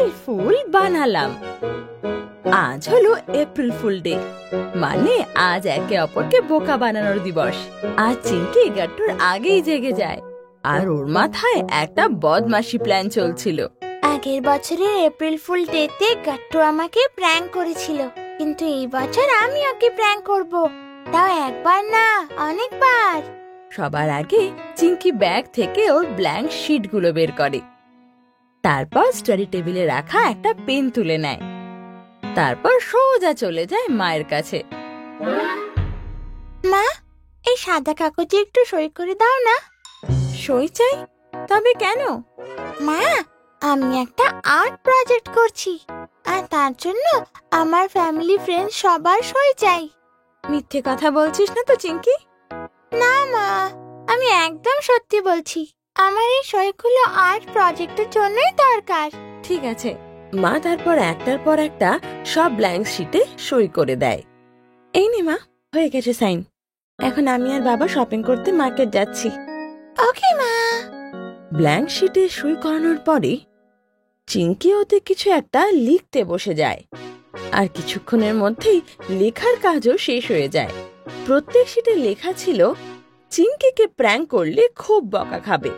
April fool বানালাম। আজ হলো এপ্রিল ফুল ডে, মানে আজ একে অপরকে বোকা বানানোর দিবস। আজ চিঙ্কি গাট্টুর আগেই জেগে যায়, আর ওর মাথায় একটা বদমাশি প্ল্যান চলছিল। আগের বছরের এপ্রিল ফুল ডেতে গাট্টু আমাকে প্র্যাঙ্ক করেছিল, কিন্তু এই বছর আমি ওকে প্র্যাঙ্ক করব, তাও একবার না অনেকবার। সবার আগে চিঙ্কি ব্যাগ থেকে ওর ব্ল্যাঙ্ক শিটগুলো বের করে। তারপর স্টাডি টেবিলে রাখা একটা পেন তুলে নেয়। তারপর সোজা চলে যায় মায়ের কাছে। মা, এই সাদা কাগজে একটু সই করে দাও না। সই চাই? তবে কেন? মা, আমি একটা আর্ট প্রজেক্ট করছি, আর তার জন্য আমার ফ্যামিলি ফ্রেন্ড সবার সই চাই। মিথ্যে কথা বলছিস না তো চিঙ্কি? না মা, আমি একদম সত্যি বলছি। আমার এই সইগুলো আর্ট প্রজেক্টের জন্যই দরকার। ঠিক আছে। মা তারপর একটার পর একটা সব ব্ল্যাঙ্ক শিটে সই করে দেয়। এই নে মা, হয়ে গেছে সাইন। এখন আমি আর বাবা শপিং করতে মার্কেট যাচ্ছি। ওকে মা। ব্ল্যাঙ্ক শিটে সই করানোর পরে চিঙ্কি ওতে কিছু একটা লিখতে বসে যায়, আর কিছুক্ষণের মধ্যেই লেখার কাজও শেষ হয়ে যায়। প্রত্যেক শিটে লেখা ছিল চিঙ্কিকে প্র্যাঙ্ক করলে খুব বকা খাবে,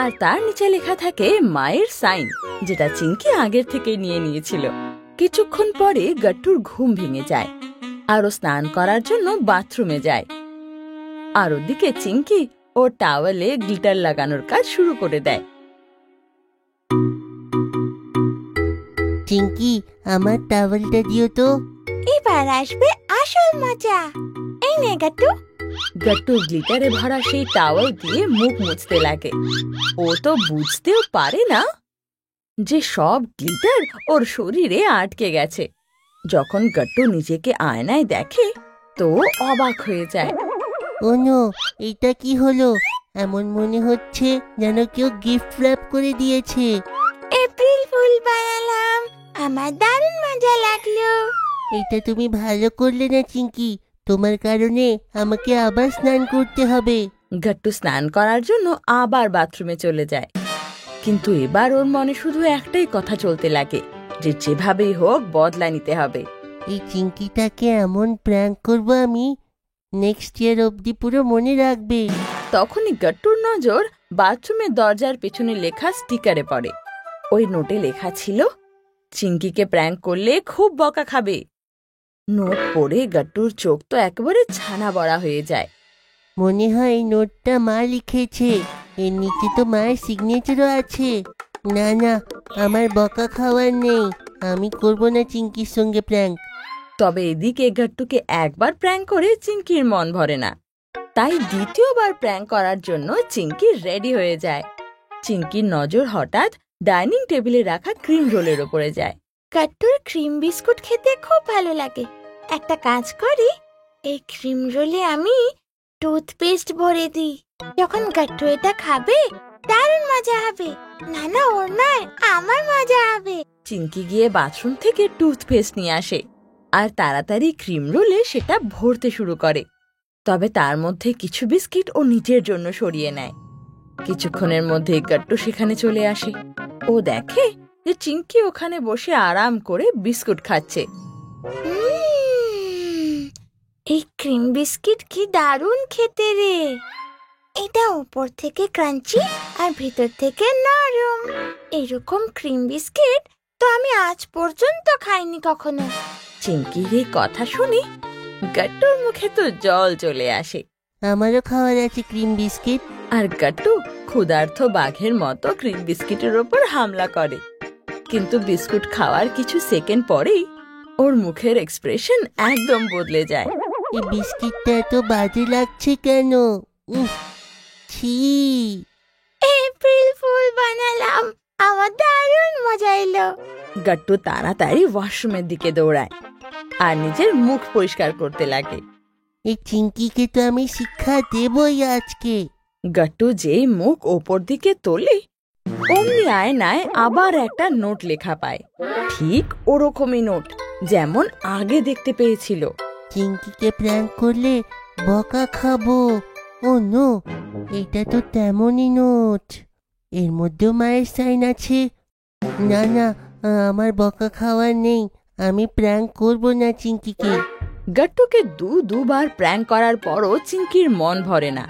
আর তার নিচে লেখা থাকে মায়ের সাইন, যেটা চিঙ্কি আগের থেকে নিয়ে নিয়েছিল। কিছুক্ষণ পরে গাট্টুর ঘুম ভেঙে যায়, আর ও স্নান করার জন্য বাথরুমে যায়। আর ওদিকে চিঙ্কি ও টাওয়েলে গ্লিটার লাগানোর কাজ শুরু করে দেয়। চিঙ্কি, আমার টাওয়েলটা দিও তো। এবার আসবে আসল মজা। এই নে গাট্টু। গাট্টু গ্লিটারে ভরা সেই টাওয়েল দিয়ে মুখ মুছতে লাগে। ও তো বুঝতেও পারে না যে সব গ্লিটার ওর শরীরে আটকে গেছে। যখন গাট্টু নিজেকে আয়নায় দেখে তো অবাক হয়ে যায়। ও নো, এটা কি হলো? এমন মনে হচ্ছে যেন কেউ গিফট র্যাপ করে দিয়েছে। এপ্রিল ফুল বানালাম, আমার দারুণ মজা লাগলো। এটা তুমি ভালো করলে না চিঙ্কি, তোমার কারণে আমাকে আবার স্নান করতে হবে। গাট্টু স্নান করার জন্য আবার বাথরুমে চলে যায়, কিন্তু এবার ওর মনে শুধু একটাই কথা চলতে লাগে, যে যেভাবেই হোক বদলা নিতে হবে। এই চিঙ্কিটাকে এমন প্র্যাঙ্ক করবো আমি, নেক্সট ইয়ার অবধি পুরো মনে রাখবে। তখনই গাট্টুর নজর বাথরুমের দরজার পেছনে লেখা স্টিকারে পড়ে। ওই নোটে লেখা ছিল, চিঙ্কিকে প্র্যাঙ্ক করলে খুব বকা খাবে। নোট পড়ে গাট্টুর চোখ তো একেবারে ছানা বড়া হয়ে যায়। মনে হয় এই নোটটা মা লিখেছে, এর নিচে তো মায়ের সিগনেচারও আছে। না না, আমার বকা খাওয়ার নেই, আমি করব না চিঙ্কির সঙ্গে প্র্যাঙ্ক। তবে এদিকে গাট্টুকে একবার প্র্যাঙ্ক করে চিঙ্কির মন ভরে না, তাই দ্বিতীয়বার প্র্যাঙ্ক করার জন্য চিঙ্কি রেডি হয়ে যায়। চিঙ্কির নজর হঠাৎ ডাইনিং টেবিলে রাখা ক্রিম রোলের ওপরে যায়। গাট্টুর ক্রিম বিস্কুট খেতে খুব ভালো লাগে। একটা কাজ করি, এই ক্রিম রোলে আমি টুথপেস্ট ভরে দিই। যখন গাট্টু এটা খাবে দারুণ মজা হবে। না না, ওর নয়, আমার মজা হবে। চিঙ্কি গিয়ে বাথরুম থেকে টুথপেস্ট নিয়ে আসে, আর তাড়াতাড়ি ক্রিম রোলে সেটা ভরতে শুরু করে। তবে তার মধ্যে কিছু বিস্কিট ও নিজের জন্য সরিয়ে নেয়। কিছুক্ষণের মধ্যে গাট্টু সেখানে চলে আসে। ও দেখে যে চিঙ্কি ওখানে বসে আরাম করে বিস্কুট খাচ্ছে। এই ক্রিম বিস্কিট কি দারুণ খেতে রে। এটা উপর থেকে ক্রাঞ্চি আর ভিতর থেকে নরম। এরকম ক্রিম বিস্কিট তো আমি আজ পর্যন্ত খাইনি কখনো। চিঙ্কির এই কথা শুনে গাট্টুর মুখে তো জল চলে আসে। আমারও খাওয়ার আছে ক্রিম বিস্কিট। আর গাট্টু ক্ষুধার্ত বাঘের মতো ক্রিম বিস্কিটের ওপর হামলা করে। কিন্তু বিস্কুট খাওয়ার কিছু সেকেন্ড পরেই ওর মুখের এক্সপ্রেশন একদম বদলে যায়। এই বিস্কিটটা এত বাজে লাগছে কেন? ছি। এপ্রিল ফুল বানালাম, আমার দারুণ মজা এলো। গাট্টু তাড়াতাড়ি ওয়াশরুমের দিকে দৌড়ায় আর নিজের মুখ পরিষ্কার করতে লাগে। এই চিঙ্কিকে তো আমি শিক্ষা দেবই আজকে। গাট্টু যেই মুখ ওপর দিকে তোলে অমনি আয়নায় আবার একটা নোট লেখা পায়। ঠিক ওরকমই নোট যেমন আগে দেখতে পেয়েছিল। চিঙ্কিকে প্র্যাঙ্ক করলে বকা খাবো। ও নো, এটা তো তেমনই নোট। এর মধ্যেও মায়ের সাইন আছে। না না, আমার বকা খাওয়ার নেই, আমি প্র্যাঙ্ক করব না চিঙ্কিকে। গাট্টুকে দুবার প্র্যাঙ্ক করার পরও চিঙ্কির মন ভরে না।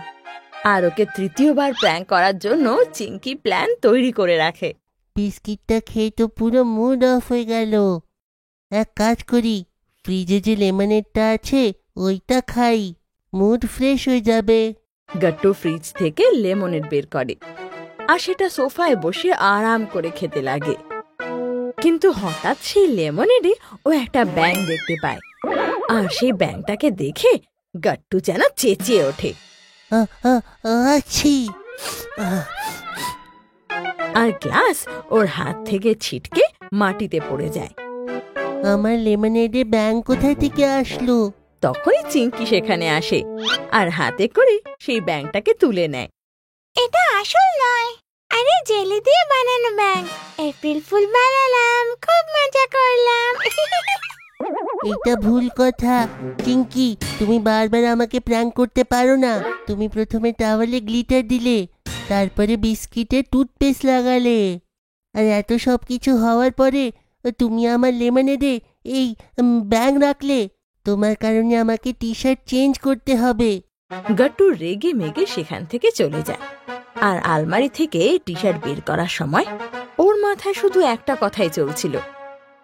আর ওকে তৃতীয়বার প্র্যাঙ্ক করার জন্য চিঙ্কি প্ল্যান তৈরি করে রাখে। বিস্কিটটা খেয়ে তো পুরো মুড অফ হয়ে গেল। এক কাজ করি, ফ্রিজে যে লেমনেডটা আছে ওইটা খাই, মুড ফ্রেশ হয়ে যাবে। গাট্টু ফ্রিজ থেকে লেমনেড বের করে আর সেটা সোফায় বসে আরাম করে খেতে লাগে। কিন্তু হঠাৎ সেই লেমনেডে ও একটা ব্যাঙ দেখতে পায়। আর সেই ব্যাঙটাকে দেখে গাট্টু যেন চেঁচিয়ে ওঠে। আছি। আর গ্লাস ওর হাত থেকে ছিটকে মাটিতে পড়ে যায়। আমার লেমনেডে ব্যাঙ কোথায় থেকে আসলো? তখনই চিঙ্কি সেখানে আসে আর হাতে করে সেই ব্যাঙটাকে তুলে নেয়। এটা আসল নয়, আরে জেলি দিয়ে বানানো ব্যাঙ। এপ্রিল ফুল বানালাম, খুব মজা করলাম। এটা ভুল কথা চিঙ্কি, তুমি বারবার আমাকে প্র্যাঙ্ক করতে পারো না। তুমি প্রথমে টাওয়ালে গ্লিটার দিলে, তারপরে বিস্কিটে টুথপেস্ট লাগালে, আর এত সব কিছু হওয়ার পরে তুমি আমার লেমনেডে এই ব্যাঙ রাখলে। তোমার কারণে আমাকে টি শার্ট চেঞ্জ করতে হবে। গাট্টু রেগে মেগে সেখান থেকে চলে যায়। আর আলমারি থেকে টি শার্ট বের করার সময় ওর মাথায় শুধু একটা কথাই চলছিল,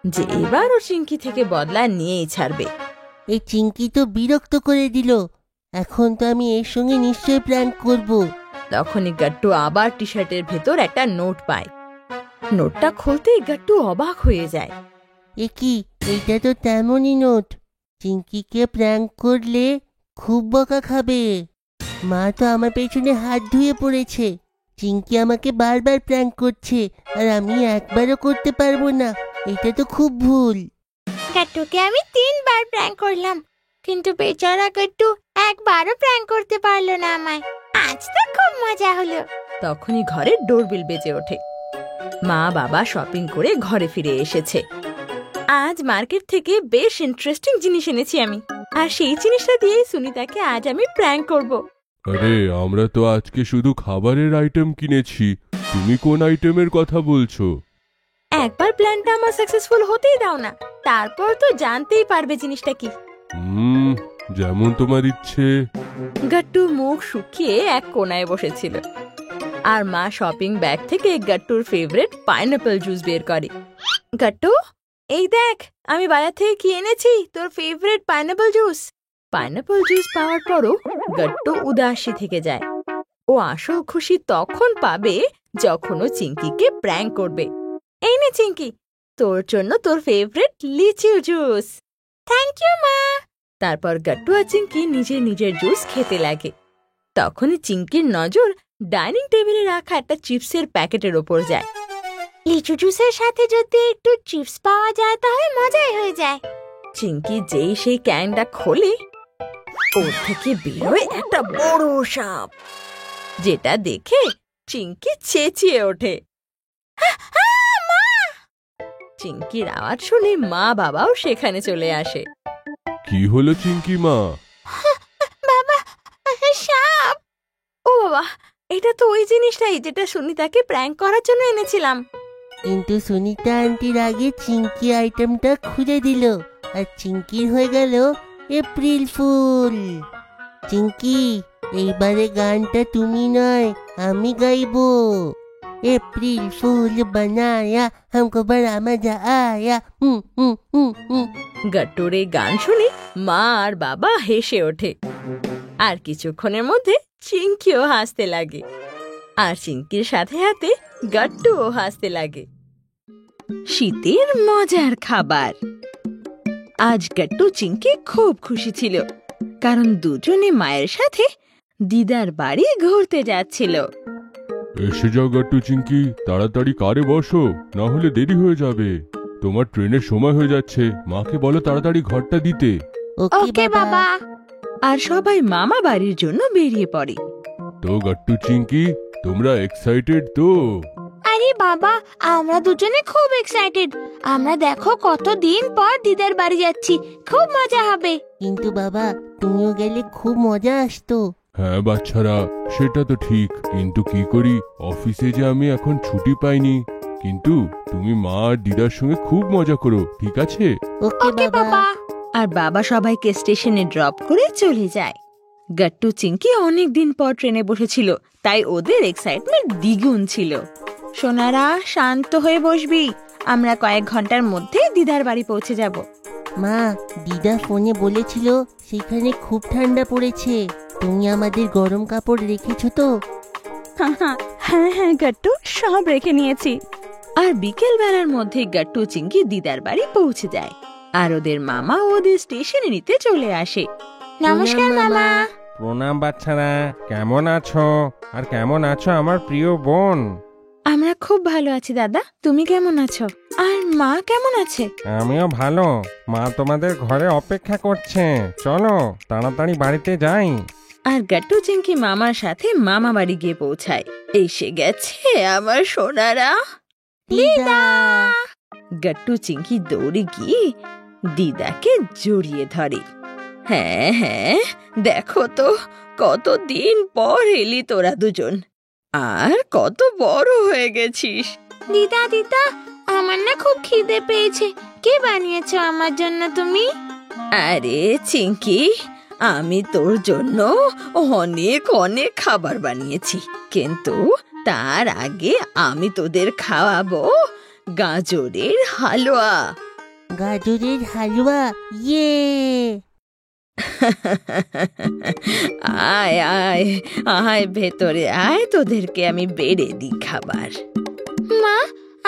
যে এবার ও চিঙ্কি থেকে বদলা নিয়েই ছাড়বে। এই চিঙ্কি তো বিরক্ত করে দিল, এখন তো আমি এর সঙ্গে নিশ্চয়ই প্র্যাঙ্ক করব। তখনই গাট্টু আবার টি শার্টের ভেতর একটা নোট পায়। নোটটা খুলতেই গাট্টু অবাক হয়ে যায়। এ কি, এইটা তো তেমনই নোট। চিঙ্কিকে প্র্যাঙ্ক করলে খুব বকা খাবে। মা তো আমার পেছনে হাত ধুয়ে পড়েছে। চিঙ্কি আমাকে বারবার প্র্যাঙ্ক করছে আর আমি একবারও করতে পারবো না। এটা তো খুব ভুল। গাট্টুকে আমি 3 বার প্র্যাঙ্ক করলাম, কিন্তু বেচারা গাট্টু একবারও প্র্যাঙ্ক করতে পারলো না আমায়। আজ তো খুব মজা হলো। তখনই ঘরে ডোরবেল বেজে ওঠে। মা বাবা শপিং করে ঘরে ফিরে এসেছে। আজ মার্কেট থেকে বেশ ইন্টারেস্টিং জিনিস এনেছি আমি, আর সেই জিনিসটা দিয়ে সুনিতাকে আজ আমি প্র্যাঙ্ক করব। আরে আমরা তো আজকে শুধু খাবারের আইটেম কিনেছি, তুমি কোন আইটেমের কথা বলছো? একবার প্ল্যানটা আমার সাকসেসফুল হতেই দাও না, তারপর তো জানতেই পারবে জিনিসটা কি। যেমন তোমার ইচ্ছে। গাট্টু মুখ শুকিয়ে এক কোনায় বসেছিল আর মা শপিং ব্যাগ থেকে গাট্টুর ফেভারিট পাইনাপল জুস বের করে। গাট্টু, এই দেখ আমি বাজার থেকে কি এনেছি, তোর favourite pineapple juice. Pineapple juice পাওয়ার পরও গাট্টু উদাসী থেকে যায়। ও আসল খুশি তখন পাবে যখন ও চিঙ্কিকে প্র্যাঙ্ক করবে। এই নে চিঙ্কি, তোর জন্য তোর ফেভারিট লিচু জুস। থ্যাংক ইউ মা। তারপর গাট্টু আর চিঙ্কি নিজের জুস খেতে লাগে। তখনই চিঙ্কির নজর ডাইনিং টেবিলে রাখা একটা চিপসের প্যাকেটের ওপর যায়। লিচু জুসের সাথে যদি একটু চিপস পাওয়া যায় তাহলে মজাই হয়ে যায়। চিঙ্কি যেই সেই ক্যানটা খোলে, ওর থেকে বেরোয় একটা বড় সাপ, যেটা দেখে চিঙ্কি চেঁচিয়ে ওঠে। চিঙ্কির আওয়াজ শুনে মা বাবাও সেখানে চলে আসে। কি হলো চিঙ্কি মা? বাবা, সাপ। ও বাবা, এটা তো ওই জিনিসটাই যেটা সুনিতাকে প্র্যাঙ্ক করার জন্য এনেছিলাম। কিন্তু সুনিতা আন্টির আগে চিঙ্কি আইটেমটা খুলে দিল আর চিঙ্কির হয়ে গেল এপ্রিল ফুল। চিঙ্কি, এইবারে গানটা তুমি নয় আমি গাইবো। এপ্রিল ফুল বানায়া हमको बड़ा मजा आया। গাট্টুর এই গান শুনে মা আর বাবা হেসে ওঠে। আর কিছুক্ষণের মধ্যে চিঙ্কিও হাসতে লাগে, আর চিঙ্কির সাথে সাথে গাট্টুও হাসতে লাগে। শীতের মজার খাবার। আজ গাট্টু চিঙ্কি খুব খুশি ছিল, কারণ দুজনে মায়ের সাথে দিদার বাড়ি ঘুরতে যাচ্ছিল। এসে যাও গাট্টু চিঙ্কি, তাড়াতাড়ি কারে বসো, না হলে দেরি হয়ে যাবে। তোমার ট্রেনের সময় হয়ে যাচ্ছে, মাকে বলো তাড়াতাড়ি ঘরটা দিতে। ওকে বাবা। আর সবাই মামা বাড়ির জন্য বেরিয়ে পড়ে। তো গাট্টু চিঙ্কি, তোমরা এক্সাইটেড তো? আরে বাবা, আমরা দুজনে খুব এক্সাইটেড। আমরা দেখো কতদিন পর দিদার বাড়ি যাচ্ছি, খুব মজা হবে। কিন্তু বাবা, তুমিও গেলে খুব মজা আসতো। হ্যাঁ বাচ্চারা, সেটা তো ঠিক, কিন্তু কি করি, অফিসে যে আমি এখন ছুটি পাইনি, কিন্তু তুমি মা আর দিদার সঙ্গে খুব মজা করো, ঠিক আছে? ওকে বাবা। আর বাবা সবাইকে স্টেশনে ড্রপ করে চলে যায়। গাট্টু চিংকি অনেক দিন পর ট্রেনে বসেছিল, তাই ওদের এক্সাইটমেন্ট দ্বিগুণ ছিল। সোনারা, শান্ত হয়ে বসবি, আমরা কয়েক ঘন্টার মধ্যে দিদার বাড়ি পৌঁছে যাব। মা, দিদা ফোনে বলেছিল সেখানে খুব ঠান্ডা পড়েছে। তুমি আমাদের গরম কাপড় রেখেছো তো? হ্যাঁ হ্যাঁ গাট্টু, সব রেখে নিয়েছি। আর বিকেল বেলার মধ্যে গাট্টু চিংকি দিদার বাড়ি পৌঁছে যায়, আর ওদের মামা ওদের স্টেশনে নিতে চলে আসে। নমস্কার মামা। প্রণাম বাচ্চারা, কেমন আছো? আর কেমন আছো আমার প্রিয় বোন? আমরা খুব ভালো আছি দাদা, তুমি কেমন আছো? আর মা কেমন আছে? আমিও ভালো। মা তোমাদের ঘরে অপেক্ষা করছে, চলো তাড়াতাড়ি বাড়িতে যাই। আর গাট্টু চিংকি মামার সাথে মামা বাড়ি গিয়ে পৌঁছায়। এসে গেছে আমার সোনারা। দিদা! গাট্টু চিংকি দৌড়ে গিয়ে দিদাকে জড়িয়ে ধরে। হ্যাঁ হ্যাঁ, দেখো তো কতদিন পর এলি তোরা দুজন, আর কত বড় হয়ে গেছিস। দিদা দিদা, আমার না খুব খিদে পেয়েছে। কে বানিয়েছো আমার জন্য তুমি? আরে চিংকি, আমি তোর জন্য অনেক অনেক খাবার বানিয়েছি, কিন্তু তার আগে আমি তোদের খাওয়াবো গাজরের হালুয়া। গাজরের হালুয়া? ইয়ে! আয় আয় আয়, ভেতরে আয়, তোদেরকে আমি বেড়ে দিই খাবার। মা,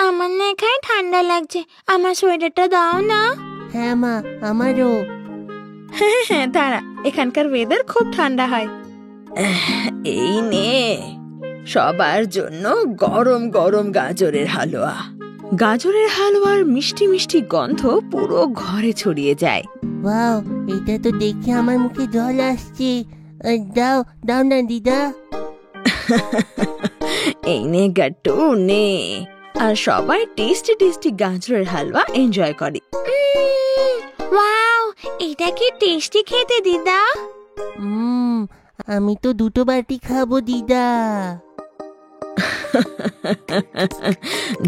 আমার না এখানে ঠান্ডা লাগছে, আমার সোয়েটারটা দাও না। হ্যাঁ মা, আমারও। হ্যাঁ হ্যাঁ, দাঁড়া, এখানকার ওয়েদার খুব ঠান্ডা হয়। এই নে সবার জন্য গরম গরম গাজরের হালুয়া। গাজরের হালুয়ার মিষ্টি মিষ্টি গন্ধ পুরো ঘরে ছড়িয়ে যায়। ওয়াও, এটা তো দেখে আমার মুখে জল আসছে। দাও দাও না দিদা। এই নে গাট্টু, নে। আর সবাই টেস্টি টেস্টি গাজরের হালুয়া এনজয় করে। ওয়াও, এটা কি টেস্টি খেতে দিদা। আমি তো 2 বাটি খাবো দিদা।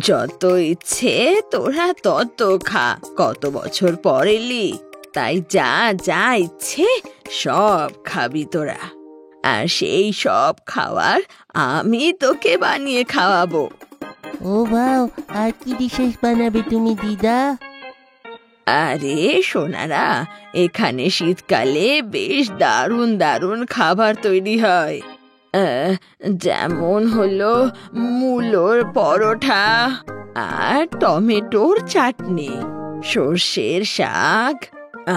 যত ইচ্ছে তোরা তত খা, কত বছর পর এলি, তাই যা যা ইচ্ছে সব খাবি তোরা। আর সেই সব খাবার আমি তোকে বানিয়ে খাওয়াবো। ও বাও, আর কি ডিশেস বানাবে তুমি দিদা? আরে সোনারা, এখানে শীতকালে বেশ দারুণ দারুণ খাবার তৈরি হয়। যেমন হলো মূলোর পরোটা, আর টমেটোর চাটনি, সর্ষের শাক,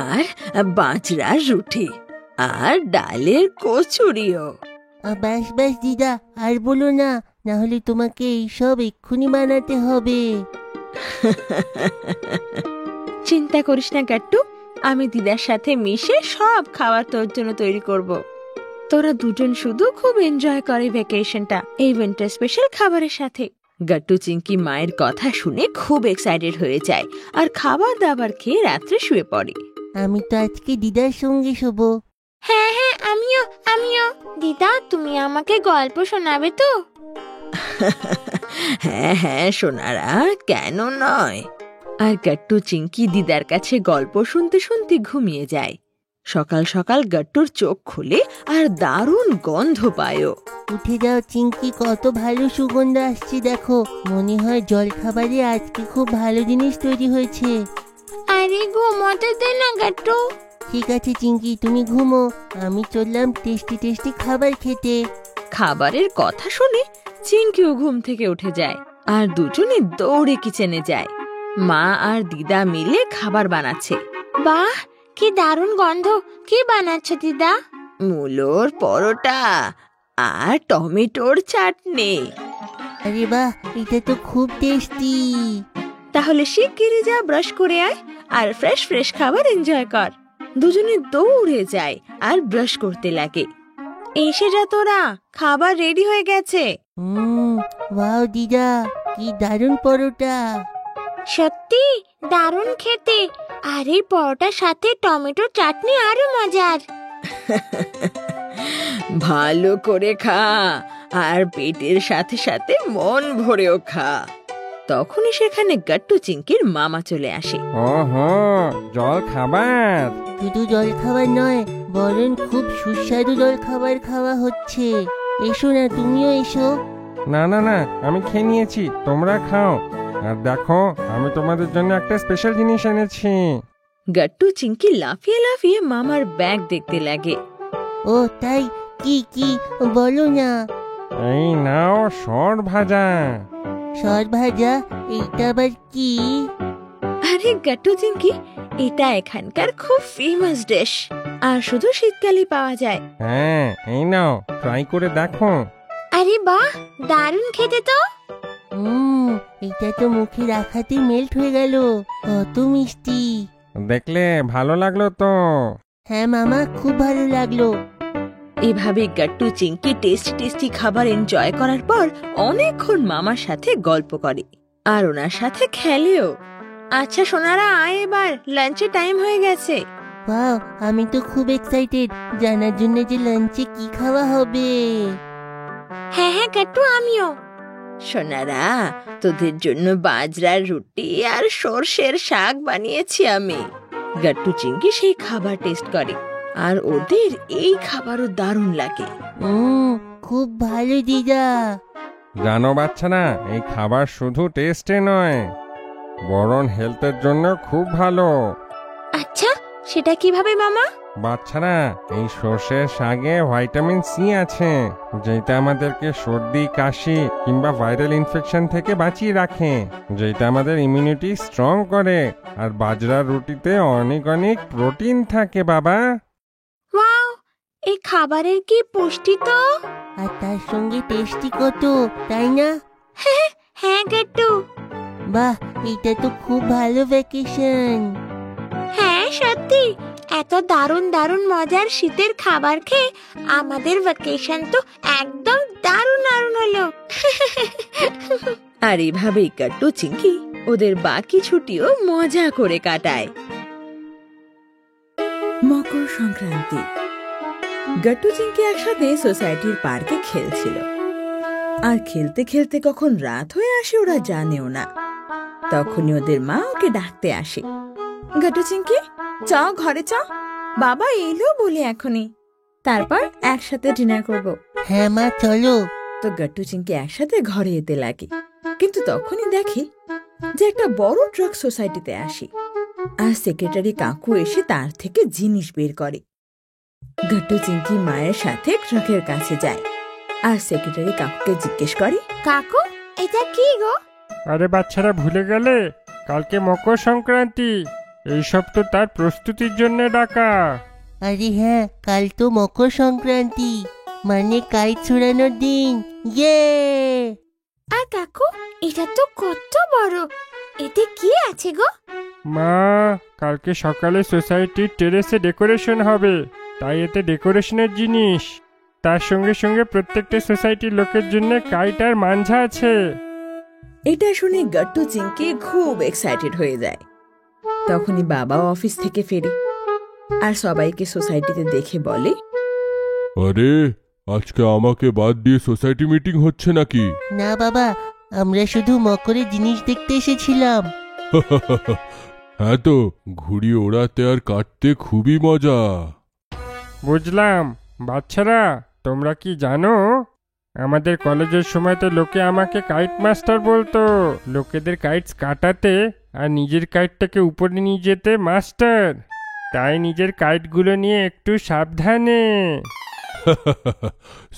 আর বাজরার রুটি, আর ডালের কচুরিও। ব্যাস ব্যাস দিদা, আর বলো না, না হলে তোমাকে এইসব এক্ষুনি বানাতে হবে। চিন্তা করিস না গাট্টু, আমি দিদার সাথে মিশে সব খাবার তোর জন্য তৈরি করব। তোরা দুজন শুধু খুব এনজয় করে ভ্যাকেশনটা এই উইন্টার স্পেশাল খাবারের সাথে। গাট্টু চিংকি মায়ের কথা শুনে খুব এক্সাইটেড হয়ে যায়, আর খাবার দাবার খেয়ে রাত্রে শুয়ে পড়ে। আমি তো আজকে দিদার সঙ্গে শোবো। হ্যাঁ হ্যাঁ, আমিও আমিও। দিদা, তুমি আমাকে গল্প শোনাবে তো? হ্যাঁ হ্যাঁ সোনারা, কেন নয়। আর গাট্টু চিংকি দিদার কাছে গল্প শুনতে শুনতে ঘুমিয়ে যায়। সকাল সকাল গাট্টুর চোখ খুলে আর দারুণ গন্ধ পায়ও। উঠে যাও চিংকি, কত ভালো সুগন্ধ আসছে দেখো। মনে হয় জল খাবারে আজকে খুব ভালো জিনিস তৈরি হয়েছে। আরে ঘুমোতে দে না গাট্টু। ঠিক আছে চিংকি, তুমি ঘুমো, আমি চললাম টেস্টি টেস্টি খাবার খেতে। খাবারের কথা শুনে চিংকিও ঘুম থেকে উঠে যায়, আর দুজনে দৌড়ে কিচেনে যায়। মা আর দিদা মিলে খাবার বানাচ্ছে। বাহ, কি দারুণ গন্ধ! কি বানাচ্ছ দিদা? মূলোর পরোটা আর টমেটোর চাটনি। আরে বাহ, এটা তো খুব টেস্টি। তাহলে শিগগিরই যা, ব্রাশ করে আয় আর ফ্রেশ ফ্রেশ খাবার এনজয় কর। দুজনে দৌড়ে যায় আর ব্রাশ করতে লাগে। এসে যা তোরা, খাবার রেডি হয়ে গেছে। ওয়াও দিদা, কি দারুণ পরোটা। সত্যি দারুণ খেতে, আর এই পরোটার সাথে টমেটোর চাটনি আরো মজার। ভালো করে খা, আর পেটের সাথে সাথে মন ভরেও খা। তখনই সেখানে গাট্টু চিংকির মামা চলে আসে। ওহো, জল খাবার। শুধু জল খাবার নয়, বরং খুব সুস্বাদু জল খাবার খাওয়া হচ্ছে। এসো না, তুমিও এসো। না না না, আমি খেয়ে নিয়েছি, তোমরা খাও। আর দেখো, আমি তোমাদের জন্য একটা স্পেশাল জিনিস এনেছি। গাট্টু চিংকি লাফিয়ে লাফিয়ে মামার ব্যাগ দেখতে লাগে। ও তাই? কি কি বলো না। এই নাও সর ভাজা। সর ভাজা? এইটা আবার কি? আরে গাট্টু চিংকি, এটা এখানকার খুব ফেমাস ডিশ, আর শুধু শীতকালেই পাওয়া যায়। হ্যাঁ, এই নাও, ট্রাই করে দেখো। আরে বাহ, দারুণ খেতে তো। এটা তো মুখে রাখাতেই মেল্ট হয়ে গেল। কত মিষ্টি। দেখলে ভালো লাগলো তো? হ্যাঁ মামা, খুব ভালো লাগলো। এভাবে গাট্টু চিংকি টেস্টি খাবার এনজয় করার পর অনেকক্ষণ মামার সাথে গল্প করে আর ওনার সাথে খেলেও। আচ্ছা সোনারা, আয়, এবার লাঞ্চের টাইম হয়ে গেছে। ওয়াও, আমি তো খুব এক্সাইটেড জানার জন্য যে লাঞ্চে কি খাওয়া হবে। হ্যাঁ হ্যাঁ গাট্টু, আমিও। সোনারা, তোদের জন্য বাজরার রুটি আর সর্ষের শাক বানিয়েছি আমি। গাট্টু চিংকি সেই খাবার টেস্ট করে আর ওদের এই খাবারও দারুণ লাগে। খুব ভালো দিদা। জানো বাচ্চারা, এই খাবার শুধু টেস্টে নয়, বরং হেলথের জন্য খুব ভালো। আচ্ছা, সেটা কিভাবে মামা? বাচ্চারা, এই সর্ষের শাকে ভিটামিন সি আছে, যেটা আমাদেরকে সর্দি, কাশি কিংবা ভাইরাল ইনফেকশন থেকে বাঁচিয়ে রাখে, যেটা আমাদের ইমিউনিটি স্ট্রং করে। আর বাজরার রুটিতে অনেক অনেক প্রোটিন থাকে বাবা। ওয়াও, এই খাবারের কি পুষ্টি তো। আর তার সঙ্গে টেস্টি কত, তাই না? হ্যাঁ গাট্টু। বাহ, এটা তো খুব ভালো ভ্যাকেশন। হ্যাঁ সত্যি, এত দারুণ দারুণ মজার শীতের খাবার খেয়ে আমাদের ভ্যাকেশন তো একদম দারুণ দারুণ হলো। আর এভাবেই গাট্টু চিংকি ওদের বাকি ছুটিও মজা করে কাটায়। মকর সংক্রান্তি। গাট্টু চিংকি একসাথে সোসাইটির পার্কে খেলছিল, আর খেলতে খেলতে কখন রাত হয়ে আসে ওরা জানেও না। তখনই ওদের মা ওকে ডাকতে আসে। গাট্টু চিংকি, চল ঘরে চল, বাবা এলো বলে এখনই, তারপর একসাথে ডিনার করব। হ্যাঁ মা, চলো। তো গাট্টু চিংকি একসাথে ঘরে যেতে লাগে, কিন্তু তখনই দেখে যে একটা বড় ট্রাক সোসাইটিতে আসে, আর সেক্রেটারি কাকু এসে তার থেকে জিনিস বের করে। গাট্টু চিংকি মায়ের সাথে ট্রাকের কাছে যায় আর সেক্রেটারি কাকুকে জিজ্ঞেস করে, কাকু, এটা কি গো? আরে বাচ্চারা, ভুলে গেলে? কালকে মকর সংক্রান্তি, এইসব তো তার প্রস্তুতির জন্য ডাকা। আরে হ্যাঁ, কাল তো মকর সংক্রান্তি, মানে কাইট ছুড়ানোর দিন। ইয়ে! আর কাকু, এটা তো কত বড়, এতে কি আছে গো? মা, কালকে সকালে সোসাইটির টেরেসে ডেকোরেশন হবে, তাই এতে ডেকোরেশনের জিনিস, তার সঙ্গে সঙ্গে প্রত্যেকটা সোসাইটির লোকের জন্য কাইট আর মাঞ্ঝা আছে। এটা শুনে গাট্টু চিংকি খুব এক্সাইটেড হয়ে যায়। তখনই বাবাও অফিস থেকে ফেরে আর সবাইকে সোসাইটিতে দেখে বলে, আরে, আজকে আমাকে বাদ দিয়ে সোসাইটি মিটিং হচ্ছে নাকি? না বাবা, আমরা শুধু মকরে জিনিস দেখতে এসেছিলাম। হ্যাঁ তো, ঘুড়ি ওড়াতে আর কাটতে খুবই মজা। বুঝলাম। বাচ্চারা, তোমরা কি জানো, আমাদের কলেজের সময় তো লোকে আমাকে কাইট মাস্টার বলতো। লোকেদের কাইটস কাটাতে আর নিজের কাইটটাকে উপরে নিয়ে যেতে মাস্টার। তাই নিজের কাইটগুলো নিয়ে একটু সাবধানে।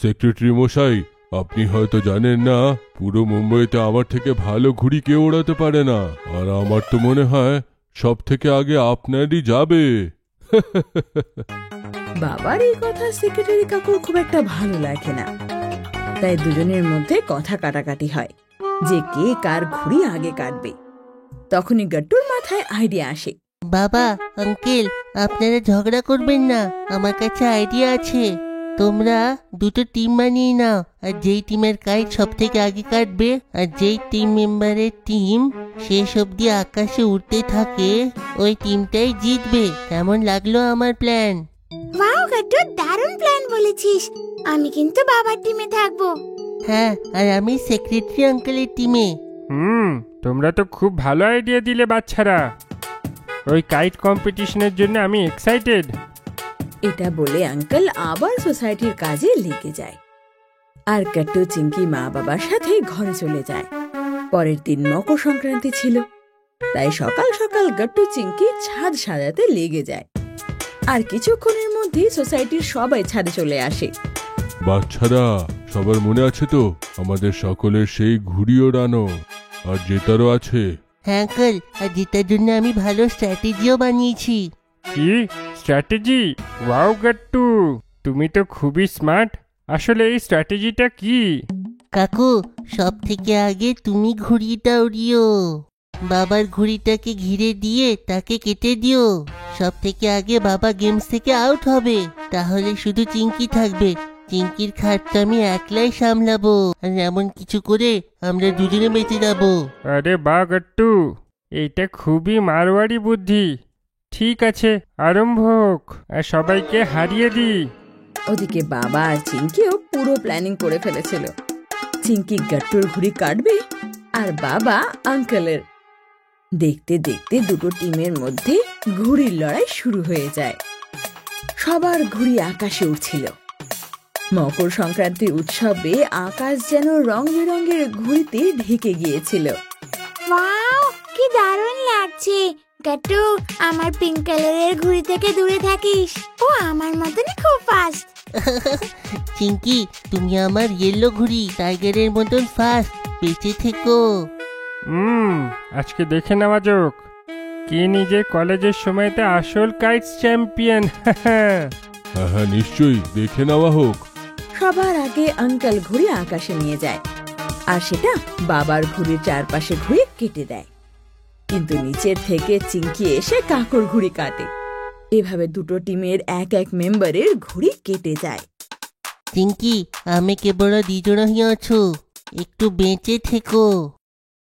সেক্রেটারি মশাই, আপনি হয়তো জানেন না, পুরো মুম্বাইতে আমার থেকে ভালো ঘুড়ি কেউ ওড়াতে পারে না, আর আমার তো মনে হয় সব থেকে আগে আপনারই যাবে। বাবার এই কথা সেক্রেটারি কাকুর খুব একটা ভালো লাগে না, তাই দুজনের মধ্যে কথা কাটাকাটি হয় যে কে কার ঘুড়ি আগে কাটবে। তখনই গাট্টুর মাথায় আইডিয়া আসে। বাবা, আঙ্কেল, আপনারা ঝগড়া করবেন না, আমার কাছে আইডিয়া আছে। তোমরা দুটো টিম বানিয়ে নাও, আর যেই টিমের কাইট সব থেকে আগে কাটবে আর যেই টিম মেম্বারের টিম শেষ অবধি আকাশে উড়তে থাকে, ওই টিমটাই জিতবে। কেমন লাগলো আমার প্ল্যান? ওয়াও গাট্টু, দারুণ প্ল্যান বলেছিস। আমি কিন্তু বাবার টিমে থাকবো। হ্যাঁ, আর আমি সেক্রেটারি আঙ্কেলের টিমে। তোমরা তো খুব ভালো আইডিয়া দিলে বাচ্চারা। ওই কাইট কম্পিটিশনের জন্য আমি এক্সাইটেড। এটা বলে আঙ্কেল আবার সোসাইটির কাজে লেগে যায়। আর গাট্টু চিঙ্কি মা বাবার সাথে ঘরে চলে যায়। পরের দিন মকর সংক্রান্তি ছিল, তাই সকাল সকাল গাট্টু চিঙ্কি ছাদ সাজাতে লেগে যায়। আর কিছুক্ষণের মধ্যেই সোসাইটির সবাই ছাদে চলে আসে। বাচ্চারা, সবার মনে আছে তো আমাদের সকলের সেই ঘুড়ি ওড়ানো? আর জেতারও আছে। হ্যাঁ আঙ্কেল, আর জেতার জন্য আমি ভালো স্ট্র্যাটেজিও বানিয়েছি। কি স্ট্র্যাটেজি? ওয়াও গাট্টু, তুমি তো খুবই স্মার্ট। আসলে এই স্ট্র্যাটেজিটা কি? কাকু, সব থেকে আগে তুমি ঘুড়িটা উড়িও। বাবার ঘুড়িটাকে ঘিরে দিয়ে তাকে কেটে দিও। সব থেকে আগে বাবা গেমস থেকে আউট হবে, তাহলে শুধু চিঙ্কি থাকবে। চিঙ্কির খাটটা আমি একলাই সামলাবো, আর এমন কিছু করে আমরা দুজনে বেঁচে যাবো। আরে বাহ গাট্টু, এইটা খুবই মারওয়াড়ি বুদ্ধি। ঠিক আছে, আরম্ভ হোক, আর সবাইকে হারিয়ে দিই। ওদিকে বাবা আর চিঙ্কিও পুরো প্ল্যানিং করে ফেলেছিল। চিঙ্কি গাট্টুর ঘুড়ি কাটবে আর বাবা আঙ্কেলের। দেখতে দেখতে দুটো টিমের মধ্যে ঘুড়ির লড়াই শুরু হয়ে যায়। সবার ঘুড়ি আকাশে উঠছিল। মকর সংক্রান্তির উৎসবে আকাশ যেন রং বেরঙের ঘুড়িতে ঢেকে গিয়েছিল। ওয়াও, কি দারুণ লাগছে। গাট্টু, আমার পিঙ্ক কালারের ঘুড়ি থেকে দূরে থাকিস। ও আমার মতনই খুব ফাস্ট। চিঙ্কি, তুমি আমার ইয়েলো ঘুড়ি, টাইগারের মতন ফাস্ট। বেঁচে থেকো। আজকে দেখে নেওয়া যাক কে নিজের কলেজের সময়তে আসল কাইটস চ্যাম্পিয়ন। হ্যাঁ হ্যাঁ, নিশ্চয়ই দেখে নেওয়া হোক। সবার আগে আঙ্কেল ঘুড়ি আকাশে নিয়ে যায়, আর সেটা বাবার ঘুড়ির চারপাশে ঘুরে কেটে দেয়। কিন্তু নিচের থেকে চিঙ্কি এসে কাকুর ঘুড়ি কাটে। এভাবে দুটো টিমের এক এক মেম্বারের ঘুড়ি কেটে যায়। চিঙ্কি, আমি কেবল দুজনই আছো, একটু বেঁচে থেকো।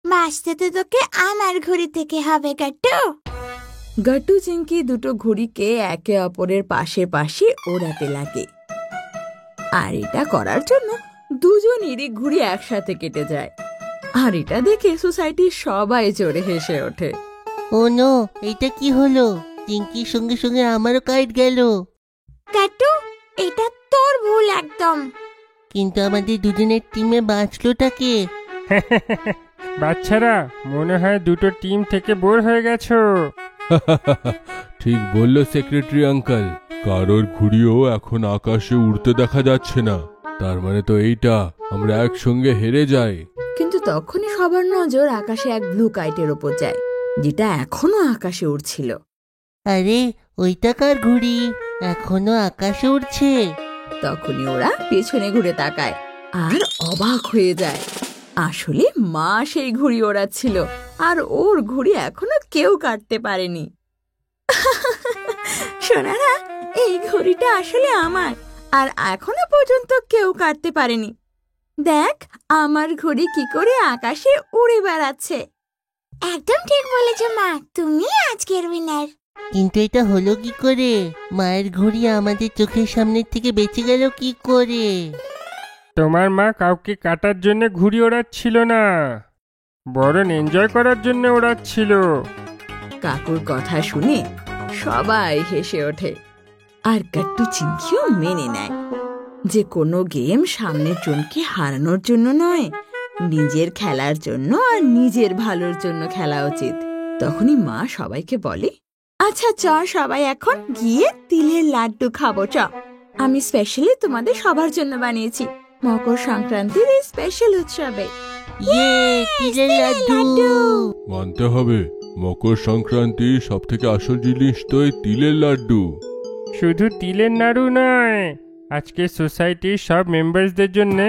বাঁচতে তো তোকে আমার ঘুড়ি থেকে হবে গাট্টু। গাট্টু চিঙ্কি দুটো ঘুড়িকে একে অপরের পাশে পাশে ওড়াতে লাগে। আর এটা করার জন্য দুজনেরই ঘুড়ি একসাথে কেটে যায়। আর এটা দেখে সোসাইটির সবাই জোরে হেসে ওঠে। ও নো, এটা কি হলো? চিঙ্কির সঙ্গে সঙ্গে আমারও কাইট গেল। গাট্টু, এটা তোর ভুল একদম। কিন্তু আমাদের দুজনের টিমে বাঁচলোটা কে? বাচ্চারা, মনে হয় দুটো টিম থেকে বোর হয়ে গেছো। ঠিক বললো সেক্রেটারি আঙ্কেল। কারোর ঘুড়িও এখন আকাশে উড়তে দেখা যাচ্ছে না। তার মানে তো এইটা আমরা একসঙ্গে হেরে যাই। কিন্তু তখনই সবার নজর আকাশে এক ব্লু কাইটের ওপর যায়, যেটা এখনো আকাশে উড়ছিল। আরে, ওইটা কার ঘুড়ি? এখনো আকাশে উড়ছে। তখনই ওরা পেছনে ঘুরে তাকায় আর অবাক হয়ে যায়। আসলে মা সেই ঘুড়ি ওড়াচ্ছিল, আর ওর ঘুড়ি এখনো কেউ কাটতে পারেনি। সোনারা, এই ঘুড়িটা আসলে আমার, আর এখনো পর্যন্ত কেউ কাটতে পারেনি। দেখ আমার ঘুড়ি কি করে আকাশে উড়ে বেড়াচ্ছে। একদম ঠিক বলেছ মা, তুমি আজকের উইনার। কিন্তু এটা হলো কি করে? মায়ের ঘুড়ি আমাদের চোখের সামনে থেকে বেঁচে গেল কি করে? তোমার মা কাউকে কাটার জন্য ঘুড়ি ওড়াচ্ছিল না, বরং এনজয় করার জন্য ওড়াচ্ছিল। কাকুর কথা শুনে সবাই হেসে ওঠে। আর গাট্টু চিঙ্কিও মেনে নেয় যে কোনো গেম সামনের জনকে হারানোর জন্য নয়, নিজের খেলার জন্য আর নিজের ভালোর জন্য খেলা উচিত। তখনই মা সবাইকে বলে, আচ্ছা চ সবাই এখন গিয়ে তিলের লাড্ডু খাবো। চ, আমি স্পেশালি তোমাদের সবার জন্য বানিয়েছি মকর সংক্রান্তির এই স্পেশাল উৎসবে। ইয়ে, তিলের লাড্ডু। মানতে হবে, মকর সংক্রান্তি সব থেকে আসল জিনিস তো এই তিলের লাড্ডু। শুধু তিলের নাড়ু নয়, আজকে সোসাইটির সব মেম্বারসদের জন্য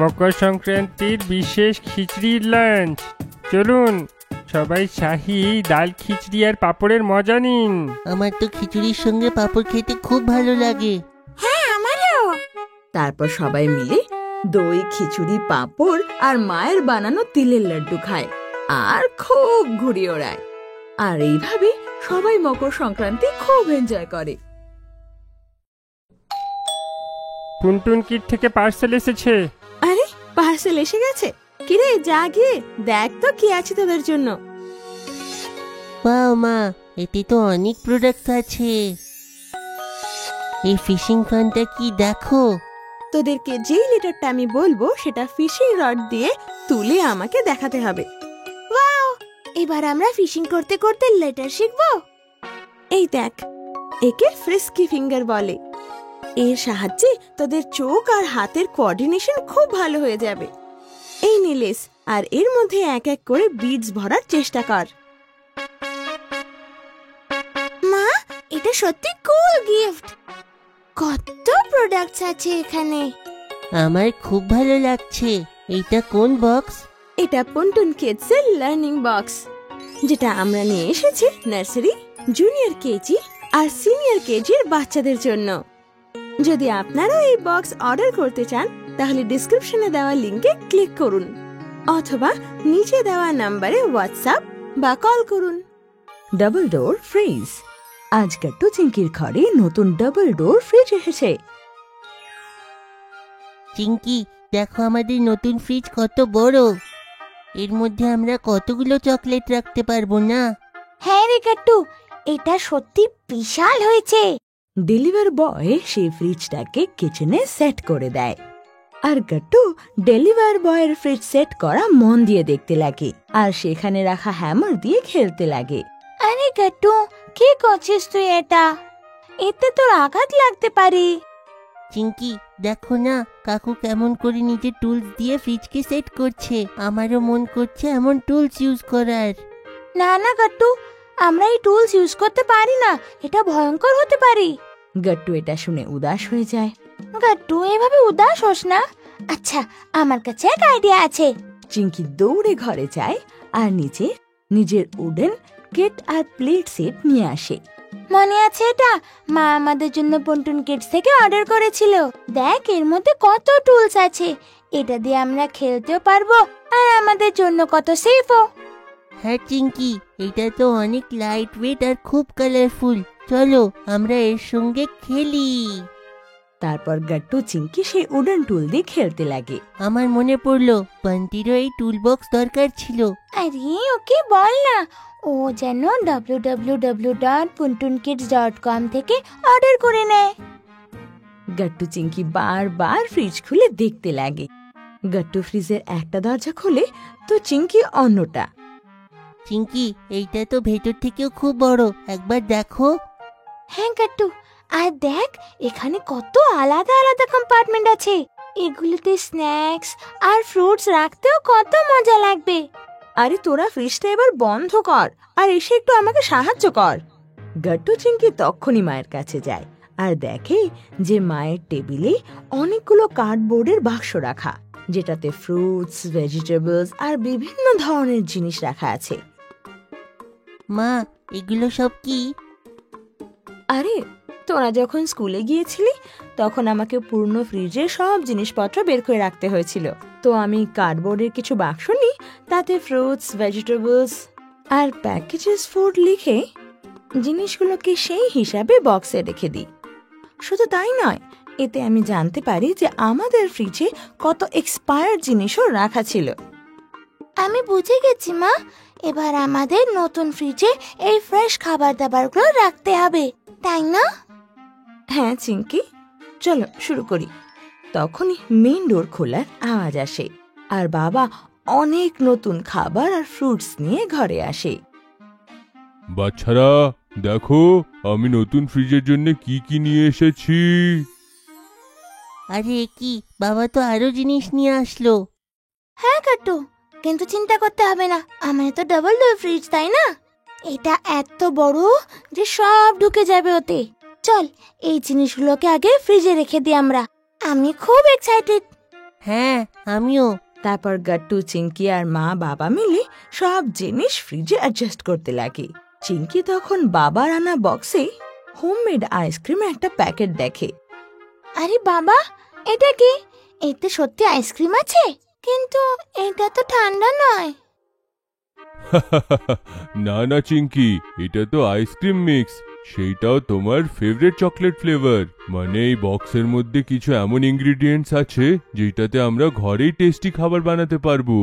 মকর সংক্রান্তির বিশেষ খিচড়ির লাঞ্চ। চলুন সবাই শাহী ডাল খিচড়ি আর পাঁপড়ের মজা নিন। আমার তো খিচুড়ির সঙ্গে পাঁপড় খেতে খুব ভালো লাগে। হ্যাঁ, আমারও। তারপর সবাই মিলে দই, খিচুড়ি, পাঁপড় আর মায়ের বানানো তিলের লাড্ডু খায় আর খুব ঘুড়ি ওড়ায়। আর এইভাবে সবাই মকর সংক্রান্তি খুব এনজয় করে। টুনটুন কিট থেকে পার্সেল এসেছে। আরে, পার্সেল এসে গেছে? কিরে জাগে, দেখ তো কি আছে তোদের জন্য। বাহ মা, এতে তো অনেক প্রোডাক্ট আছে। এই ফিশিং ফানটা কি দেখো। তোদেরকে যেই লেটারটা আমি বলবো সেটা ফিশিং রড দিয়ে তুলে আমাকে দেখাতে হবে। ওয়াও, এবার আমরা ফিশিং করতে করতে লেটার শিখবো। এই দেখ, একে ফ্রিস্কি ফিঙ্গার বলে। এর সাহায্যে তোদের চোখ আর হাতের কোঅর্ডিনেশন খুব ভালো হয়ে যাবে। এই নিলেস, আর এর মধ্যে এক এক করে বিডস ভরার চেষ্টা কর। মা, এটা সত্যি কুল গিফট। কত প্রোডাক্টস আছে এখানে। আমার খুব ভালো লাগছে। এইটা কোন বক্স? এটা পন্টুন কিডসের লার্নিং বক্স, যেটা আমরা নিয়ে এসেছি নার্সারি, জুনিয়র কেজি আর সিনিয়র কেজির বাচ্চাদের জন্য। যদি আপনারাও এই বক্স অর্ডার করতে চান তাহলে ডেসক্রিপশনে দেওয়া লিংকে ক্লিক করুন অথবা নিচে দেওয়া নম্বরে হোয়াটসঅ্যাপ বা কল করুন। Double door fridge. আজ গাট্টু চিংকির ঘরে নতুন ডাবল ডোর ফ্রিজ এসেছে। চিঙ্কি, দেখো আমাদের নতুন ফ্রিজ কত বড়। এর মধ্যে আমরা কতগুলো চকলেট রাখতে পারবো না? হ্যাঁ রে কাট্টু, এটা সত্যি বিশাল হয়েছে। ডেলিভার বয় সেই ফ্রিজটাকে কিচেনে সেট করে দেয়, আর গাট্টু ডেলিভার বয়ের ফ্রিজ সেট করা মন দিয়ে দেখতে লাগে আর সেখানে রাখা হ্যামার দিয়ে খেলতে লাগে। আরে কাট্টু, কি করছিস তুই এটা? এতে তোর আঘাত লাগতে পারে। চিঙ্কি, দেখো না কাকু কেমন করে নিজের টুলস দিয়ে ফ্রিজকে সেট করছে। আমারও মন করছে এমন টুলস ইউজ করার। না না কাট্টু, আমরা এই টুলস ইউজ করতে পারি না, এটা ভয়ঙ্কর হতে পারে। গাট্টু এটা শুনে উদাস হয়ে যায়। কাট্টু, এভাবে উদাস হোস না। আচ্ছা, আমার কাছে এক আইডিয়া আছে। চিঙ্কি দৌড়ে ঘরে যায় আর নিচে নিজের উডেন কিট আর প্লেট সেট নিয়ে আসে। মনে আছে এটা? মা আমাদের জন্য পন্টুন কিডস থেকে অর্ডার করেছিল। দেখ, এর মধ্যে কত টুলস আছে। এটা দিয়ে আমরা খেলতেও পারবো আর আমাদের জন্য কত সেফও। হ্যাঁ চিঙ্কি, এটা তো অনেক লাইট ওয়েট আর খুব কালারফুল। চলো আমরা এর সঙ্গে খেলি। তারপর গাট্টু চিঙ্কি সেই উডেন টুল দিয়ে খেলতে লাগে। আমার মনে পড়লো বান্টিরও এই টুল বক্স দরকার ছিল। আরে ওকে বল না, ও যেন www.puntunkids.com থেকে অর্ডার করে নেয়। গাট্টু চিঙ্কি বারবার ফ্রিজ খুলে দেখতে লাগে। গাট্টু ফ্রিজের একটা দরজা খোলে তো চিঙ্কি অন্যটা। চিঙ্কি, এইটা তো ভেতর থেকেও খুব বড়, একবার দেখো। হ্যাঁ কাট্টু, আর দেখ এখানে কত আলাদা আলাদা কম্পার্টমেন্ট আছে। এগুলোতে স্ন্যাক্স আর ফ্রুটস রাখতেও কত মজা লাগবে। আরে তোরা ফ্রিজটা এবার বন্ধ কর আর এসে একটু আমাকে সাহায্য কর। গাট্টু চিঙ্কি তখনই মায়ের কাছে যায় আর দেখে যে মায়ের টেবিলে অনেকগুলো কার্ডবোর্ডের বাক্স রাখা, যেটাতে ফ্রুটস, ভেজিটেবলস আর বিভিন্ন ধরনের জিনিস রাখা আছে। মা, এগুলো সব কি? আরে তোরা যখন স্কুলে গিয়েছিলি তখন আমাকে পূর্ণ ফ্রিজে সব জিনিসপত্র বের করে রাখতে হয়েছিল, তো আমি কার্ডবোর্ডের কিছু বাক্স নিই, তাতে ফ্রুটস, ভেজিটেবলস আর প্যাকেজেস ফুড লিখে জিনিসগুলোকে সেই হিসাবে বক্সে রেখে দিই। শুধু তাই নয়, এতে আমি জানতে পারি যে আমাদের ফ্রিজে কত এক্সপায়ার্ড জিনিসও রাখা ছিল। আমি বুঝে গেছি মা, এবার আমাদের নতুন ফ্রিজে এই ফ্রেশ খাবার দাবারগুলো রাখতে হবে, তাই না? হ্যাঁ চিঙ্কি, চলো শুরু করি। তখনই মেইন ডোর খোলার আওয়াজ আসে আর বাবা অনেক নতুন খাবার আর ফ্রুটস নিয়ে ঘরে আসে। বাচ্চারা দেখো, আমি নতুন ফ্রিজের জন্য কি কি নিয়ে এসেছি। আরে কি, বাবা তো আরো জিনিস নিয়ে আসলো। হ্যাঁ কাট্টু, কিন্তু চিন্তা করতে হবে না, আমার তো ডাবল ডোর ফ্রিজ, তাই না? এটা এত বড় যে সব ঢুকে যাবে ওতে। চল এই জিনিসগুলোকে আগে ফ্রিজে রেখে দিই আমরা। আমি খুব এক্সাইটেড। হ্যাঁ আমিও। তারপর গাট্টু, চিঙ্কি আর মা বাবা মিলে সব জিনিস ফ্রিজে অ্যাডজাস্ট করতে লাগে। চিঙ্কি তখন বাবার আনা বক্সে হোমমেড আইসক্রিমের একটা প্যাকেট দেখে। আরে বাবা, এটা কি? এতে সত্যি আইসক্রিম আছে, কিন্তু এটা তো ঠান্ডা নয়। না না চিঙ্কি, এটা তো আইসক্রিম মিক্স, সেইটাও তোমার ফেভারিট চকলেট ফ্লেভার। মানে এই বক্সের মধ্যে কিছু এমন ইনগ্রিডিয়েন্টস আছে যেটাতে আমরা ঘরেই টেস্টি খাবার বানাতে পারবো,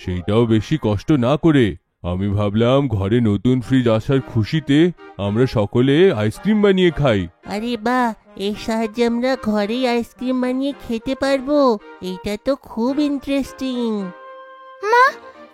সেইটাও বেশি কষ্ট না করে। আমি ভাবলাম ঘরে নতুন ফ্রিজ আসার খুশিতে আমরা সকলে আইসক্রিম বানিয়ে খাই। আরে বাহ, এর সাহায্যে আমরা ঘরেই আইসক্রিম বানিয়ে খেতে পারবো। এইটা তো খুব ইন্টারেস্টিং। মা,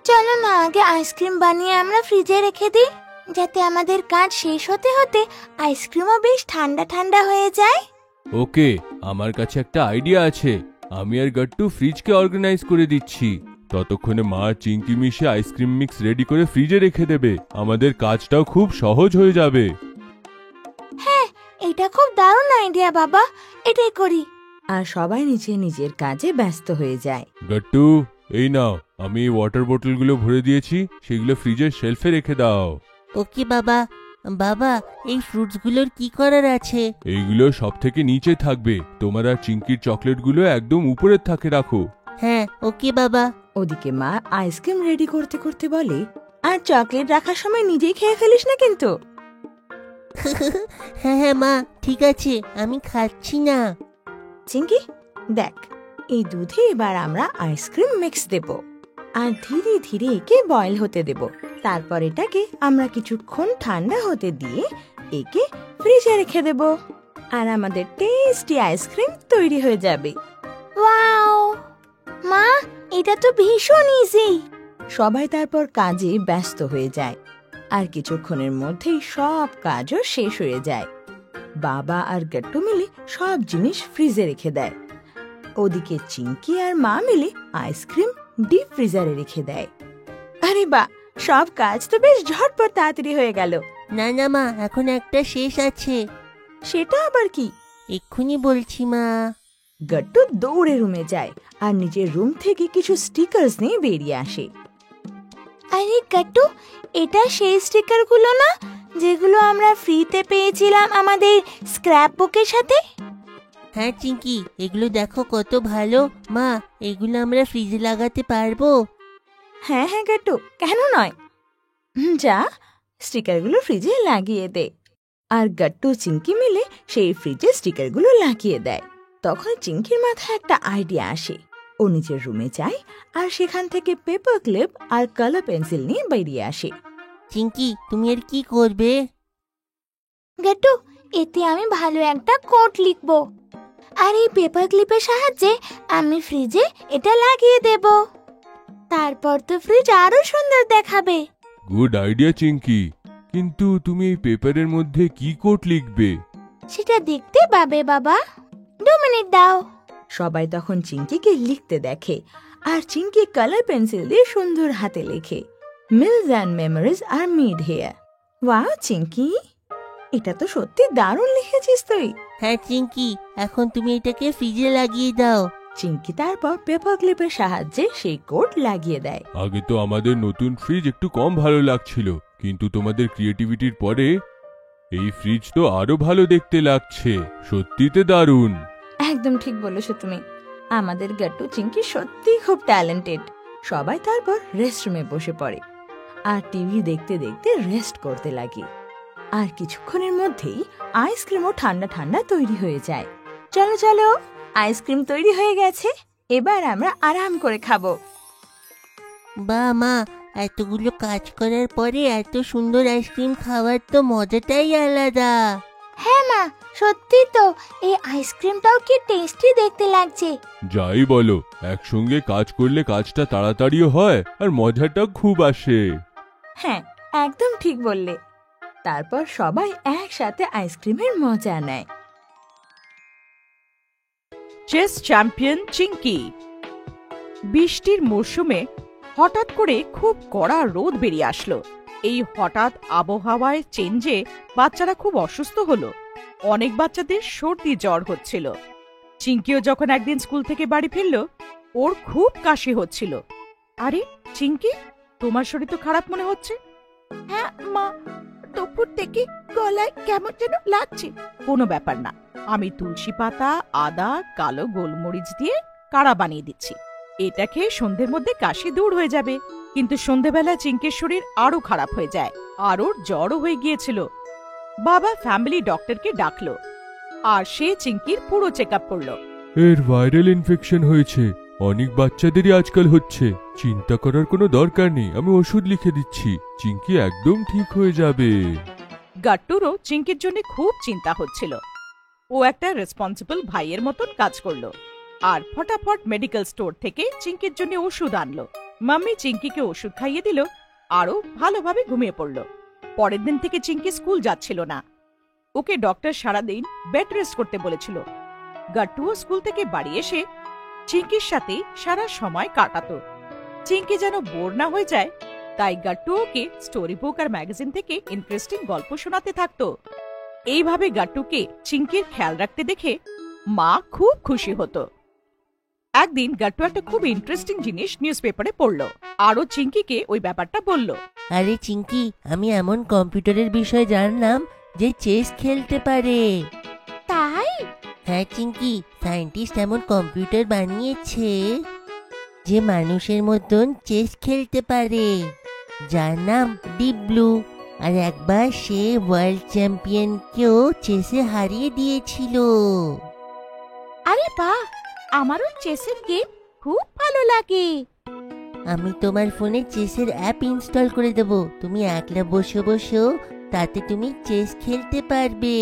চলো না আগে আইসক্রিম বানিয়ে আমরা ফ্রিজে রেখে দিই, যাতে আমাদের কাজ শেষ হতে হতে আইসক্রিমও বেশ ঠান্ডা ঠান্ডা হয়ে যায়। ওকে, আমার কাছে একটা আইডিয়া আছে। আমি আর গাট্টু ফ্রিজকে অর্গানাইজ করে দিচ্ছি। ততক্ষণে মা চিংকি মিশে আইসক্রিম মিক্স রেডি করে ফ্রিজে রেখে দেবে। আমাদের কাজটাও খুব সহজ হয়ে যাবে। হ্যাঁ, এটা খুব দারুণ আইডিয়া বাবা, এটাই করি। আর সবাই নিজের কাজে ব্যস্ত হয়ে যায়। গাট্টু, এই নাও, আমি এই ওয়াটার বোতলগুলো ভরে দিয়েছি, সেগুলো ফ্রিজের শেলফে রেখে দাও। ওকে বাবা। বাবা, এই ফ্রুটসগুলোর কি করার আছে? এইগুলো সব থেকে নিচে থাকবে। তোমার আর চিংকির চকলেটগুলো একদম উপরের থাকে রাখো। হ্যাঁ, ওকে বাবা। ওদিকে মা আইসক্রিম রেডি করতে করতে বলে, আর চকলেট রাখার সময় নিজেই খেয়ে ফেলিস না কিন্তু। হ্যাঁ হ্যাঁ মা, ঠিক আছে, আমি খাচ্ছি না। চিংকি, দেখ, এই দুধে এবার আমরা আইসক্রিম মিক্স দেব, আর ধীরে ধীরে একে বয়েল হতে দেব। তারপর এটাকে আমরা কিছুক্ষণ ঠান্ডা হতে দিয়ে একে ফ্রিজে রেখে দেব, আর আমাদের টেস্টি আইসক্রিম তৈরি হয়ে যাবে। ওয়াও মা, এটা তো ভীষণ ইজি। সবাই তারপর কাজে ব্যস্ত হয়ে যায়, আর কিছুক্ষণের মধ্যেই সব কাজও শেষ হয়ে যায়। বাবা আর গাট্টু মিলে সব জিনিস ফ্রিজে রেখে দেয়। ওদিকে চিংকি আর মা মিলে আইসক্রিম ডিপ ফ্রিজারে রেখে দেয়। আরে বাহ, সব কাজ তো বেশ ঝটপট তাড়াতাড়ি হয়ে গেল। না না মা, এখন একটা শেষ আছে। সেটা আবার কি? এক্ষুনি বলছি মা। গাট্টু দৌড়ে রুমে যায় আর নিজের রুম থেকে কিছু স্টিকার্স নিয়ে বেরিয়ে আসে। আরে গাট্টু, এটা সেই স্টিকারগুলো না যেগুলো আমরা ফ্রিতে পেয়েছিলাম আমাদের স্ক্র্যাপ বুকের সাথে? হ্যাঁ চিঙ্কি, এগুলো দেখো কত ভালো। মা, এগুলো আমরা ফ্রিজে লাগাতে পারবো? হ্যাঁ হ্যাঁ গাট্টু, কেন নয়। যা, স্টিকারগুলো ফ্রিজে লাগিয়ে দে। আর গাট্টু চিংকি মিলে সেই ফ্রিজে স্টিকারগুলো লাগিয়ে দেয়। তখন চিংকির মাথায় একটা আইডিয়া আসে। ও নিজের রুমে যায় আর সেখান থেকে পেপার ক্লিপ আর কালার পেন্সিল নিয়ে বেরিয়ে আসে। চিঙ্কি, তুমি আর কি করবে? গাট্টু, এতে আমি ভালো একটা কোট লিখবো, আর এই পেপার ক্লিপের সাহায্যে আমি ফ্রিজে এটা লাগিয়ে দেব। তারপর তো ফ্রিজ আরো সুন্দর দেখাবে। গুড আইডিয়া চিংকি, কিন্তু তুমি এই পেপারের মধ্যে কি কোট লিখবে? সেটা দেখতে পাবে বাবা, 2 মিনিট দাও। সবাই তখন চিংকিকে লিখতে দেখে, আর চিংকি কালার পেন্সিল দিয়ে সুন্দর হাতে লেখে, meals and memories are made here. Wow Chinki, এটা তো সত্যি দারুণ লিখেছিস তুই। হ্যাঁ চিঙ্কি, এখন তুমি এটাকে ফ্রিজে লাগিয়ে দাও। চিংকি তারপর পেপার ক্লিপের সাহায্যে সেই কোট লাগিয়ে দেয়। আগে তো আমাদের নতুন ফ্রিজ একটু কম ভালো লাগছিল, কিন্তু তোমাদের ক্রিয়েটিভিটির পরে এই ফ্রিজ তো আরো ভালো দেখতে লাগছে। সত্যিতে দারুণ। একদম ঠিক বলেছো তুমি। আমাদের গাট্টু চিংকি সত্যি খুব ট্যালেন্টেড। সবাই তারপর রেস্টরুমে বসে পড়ে আর টিভি দেখতে দেখতে রেস্ট করতে লাগে। আর কিছুক্ষণের মধ্যেই আইসক্রিমও ঠান্ডা ঠান্ডা তৈরি হয়ে যায়। চলো চলো, আইসক্রিম তৈরি হয়ে গেছে, এবার আমরা আরাম করে খাবো। বা মা, এতগুলো কাজ করার পরে এত সুন্দর আইসক্রিম খাওয়ার তো মজাটাই আলাদা। হ্যাঁ মা, সত্যি তো, এই আইসক্রিমটাও কি টেস্টি দেখতে লাগছে। যাই বলো, একসঙ্গে কাজ করলে কাজটা তাড়াতাড়িও হয় আর মজাটা খুব আসে। হ্যাঁ, একদম ঠিক বললে। তারপর সবাই একসাথে আইসক্রিমের মজা নেয়। Chess champion Chinki. বৃষ্টির মরশুমে হঠাৎ করে খুব কড়া রোদ বেরিয়ে আসলো। এই হঠাৎ আবহাওয়ায় চেঞ্জে বাচ্চারা খুব অসুস্থ হলো। অনেক বাচ্চাদের সর্দি জ্বর হচ্ছিল। চিংকিও যখন একদিন স্কুল থেকে বাড়ি ফিরল, ওর খুব কাশি হচ্ছিল। আরে চিংকি, তোমার শরীর তো খারাপ মনে হচ্ছে। হ্যাঁ মা, দুপুর থেকে গলায় কেমন যেন লাগছে। কোনো ব্যাপার না, আমি তুলসী পাতা, আদা, কালো গোলমরিচ দিয়ে কাড়া বানিয়ে দিচ্ছি। এটা খেয়ে সন্ধ্যের মধ্যে কাশি দূর হয়ে যাবে। কিন্তু সন্ধ্যেবেলা চিংকির শরীর আরো খারাপ হয়ে যায়, আর ওর জ্বরও হয়ে গিয়েছিল। বাবা ফ্যামিলি ডক্টরকে ডাকলো আর সে চিঙ্কির পুরো চেক আপ করলো। এর ভাইরাল ইনফেকশন হয়েছে, অনেক বাচ্চাদেরই আজকাল হচ্ছে। চিন্তা করার কোনো দরকার নেই, আমি ওষুধ লিখে দিচ্ছি, চিঙ্কি একদম ঠিক হয়ে যাবে। গাট্টুরও চিঙ্কির জন্য খুব চিন্তা হচ্ছিল। ও একটা রেসপন্সিবল ভাইয়ের মতন কাজ করলো আর ফটাফট মেডিকেল স্টোর থেকে চিঙ্কির জন্য ওষুধ আনলো। মাম্মি চিঙ্কিকে ওষুধ খাইয়ে দিল, আরও ভালোভাবে ঘুমিয়ে পড়ল। পরের দিন থেকে চিঙ্কি স্কুল যাচ্ছিল না। ওকে ডক্টর সারাদিন বেড রেস্ট করতে বলেছিল। গাট্টুও স্কুল থেকে বাড়ি এসে চিঙ্কির সাথে সারা সময় কাটাতো। চিঙ্কি যেন বোর না হয়ে যায়, তাই গাট্টু ওকে স্টোরি বুক আর ম্যাগাজিন থেকে ইন্টারেস্টিং গল্প শোনাতে থাকতো। এইভাবে গাট্টুকে চিঙ্কির খেয়াল রাখতে দেখে মা খুব খুশি হতো। একদিন গাট্টু একটা খুব ইন্টারেস্টিং জিনিস নিউজ পেপারে পড়লো, আরও চিঙ্কিকে ওই ব্যাপারটা বলল। আরে চিঙ্কি, আমি এমন কম্পিউটারের বিষয়ে জানলাম যে চেস খেলতে পারে। তাই? হ্যাঁ চিঙ্কি, সায়েন্টিস্ট এমন কম্পিউটার বানিয়েছে যে মানুষের মতন চেস খেলতে পারে, যার নাম ডিপ ব্লু। আর একবার সে ওয়ার্ল্ড চ্যাম্পিয়নকেও চেসে হারিয়ে দিয়েছিল। আরে বাহ, আমারও চেসের গেম খুব ভালো লাগে। আমি তোমার ফোনে চেসের অ্যাপ ইনস্টল করে দেব, তুমি একলা বসে বসেও তাতে তুমি চেস খেলতে পারবে।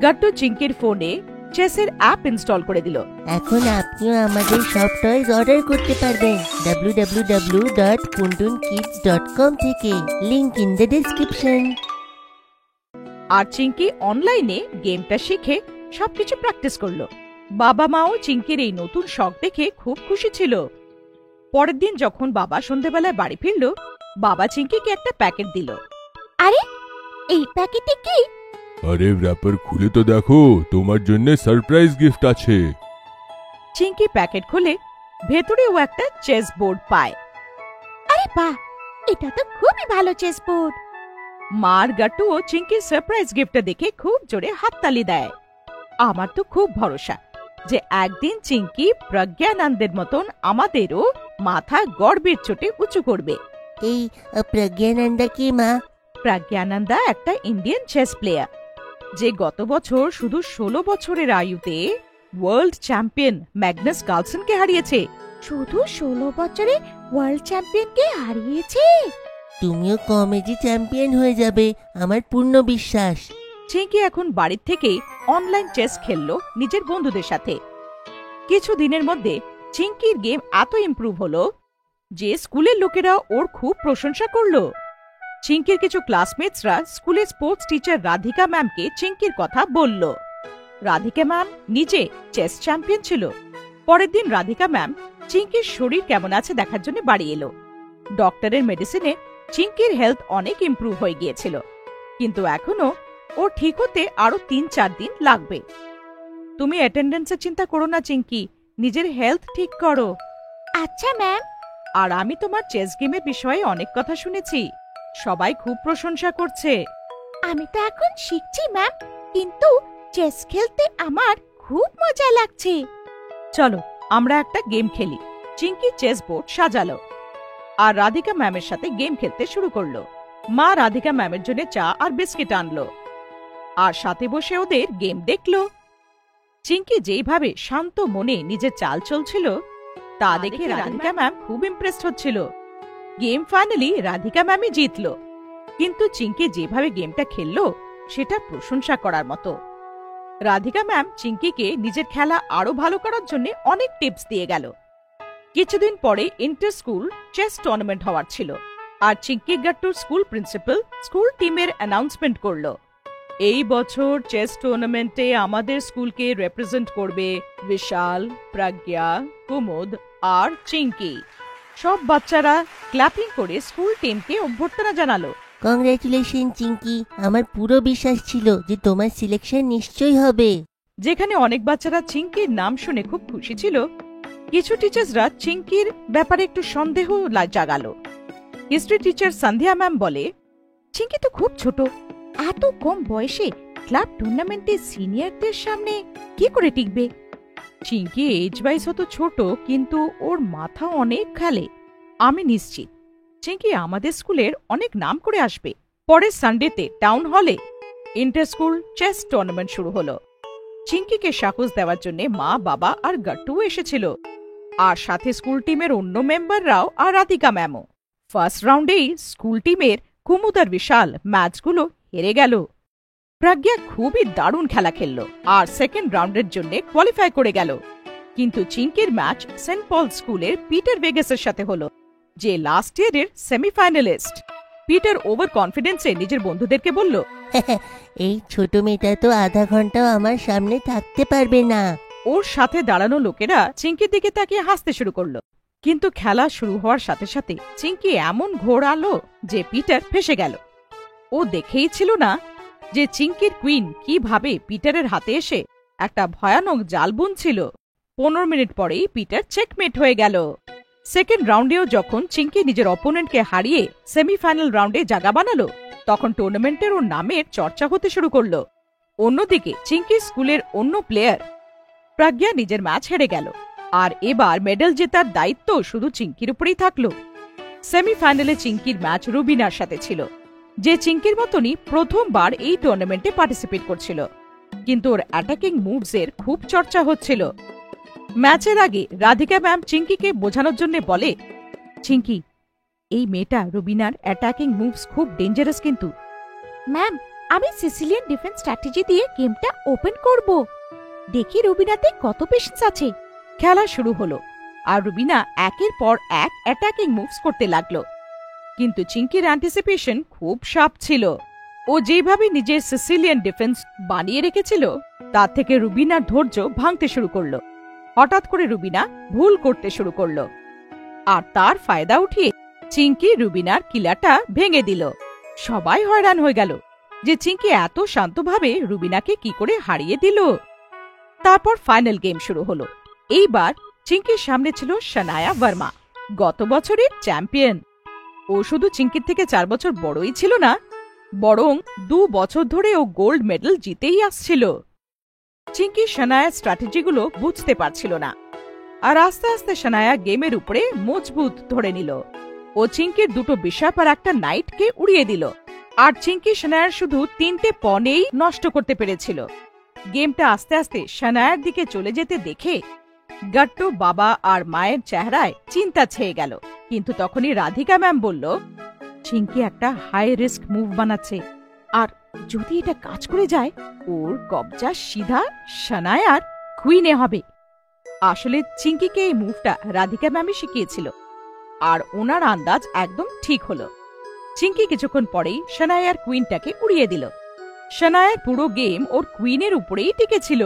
গাট্টু চিঙ্কির ফোনে চেসের অ্যাপ ইনস্টল করে দিল। এখন আপনিও আমাদের সব টয়েস অর্ডার করতে পারবেন www.puntunkids.com থেকে, লিংক ইন দ্য ডেসক্রিপশন। আর চিঙ্কি অনলাইনে গেমটা শিখে সবকিছু প্র্যাকটিস করলো। বাবা মাও চিঙ্কির এই নতুন শখ দেখে খুব খুশি ছিল। পরের দিন যখন বাবা সন্ধ্যেবেলায় বাড়ি ফিরল, বাবা চিঙ্কিকে একটা প্যাকেট দিল। আরে এই প্যাকেটে কি? আরে র‍্যাপার খুলে তো দেখো, তোমার জন্য সারপ্রাইজ গিফট আছে। চিঙ্কি প্যাকেট খুলে ভেতরে ও একটা চেস বোর্ড পায়। আরে বাহ, এটা তো খুবই ভালো চেস বোর্ড। মার গাট্টু ও চিঙ্কির সারপ্রাইজ গিফটটা দেখে খুব জোরে হাততালি দেয়। আমার তো খুব ভরসা যে একদিন চিঙ্কি প্রজ্ঞানন্দের মতন আমাদেরও মাথা গর্বের চোটে উঁচু করবে। এই প্রজ্ঞানন্দা কি মা? প্রজ্ঞানন্দা একটা ইন্ডিয়ান চেস প্লেয়ার, যে গত বছর শুধু 16 বছরের আয়ুতে ওয়ার্ল্ড চ্যাম্পিয়ন ম্যাগনাস কার্লসেনকে হারিয়েছে। শুধু 16 বছরে ওয়ার্ল্ড চ্যাম্পিয়নকে হারিয়েছে? তুমিও কমেডি চ্যাম্পিয়ন হয়ে যাবে, আমার পূর্ণ বিশ্বাস। চিঙ্কি এখন বাড়ির থেকে অনলাইন চেস খেললো নিজের বন্ধুদের সাথে। কিছু দিনের মধ্যে চিঙ্কির গেম এত ইমপ্রুভ হলো যে স্কুলের লোকেরা ওর খুব প্রশংসা করলো। চিঙ্কির কিছু ক্লাসমেটসরা স্কুলের স্পোর্টস টিচার রাধিকা ম্যামকে চিঙ্কির কথা বলল। রাধিকা ম্যাম নিজে চেস চ্যাম্পিয়ন ছিল। পরের দিন রাধিকা ম্যাম চিঙ্কির শরীর কেমন আছে দেখার জন্য বাড়ি এলো। ডক্টরের মেডিসিনে চিঙ্কির হেলথ অনেক ইমপ্রুভ হয়ে গিয়েছিল, কিন্তু এখনো ও ঠিক হতে আরো 3-4 দিন লাগবে। তুমি অ্যাটেন্ডেন্সের চিন্তা করো না চিঙ্কি, নিজের হেলথ ঠিক করো। আচ্ছা ম্যাম। আর আমি তোমার চেস গেমের বিষয়ে অনেক কথা শুনেছি, সবাই খুব প্রশংসা করছে। আমি তো এখন শিখছি ম্যাম, কিন্তু চেস খেলতে আমার খুব মজা লাগছে। চলো আমরা একটা গেম খেলি। চিঙ্কি চেস বোর্ড সাজালো আর রাধিকা ম্যামের সাথে গেম খেলতে শুরু করলো। মা রাধিকা ম্যামের জন্য চা আর বিস্কিট আনলো আর সাথে বসে ওদের গেম দেখলো। চিঙ্কি যেইভাবে শান্ত মনে নিজের চাল চলছিল তা দেখে রাধিকা ম্যাম খুব ইমপ্রেসড হচ্ছিল। গেম ফাইনালি রাধিকা ম্যামই জিতলো, কিন্তু চিঙ্কি যেভাবে গেমটা খেললো সেটা প্রশংসা করার মতো। রাধিকা ম্যাম চিঙ্কিকে নিজের খেলা আরো ভালো করার জন্য অনেক টিপস দিয়ে গেল। কিছুদিন পরে ইন্টার স্কুল চেস টুর্নামেন্ট হওয়ার ছিল আর চিঙ্কি গাট্টুর স্কুল প্রিন্সিপাল স্কুল টিমের অ্যানাউন্সমেন্ট করলো, এই বছর চেস টুর্নামেন্টে আমাদের স্কুলকে রিপ্রেজেন্ট করবে বিশাল, প্রজ্ঞা, কুমুদ আর চিঙ্কি। সব বাচ্চারা ক্ল্যাপিং করে স্কুল টিমকে অভ্যর্থনা জানালো। কংগ্রেচুলেশন চিঙ্কি, আমার পুরো বিশ্বাস ছিল যে তোমার সিলেকশন নিশ্চয়ই হবে। যেখানে অনেক বাচ্চারা চিঙ্কির নাম শুনে খুব খুশি ছিল, কিছু টিচার্সরা চিঙ্কির ব্যাপারে একটু সন্দেহ জাগালো। হিস্ট্রি টিচার সন্ধ্যা ম্যাম বলে, চিঙ্কি তো খুব ছোট, এত কম বয়সে ক্লাব টুর্নামেন্টে সিনিয়রদের সামনে কি করে টিকবে? চিঙ্কি এজ ওয়াইজ হতো ছোট, কিন্তু ওর মাথা অনেক খেলে। আমি নিশ্চিত চিঙ্কি আমাদের স্কুলের অনেক নাম করে আসবে। পরের সানডেতে টাউন হলে ইন্টার স্কুল চেস টুর্নামেন্ট শুরু হলো। চিঙ্কিকে সাহস দেওয়ার জন্য মা, বাবা আর গাট্টুও এসেছিল, আর সাথে স্কুল টিমের অন্য মেম্বাররাও আর রাধিকা ম্যামও। ফার্স্ট রাউন্ডেই স্কুল টিমের কুমুদ আর বিশাল ম্যাচগুলো হেরে গেল। প্রজ্ঞা খুবই দারুণ খেলা খেলল আর সেকেন্ড রাউন্ডের জন্য কোয়ালিফাই করে গেল। কিন্তু চিঙ্কির ম্যাচ সেন্ট পল স্কুলের পিটার ভেগাসের সাথে হলো, যে লাস্ট ইয়ারের সেমিফাইনালিস্ট। পিটার ওভার কনফিডেন্সে নিজের বন্ধুদেরকে বলল, এই ছোট মেয়েটা তো আধা ঘন্টাও আমার সামনে থাকতে পারবে না। ওর সাথে দাঁড়ানো লোকেরা চিঙ্কির দিকে তাকিয়ে হাসতে শুরু করলো। কিন্তু খেলা শুরু হওয়ার সাথে সাথে চিঙ্কি এমন ঘোরালো যে পিটার ফেসে গেল। ও দেখেই ছিল না যে চিঙ্কির কুইন কিভাবে পিটারের হাতে এসে একটা ভয়ানক জাল বুনছিল। 15 মিনিট পরেই পিটার চেকমেট হয়ে গেল। সেকেন্ড রাউন্ডেও যখন চিঙ্কি নিজের অপোনেন্টকে হারিয়ে সেমিফাইনাল রাউন্ডে জায়গা বানালো, তখন টুর্নামেন্টের ওর নামের চর্চা হতে শুরু করলো। অন্যদিকে চিঙ্কি স্কুলের অন্য প্লেয়ার প্রজ্ঞা নিজের ম্যাচ হেরে গেল, আর এবার মেডেল জেতার দায়িত্ব শুধু চিঙ্কির উপরেই থাকলো। সেমিফাইনালে চিঙ্কির ম্যাচ রুবিনার সাথে ছিল, যে চিঙ্কির মতনই প্রথমবার এই টুর্নামেন্টে পার্টিসিপেট করছিল। কিন্তু ওর অ্যাটাকিং মুভসের খুব চর্চা হচ্ছিল। ম্যাচের আগে রাধিকা ম্যাম চিঙ্কিকে বোঝানোর জন্য বলে, চিঙ্কি, এই মেয়েটা রুবিনার অ্যাটাকিং মুভস খুব ডেঞ্জারাস। কিন্তু ম্যাম, আমি সিসিলিয়ান ডিফেন্স স্ট্র্যাটেজি দিয়ে গেমটা ওপেন করব। দেখি রুবিনাতে কত পেশেন্স আছে। খেলা শুরু হলো আর রুবিনা একের পর এক অ্যাটাকিং মুভস করতে লাগলো। কিন্তু চিঙ্কির অ্যান্টিসিপেশন খুব শার্প ছিল। ও যেভাবে নিজের সিসিলিয়ান ডিফেন্স বানিয়ে রেখেছিল, তার থেকে রুবিনার ধৈর্য ভাঙতে শুরু করলো। হঠাৎ করে রুবিনা ভুল করতে শুরু করলো, আর তার ফায়দা উঠিয়ে চিঙ্কি রুবিনার কিলাটা ভেঙে দিল। সবাই হয়রান হয়ে গেল যে চিঙ্কি এত শান্তভাবে রুবিনাকে কি করে হারিয়ে দিল। তারপর ফাইনাল গেম শুরু হলো। এইবার চিঙ্কির সামনে ছিল শানায়া ভার্মা, গত বছরের চ্যাম্পিয়ন। ও শুধু চিঙ্কির থেকে 4 বছর বড়ই ছিল না, বরং 2 বছর ধরে ও গোল্ড মেডেল জিতেই আসছিল। চিঙ্কি শানায়ার স্ট্র্যাটেজিগুলো বুঝতে পারছিল না, আর আস্তে আস্তে শানায়া গেমের উপরে মজবুত ধরে নিল। ও চিঙ্কির 2টো বিশপ আর একটা নাইটকে উড়িয়ে দিল, আর চিঙ্কি শানায়ার শুধু 3টে পনেই নষ্ট করতে পেরেছিল। গেমটা আস্তে আস্তে শানায়ার দিকে চলে যেতে দেখে গাট্টু, বাবা আর মায়ের চেহারায় চিন্তা ছেয়ে গেল। কিন্তু তখনই রাধিকা ম্যাম বলল, চিঙ্কি একটা হাই রিস্ক মুভ বানাচ্ছে, আর যদি এটা কাজ করে যায়, ওর কবজা সিধা শানায়ার কুইনে হবে। আসলে চিঙ্কিকে এই মুভটা রাধিকা ম্যামই শিখিয়েছিল, আর ওনার আন্দাজ একদম ঠিক হলো। চিঙ্কি কিছুক্ষণ পরেই শানায়ার কুইনটাকে উড়িয়ে দিল। শানায়ার পুরো গেম ওর কুইনের উপরেই টিকেছিল,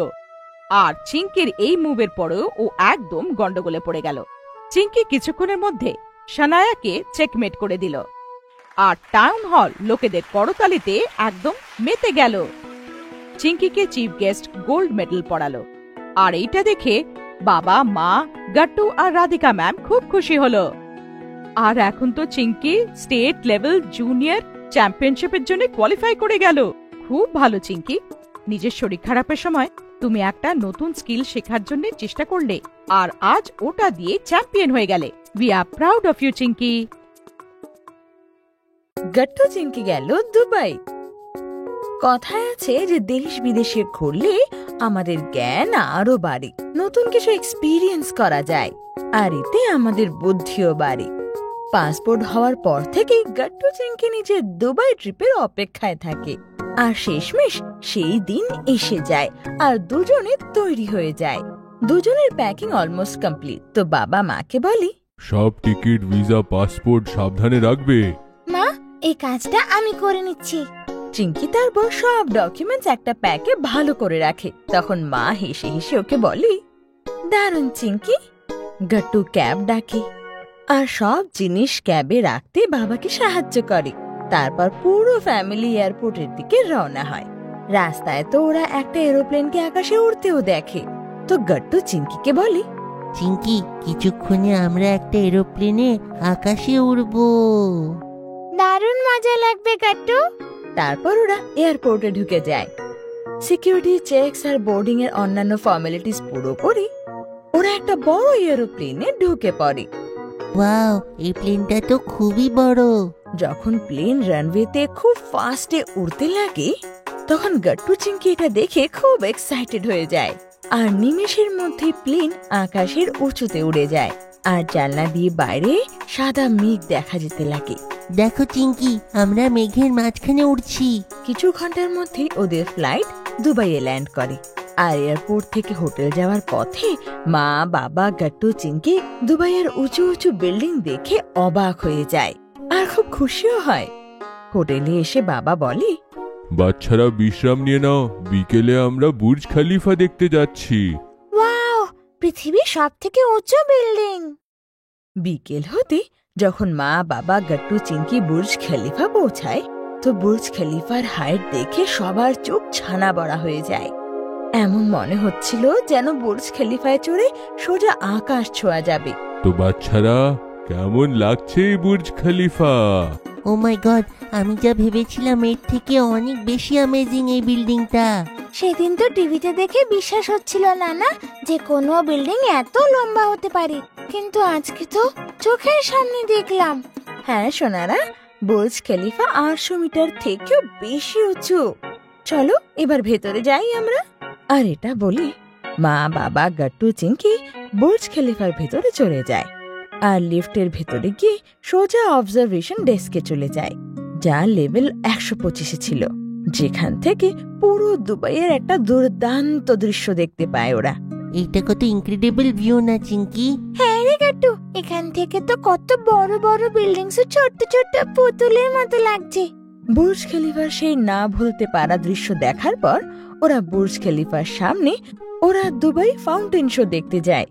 আর চিঙ্কির এই মুভের পরেও ও একদম গন্ডগোলে পড়ে গেল। চিঙ্কি কিছুক্ষণের মধ্যে শানায়াকে চেকমেট করে দিল, আর টাউন হল লোকেদের করতালিতে একদম মেতে গেল। চিঙ্কিকে চিফ গেস্ট গোল্ড মেডেল পড়ালো, আর এইটা দেখে বাবা, মা, গাট্টু আর রাধিকা ম্যাম খুব খুশি হলো। আর এখন তো চিঙ্কি স্টেট লেভেল জুনিয়র চ্যাম্পিয়নশিপের জন্য কোয়ালিফাই করে গেল। খুব ভালো চিঙ্কি, নিজের শরীর খারাপের সময় তুমি একটা নতুন স্কিল শেখার জন্য চেষ্টা করলে, আর আজ ওটা দিয়ে চ্যাম্পিয়ন হয়ে গেলে। We are proud of you Chinki. Gattu Chinki গেল দুবাই। কথায় আছে যে দেশ বিদেশে ঘুরলে আমাদের জ্ঞান আরো বাড়ে, নতুন কিছু এক্সপিরিয়েন্স করা যায়, আর এতে আমাদের বুদ্ধিও বাড়ে। পাসপোর্ট হওয়ার পর থেকেই গাট্টু চিঙ্কি নিজের দুবাই ট্রিপের অপেক্ষায় থাকে, আর শেষমেশ সেই দিন এসে যায় আর দুজনে তৈরি হয়ে যায়। দুজনের প্যাকিং অলমোস্ট কমপ্লিট। তো বাবা মাকে বলে, সব টিকিট, ভিসা, পাসপোর্ট সাবধানে রাখবে। মা, এই কাজটা আমি করে নিচ্ছি। চিঙ্কি তারপর সব ডকুমেন্টস একটা প্যাকে ভালো করে রাখে। তখন মা হেসে হেসে ওকে বলে, দারুণ চিঙ্কি। গাট্টু ক্যাব ডাকে আর সব জিনিস ক্যাবে রাখতে বাবাকে সাহায্য করে। তারপর পুরো ফ্যামিলি এয়ারপোর্টের দিকে রওনা হয়। রাস্তায় তো ওরা একটা এরোপ্লেনকে আকাশে উড়তেও দেখে। তো গাট্টু চিঙ্কিকে বলে, চিঙ্কি, কিছুক্ষণে আমরা একটা এরোপ্লেনে আকাশে উড়বো। দারুণ মজা লাগবে গাট্টু। তারপর ওরা এয়ারপোর্টে ঢুকে যায়। সিকিউরিটি চেকস আর বোর্ডিং এর অন্যান্য ফর্মালিটিস পুরো করে ওরা একটা বড় এরোপ্লেনে ঢুকে পড়ে। ওয়াও, এই প্লেনটা তো খুবই বড়। যখন প্লেন রানওয়েতে খুব ফাস্টে উড়তে লাগে, তখন গাট্টু চিংকি এটা দেখে খুব এক্সাইটেড হয়ে যায়, আর নিমেষের মধ্যে প্লেন আকাশের উঁচুতে উড়ে যায়, আর জানলা দিয়ে বাইরে সাদা মেঘ দেখা যেতে লাগে। দেখো চিঙ্কি, আমরা মেঘের মাঝখানে উড়ছি। কিছু ঘন্টার মধ্যে ওদের ফ্লাইট দুবাইয়ে ল্যান্ড করে, আর এয়ারপোর্ট থেকে হোটেল যাওয়ার পথে মা, বাবা, গাট্টু চিংকি দুবাইয়ের উঁচু উঁচু বিল্ডিং দেখে অবাক হয়ে যায়, আর খুব খুশিও হয়। হোটেলে এসে বাবা বলে, বাচ্চারা বিশ্রাম নিয়ে নাও, বিকেলে আমরা বুর্জ খলিফা দেখতে যাচ্ছি। ওয়াও, পৃথিবীর সবথেকে উঁচু বিল্ডিং। বিকেল হতে যখন মা, বাবা, গাট্টু চিংকি বুর্জ খলিফা পৌঁছায়, তো বুর্জ খলিফার হাইট দেখে সবার চোখ ছানা বড়া হয়ে যায়। এমন মনে হচ্ছিল যেন বুর্জ খলিফায় চড়ে সোজা আকাশ ছোঁয়া যাবে। তো বাচ্চারা, কেমন লাগছে এই বুর্জ খলিফা? ও মাই গড, আমি যা ভেবেছিলাম এর থেকে অনেক বেশি অ্যামেজিং এই বিল্ডিংটা। সেদিন তো টিভিতে দেখে বিশ্বাস হচ্ছিল না যে কোনো বিল্ডিং এত লম্বা হতে পারে, কিন্তু আজকে তো চোখের সামনে দেখলাম। হ্যাঁ সোনারা, বুর্জ খলিফা 800 মিটার থেকেও বেশি উঁচু। চলো এবার ভেতরে যাই আমরা। আর এটা বলি মা, বাবা, গাট্টু চিংকি বুর্জ খলিফার ভেতরে চলে যায়, আর লিফটের ভেতরে গিয়ে সোজা অবজারভেশন ডেস্কে চলে যায়, যা লেভেল 125 ছিল, যেখান থেকে পুরো দুবাইয়ের একটা দুর্দান্ত দৃশ্য দেখতে পায় ওরা। এইটা কত ইনক্রেডিবল ভিউ না চিঙ্কি? হ্যাঁ রে গাট্টু, এখান থেকে তো কত বড় বড় বিল্ডিংস ও ছোট্ট ছোট্ট পুতুলের মতো লাগছে। বুর্জ খলিফার সেই না ভুলতে পারা দৃশ্য দেখার পর ওরা বুর্জ খলিফার সামনে ওরা দুবাই ফাউন্টেন শো দেখতে যায়।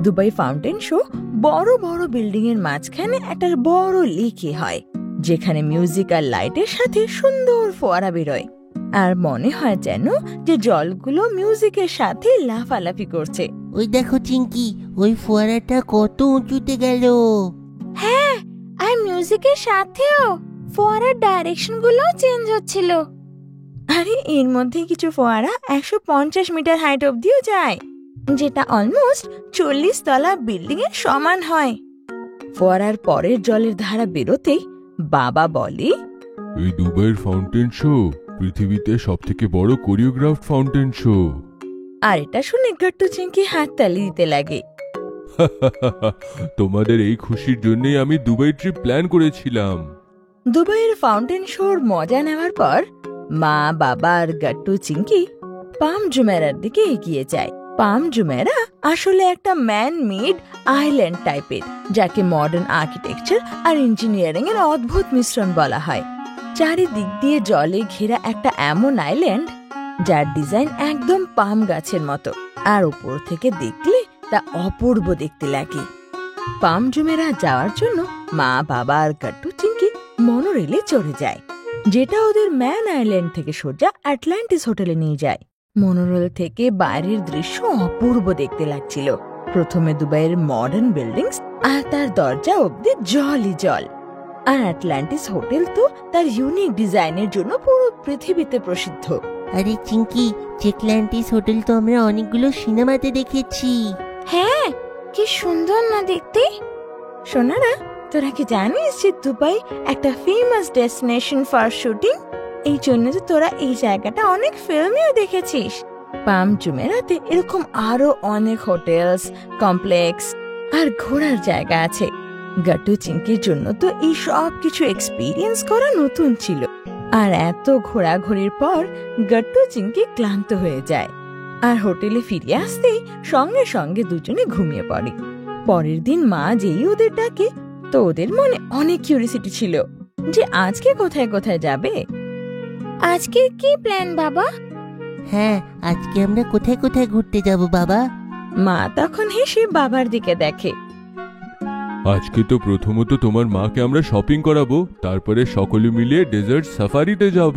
দুবাই ফাউন্টেন শো বড় বড় বিল্ডিং এর মাঝখানে একটা বড় লেকে হয়, যেখানে মিউজিক আর লাইটের সাথে সুন্দর ফোয়ারা বেরোয়, আর মনে হয় যেন যে জলগুলো মিউজিকের সাথে লাফালাফি করছে। ওই দেখো চিঙ্কি, ওই ফোয়ারাটা কত উঁচুতে গেল। হ্যাঁ, আর মিউজিকের সাথেও ফোয়ারার ডাইরেকশন গুলো চেঞ্জ হচ্ছিল। আরে এর মধ্যে কিছু ফোয়ারা 150 মিটার হাইট অব্দিও যায়, যেটা অলমোস্ট 40 তলা বিল্ডিং এর সমান হয়। ফোয়ারার পরের জলের ধারা বেরোতেই বাবা বলে, এই দুবাইয়ের ফাউন্টেন শো পৃথিবীতে সবথেকে বড় কোরিওগ্রাফ ফাউন্টেন শো। আর এটা শুনে গাট্টু চিংকি হাততালি দিতে লাগে। তোমাদের এই খুশির জন্যই আমি দুবাই ট্রিপ প্ল্যান করেছিলাম। দুবাইয়ের ফাউন্টেন শোর মজা নেওয়ার পর মা, বাবা আর গাট্টু চিংকি পাম জুমেরার দিকে এগিয়ে যায়। পাম জুমেরা আসলে একটা ম্যান মেড আইল্যান্ড টাইপের, যাকে মডার্ন আর্কিটেকচার আর ইঞ্জিনিয়ারিং এর অদ্ভুত মিশ্রণ বলা হয়। চারিদিক দিয়ে জলে ঘেরা একটা এমন আইল্যান্ড যার ডিজাইন একদম পাম গাছের মতো, আর উপর থেকে দেখলে তা অপূর্ব দেখতে লাগে। পাম জুমেরা যাওয়ার জন্য মা, বাবা আর গাট্টু চিংকি মনোরেলে চড়ে যায়, যেটা ওদের ম্যান আইল্যান্ড থেকে সোজা আটলান্টিস হোটেলে নিয়ে যায়। মনোরেল থেকে বাইরের দৃশ্য অপূর্ব দেখতে লাগছিল। প্রথমে দুবাইয়ের মডার্ন বিল্ডিংস আর তার দরজা অব্দি জলই জল, আর আটলান্টিস হোটেল তো তার ইউনিক ডিজাইনের জন্য পুরো পৃথিবীতে প্রসিদ্ধ। আরে চিঙ্কি, চেকল্যান্টিস হোটেল তো আমরা অনেকগুলো সিনেমাতে দেখেছি। হ্যাঁ, কি সুন্দর না দেখতে। সোনারা, তোরা কি জানিস যে দুবাই একটা ফেমাস ডেস্টিনেশন ফর শুটিং? এই জন্য তো তোরা এই জায়গাটা অনেক ফিল্মেও দেখেছিস। পাম জুমেরাতে এরকম আরো অনেক হোটেলস, কমপ্লেক্স আর ঘোরার জায়গা আছে। গাট্টু চিংকির জন্য তো এই সব কিছু এক্সপিরিয়েন্স করা নতুন ছিল, আর এত ঘোরাঘুরির পর গাট্টু চিংকি ক্লান্ত হয়ে যায়, আর হোটেলে ফিরে আসতেই সঙ্গে সঙ্গে দুজনে ঘুমিয়ে পড়ে। পরের দিন মা যেই ওদের ডাকে, তো ওদের মনে অনেক কিউরিসিটি ছিল যে আজকে কোথায় কোথায় যাবে। আজকের কি প্ল্যান বাবা? হ্যাঁ, আজকে আমরা কোথায় কোথায় ঘুরতে যাব বাবা? মা তখন হেসে বাবার দিকে দেখে। আজকে তো প্রথমত তোমার মাকে আমরা শপিং করাবো, তারপরে সকলে মিলে ডেজার্ট সাফারিতে যাব।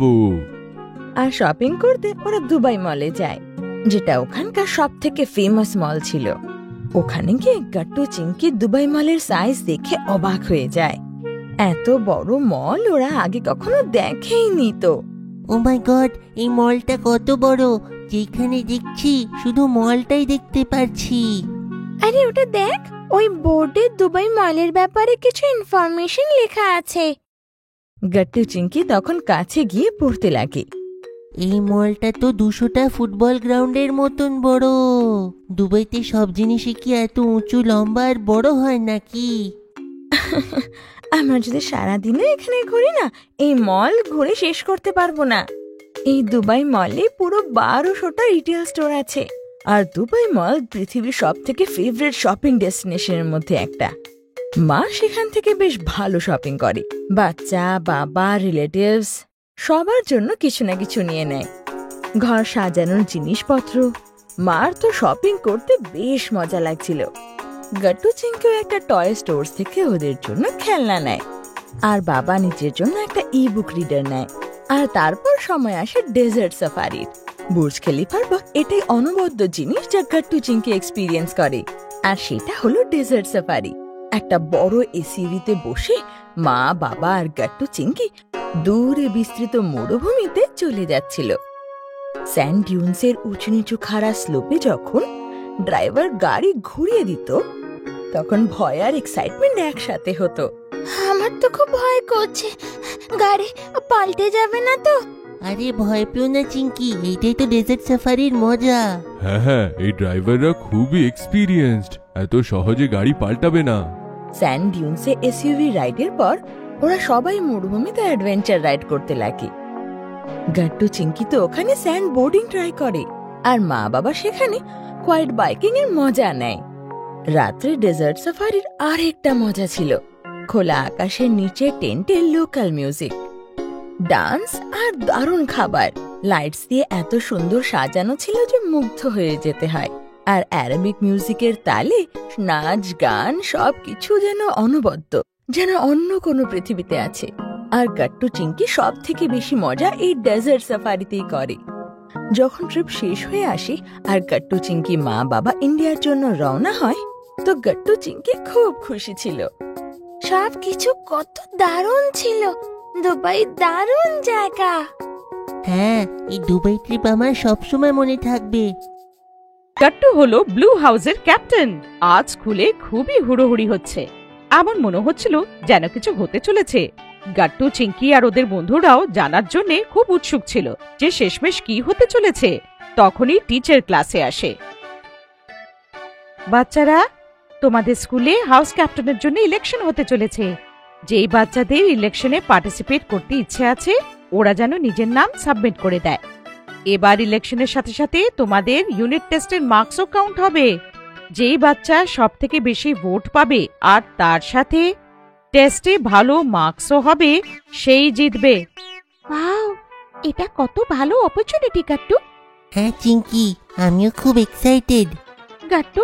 আর শপিং করতে ওরা দুবাই মলে যায়, যেটা ওখানকার সব থেকে ফেমাস মল ছিল। ওখানে গিয়ে গাট্টু চিংকি দুবাই মলের সাইজ দেখে অবাক হয়ে যায়। এত বড় মল ওরা আগে কখনো দেখেইনি। তো ও মাই গড, এই মলটা কত বড়! যেখানে দেখছি শুধু মলটাই দেখতে পারছি। আরে ওটা দেখ, ওই বোর্ডে দুবাই মলের ব্যাপারে কিছু ইনফরমেশন লেখা আছে। গাট্টু চিংকি তখন কাছে গিয়ে পড়তে লাগে। এই মলটা তো 200টা ফুটবল গ্রাউন্ডের মতন বড়। দুবাইতে সব জিনিসই কি এত উঁচু লম্বা আর বড় হয় নাকি? আমরা যদি সারাদিনও এখানে ঘুরি না, এই মল ঘুরে শেষ করতে পারবো না। এই দুবাই মলে পুরো 1200টা রিটেল স্টোর আছে। আর দুবাই মল পৃথিবীর সব থেকে ফেভারিট শপিং ডেস্টিনেশনের মধ্যে একটা। মা সেখান থেকে বেশ ভালো শপিং করে। বাচ্চা, বাবা, রিলেটিভস সবার জন্য কিছু না কিছু নিয়ে নেয়। ঘর সাজানোর জিনিসপত্র। মার তো শপিং করতে বেশ মজা লাগছিল। গট্টু চিংকেও একটা টয় স্টোর থেকে ওদের জন্য খেলনা নেয়। আর বাবা নিজের জন্য একটা ই-বুক রিডার নেয়। আর তারপর সময় আসে ডেজার্ট সাফারির। বুর্জ খলিফার বা এটাই অনবদ্য জিনিস যা গট্টু চিংকি এক্সপিরিয়েন্স করে। আর সেটা হলো ডেজার্ট সাফারি। একটা বড় এসইউভিতে বসে মা, বাবা আর গট্টু চিংকি দূরে বিস্তৃত মরুভূমিতে চলে যাচ্ছিল। স্যান্ড ডিউন্সের উঁচু নিচু খাড়া স্লোপে যখন ড্রাইভার গাড়ি ঘুরিয়ে দিত, তখন ভয় আর এক্সাইটমেন্ট একসাথে হতো। আমার তো খুব ভয় করছে, গাড়ি পাল্টে যাবে না তো? আরে ভয় পেও না চিংকি, এইটাই তো ডেজার্ট সাফারির মজা। হ্যাঁ, এই ড্রাইভাররা খুবই এক্সপিরিয়েন্সড, এত সহজে গাড়ি পাল্টাবে না। স্যান্ড ডিউন্সে এসইউভি রাইডের পর ওরা সবাই মরুভূমিতে অ্যাডভেঞ্চার রাইড করতে লাগে। গট্টু চিংকি তো ওখানে স্যান্ড বোর্ডিং ট্রাই করে, আর মা বাবা সেখানে কোয়াইট বাইকিং এর মজা নেয়। রাত্রে ডেজার্ট সাফারির আরেকটা মজা ছিল খোলা আকাশের নিচে টেন্টে লোকাল মিউজিক, ডান্স আর দারুণ খাবার। লাইটস দিয়ে এত সুন্দর সাজানো ছিল যে মুগ্ধ হয়ে যেতে হয়। আর অ্যারাবিক মিউজিকের তালে নাচ গান সবকিছু যেন অনবদ্য, যেন অন্য কোনো পৃথিবীতে আছে। আর গট্টু চিংকি সব থেকে বেশি মজা এই ডেজার্ট সাফারিতেই করে। যখন ট্রিপ শেষ হয়ে আসে আর গট্টু চিংকি মা বাবা ইন্ডিয়ার জন্য রওনা হয়, তো গট্টু চিংকি খুব খুশি ছিল। সব কিছু কত দারুণ ছিল, দুবাই দারুণ জায়গা। হ্যাঁ, এই দুবাই ট্রিপ আমার সবসময় মনে থাকবে। গট্টু হলো ব্লু হাউসের ক্যাপ্টেন। আজ স্কুলে খুবই হুড়োহুড়ি হচ্ছে। আমার মনে হচ্ছিল যেন কিছু হতে চলেছে। গট্টু, চিংকি আর ওদের বন্ধুরাও জানার জন্য খুব উৎসুক ছিল যে শেষমেশ কি হতে চলেছে। তখনই টিচার ক্লাসে আসে। বাচ্চারা, তোমাদের স্কুলে হাউস ক্যাপ্টেনের জন্য ইলেকশন হতে চলেছে। যেই বাচ্চাদের ইলেকশনে পার্টিসিপেট করতে ইচ্ছে আছে, ওরা যেন নিজের নাম সাবমিট করে দেয়। এবার ইলেকশনের সাথে সাথে তোমাদের ইউনিট টেস্টের মার্কসও কাউন্ট হবে। যেই বাচ্চা সব থেকে বেশি ভোট পাবে আর তার সাথে টেস্টে ভালো মার্কসও হবে, সেই জিতবে। ওয়াও, এটা কত ভালো অপরচুনিটি গট্টু। হ্যাঁ চিংকি, আমিও খুব এক্সাইটেড। গট্টু,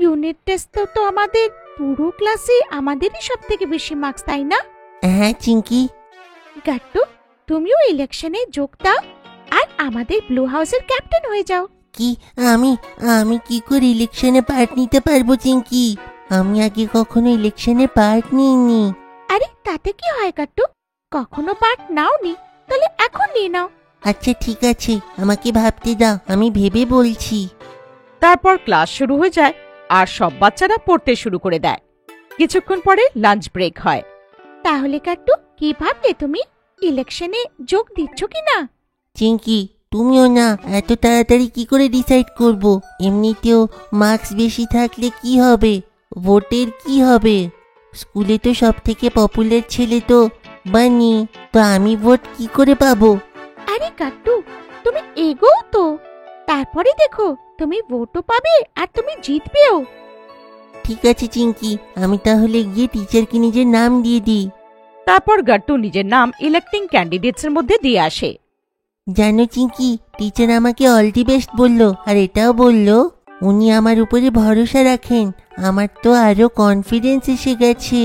ইউনিট টেস্ট তো আমাদের পুরো ক্লাসে আমাদেরই সব থেকে বেশি মার্কস, তাই না? হ্যাঁ চিংকি। গট্টু, তুমিও ইলেকশনে যোগ দাও আর আমাদের ব্লু হাউসের ক্যাপ্টেন হয়ে যাও। কি আমি কি করে ইলেকশনে পার্ট নিতে পারবো চিংকি? আমি আগে কখনো ইলেকশনে পার্ট নিইনি। আরে তাতে কি হয় গট্টু, কখনো পার্ট নাওনি, তাহলে এখন নিয়ে নাও। আচ্ছা ঠিক আছে, আমাকে ভাবতে দাও, আমি ভেবে বলছি। তারপর ক্লাস শুরু হয়ে যায় আর সব বাচ্চারা পড়তে শুরু করে দেয়। কিছুক্ষণ পরে লাঞ্চ ব্রেক হয়। তাহলে গট্টু, কি ভাবলে তুমি, ইলেকশনে যোগ দিচ্ছ কি না? চিংকি, তুমিও না, এত তাড়াতাড়ি কি করে ডিসাইড করব? এমনিতেও মার্কস বেশি থাকলে কি হবে, ভোটের কি হবে? স্কুলে তো সব থেকে পপুলার ছেলে তো বানি, তো আমি ভোট কি করে পাবো? আরে গট্টু, তুমি এগোও তো, তারপরে দেখো তুমি ভোটও পাবে আর তুমি জিতবেও। ঠিক আছে চিংকি, আমি তাহলে গিয়ে টিচারকে নিজের নাম দিয়ে দিই। তারপর গট্টু নিজের নাম ইলেক্টিং ক্যান্ডিডেটস এর মধ্যে দিয়ে আসে। জানো চিংকি, টিচার আমাকে অল দি বেস্ট বললো, আর এটাও বললো উনি আমার উপরে ভরসা রাখেন। আমার তো আরো কনফিডেন্স এসে গেছে।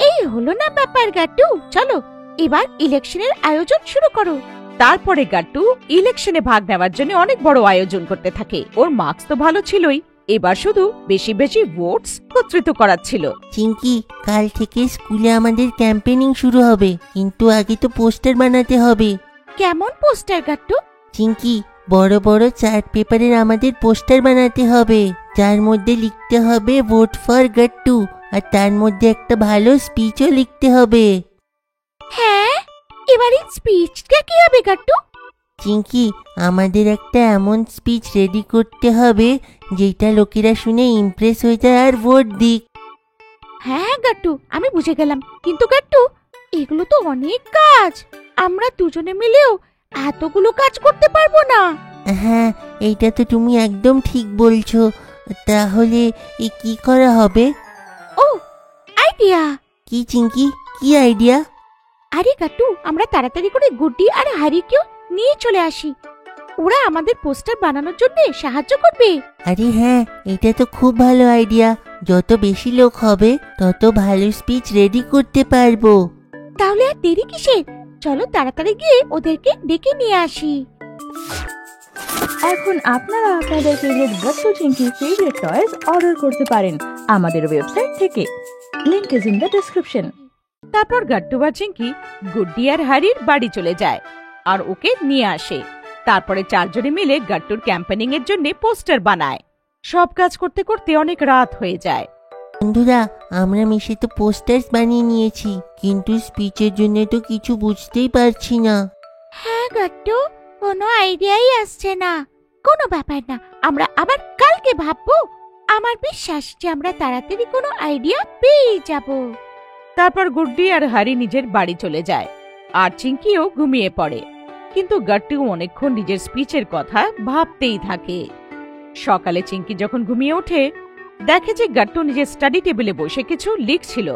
এই হলো না ব্যাপার গট্টু, চলো এবার ইলেকশনের আয়োজন শুরু করো। তারপরে গট্টু ইলেকশনে ভাগ নেওয়ার জন্য অনেক বড় আয়োজন করতে থাকে। ওর মার্কস তো ভালো ছিলই, এবার শুধু বেশি বেশি ভোটস একত্রিত করার ছিল। চিংকি, কাল থেকে স্কুলে আমাদের ক্যাম্পেনিং শুরু হবে, কিন্তু আগে তো পোস্টার বানাতে হবে। কেমন পোস্টার গট্টু? চিংকি, বড় বড় চার্ট পেপারের আমাদের পোস্টার বানাতে হবে, যার মধ্যে লিখতে হবে ভোট ফর গট্টু, আর তার মধ্যে একটা ভালো স্পিচও লিখতে হবে। হ্যাঁ, এবার এই স্পিচটা কি হবে গট্টু? চিঙ্কি, আমাদের একটা এমন স্পিচ রেডি করতে হবে যেটা লোকেরা শুনে ইমপ্রেস হয়ে যায় আর ভোট দিক। হ্যাঁ গাট্টু, আমি বুঝে গেলাম, কিন্তু গাট্টু এগুলো তো অনেক কাজ, আমরা দুজনে মিলেও এতগুলো কাজ করতে পারবো না। হ্যাঁ, এইটা তো তুমি একদম ঠিক বলছো। তাহলে কি করা হবে? ও, আইডিয়া! কি চিঙ্কি, কি আইডিয়া? আরে গাট্টু, আমরা তাড়াতাড়ি করে গুড্ডি আর হারিকেও নিয়ে চলে আসি, ওরা আমাদের পোস্টার বানানোর জন্য সাহায্য করবে। আরে হ্যাঁ, এটা তো খুব ভালো আইডিয়া। যত বেশি লোক হবে তত ভালো স্পিচ রেডি করতে পারবো। তাহলে আর দেরি কিসের, চলো তাড়াতাড়ি গিয়ে ওদেরকে ডেকে নিয়ে আসি। এখন আপনারা আপনাদের favourite Gattu Chinki favourite toys order করতে পারেন আমাদের ওয়েবসাইট থেকে। Link is in the description. তারপর গাট্টু বা চিঙ্কি গুড্ডি আর হারির বাড়ি চলে যায় আর ওকে নিয়ে আসে। তারপরে চারজনে মিলে গাট্টুর ক্যাম্পেনিং এর জন্য পোস্টার বানায়। সব কাজ করতে করতে অনেক রাত হয়ে যায়। বন্ধুরা, আমরা মিশে তো পোস্টার্স বানিয়ে নিয়েছি, কিন্তু স্পিচের জন্য তো কিছু বুঝতেই পারছি না। হ্যাঁ গাট্টু, কোনো আইডিয়াই আসছে না। কোনো ব্যাপার না, আমরা আবার কালকে ভাববো। আমার বিশ্বাস যে আমরা তাড়াতাড়ি কোনো আইডিয়া পেয়ে যাব। তারপর গুড্ডি আর হারি নিজের বাড়ি চলে যায় আর চিঙ্কিও ঘুমিয়ে পড়ে, কিন্তু গাট্টু অনেকক্ষণ নিজের স্পিচের কথা ভাবতেই থাকে। সকালে চিঙ্কি যখন ঘুমিয়ে ওঠে, দেখে যে গাট্টু নিজের স্টাডি টেবিলে বসে কিছু লিখছিল।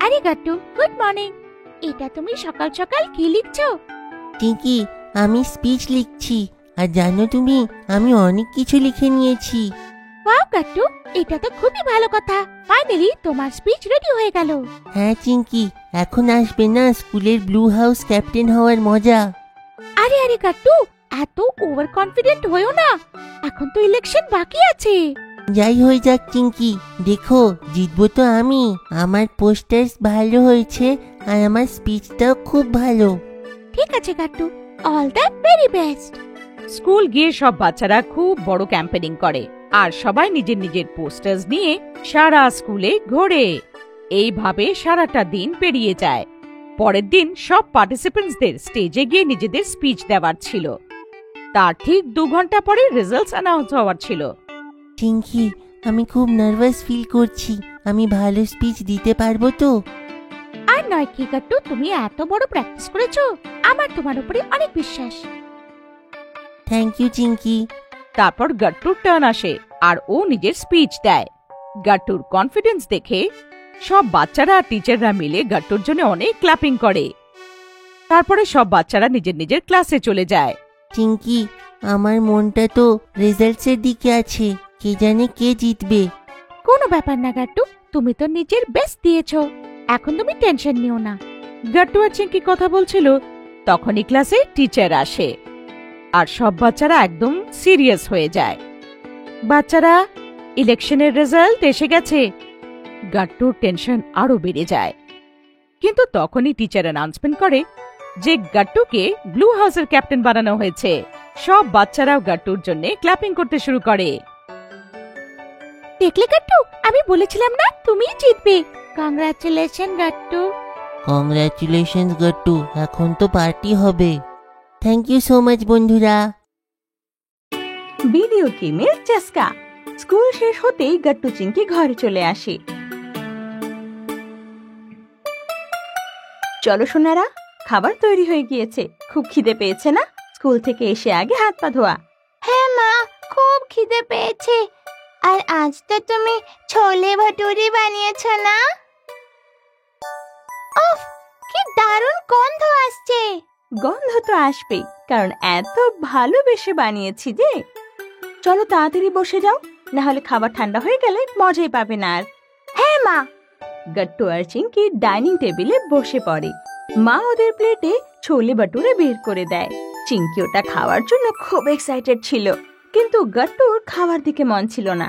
আরে গাট্টু, গুড মর্নিং। এটা তুমি সকাল সকাল কি লিখছো? চিঙ্কি, আমি স্পিচ লিখছি, আর জানো তুমি, আমি অনেক কিছু লিখে নিয়েছি। ওয়াও গাট্টু, এটা তো খুবই ভালো কথা। ফাইনালি তোমার স্পিচ রেডি হয়ে গেল। হ্যাঁ চিঙ্কি, এখন আসবে না স্কুলের ব্লু হাউস ক্যাপ্টেন হওয়ার মজা। আরে আরে গাট্টু, এত ওভার কনফিডেন্ট হয়েও না, এখন তো ইলেকশন বাকি আছে। যাই হয়ে যাক চিঙ্কি, দেখো জিতবো তো আমি। আমার পোস্টার্স ভালো হয়েছে আর আমার স্পিচটাও খুব ভালো। ঠিক আছে Gattu, all the very best. School গিয়ে সব বাচ্চারা খুব বড় ক্যাম্পেনিং করে আর সবাই নিজের নিজের পোস্টার্স নিয়ে সারা স্কুলে ঘোরে। এইভাবে সারাটা দিন পেরিয়ে যায়। পরের দিন সব পার্টিসিপেন্টসদের স্টেজে গিয়ে নিজেদের স্পিচ দেওয়ার ছিল। তার ঠিক 2 ঘন্টা পরে রেজাল্টস অ্যানাউন্স হওয়ার ছিল। চিঙ্কি, আমি খুব নার্ভাস ফিল করছি। আমি ভালো স্পিচ দিতে পারবো তো? আর নয় কি গাট্টু, তুমি এত বড় প্র্যাকটিস করেছো, আমার তোমার উপরে অনেক বিশ্বাস। Thank you Chinki. তারপর গাট্টুর টার্ন আসে আর ও নিজের স্পিচ দেয়। গাট্টুর কনফিডেন্স দেখে সব বাচ্চারা আর টিচাররা মিলে গাট্টুর জন্য অনেক ক্ল্যাপিং করে। তারপরে সব বাচ্চারা নিজের নিজের ক্লাসে চলে যায়। চিঙ্কি, আমার মনটা তো রেজাল্টসের দিকে আছে। কে জানে কে জিতবে। কোনো ব্যাপার না গাট্টু, তুমি তো নিজের বেস্ট দিয়েছো, এখন তুমি টেনশন নিও না। গাট্টু আর চিঙ্কি কথা বলছিল, তখনই ক্লাসে টিচার আসে আর সব বাচ্চারা একদম সিরিয়াস হয়ে যায়। বাচ্চারা, ইলেকশনের রেজাল্ট এসে গেছে। গাট্টুর টেনশন আরো বেড়ে যায়। কিন্তু তখনই টিচার অ্যানাউন্সমেন্ট করে যে গাট্টুকে ব্লু হাউসের ক্যাপ্টেন বানানো হয়েছে। সব বাচ্চারাও গাট্টুর জন্য ক্ল্যাপিং করতে শুরু করে। দেখলে গাট্টু, আমি বলেছিলাম না তুমিই জিতবে। কংগ্রাচুলেশন গাট্টু। কংগ্রাচুলেশনস গাট্টু, এখন তো পার্টি হবে। থ্যাংক ইউ সো মাচ বন্ধুরা। ভিডিও গেমের চেষ্টা। স্কুল শেষ হতেই গাট্টু চিঙ্কি ঘরে চলে আসে। চলো সোনারা, খাবার তৈরি হয়ে গিয়েছে। খুব খিদে পেয়েছে না? স্কুল থেকে এসে আগে হাত পা ধোয়া। হ্যাঁ মা, খুব খিদে পেয়েছে। আর আজ তো তুমি ছোলে ভাটুরি বানিয়েছো না? উফ, কি দারুণ গন্ধ আসছে। গন্ধ তো আসবেই, কারণ এত ভালোবেসে বানিয়েছি যে। চলো তাড়াতাড়ি বসে যাও, না হলে খাবার ঠান্ডা হয়ে গেলে মজাই পাবে না আর। হ্যাঁ মা। গাট্টু আর চিঙ্কি ডাইনিং টেবিলে বসে পড়ে। মা ওদের প্লেটে ছোলে ভাটুরে বের করে দেয়। চিঙ্কি ওটা খাওয়ার জন্য খুব এক্সাইটেড ছিল, কিন্তু গাট্টুর খাওয়ার দিকে মন ছিল না।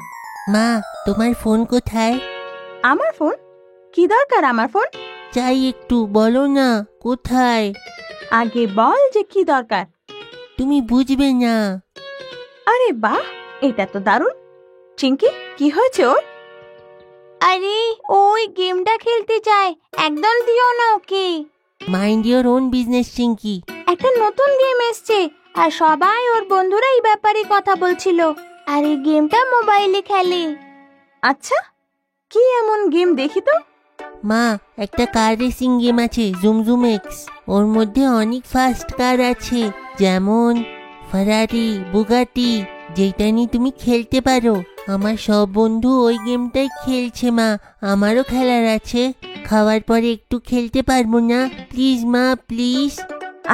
মা, তোমার ফোন কোথায়? আমার ফোন? কি দরকার আমার ফোন? চাই, একটু বলো না কোথায়। আগে বল যে কি দরকার। তুমি বুঝবে না। আরে বাহ, এটা তো দারুণ। চিঙ্কি, কি হয়েছে ওর? আরে ওই গেমটা খেলতে চায়, একদম দিও না okay. Mind your own business Chinki. একটা নতুন গেম এসছে, আর সবাই ওর বন্ধুরা এই ব্যাপারে কথা বলছিল। আর এই গেমটা মোবাইলে খেলে। আচ্ছা, কি এমন গেম দেখি তো? মা, একটা কার রেসিং গেম আছে, জুমজুম এক্স। ওর মধ্যে অনেক ফাস্ট কার আছে, যেমন ফারারি, বুগাটি, যেটা নিয়ে তুমি খেলতে পারো। আমার সব বন্ধু ওই গেমটাই খেলছে মা, আমারও খেলার আছে। খাওয়ার পরে একটু খেলতে পারবো না প্লিজ মা, প্লিজ?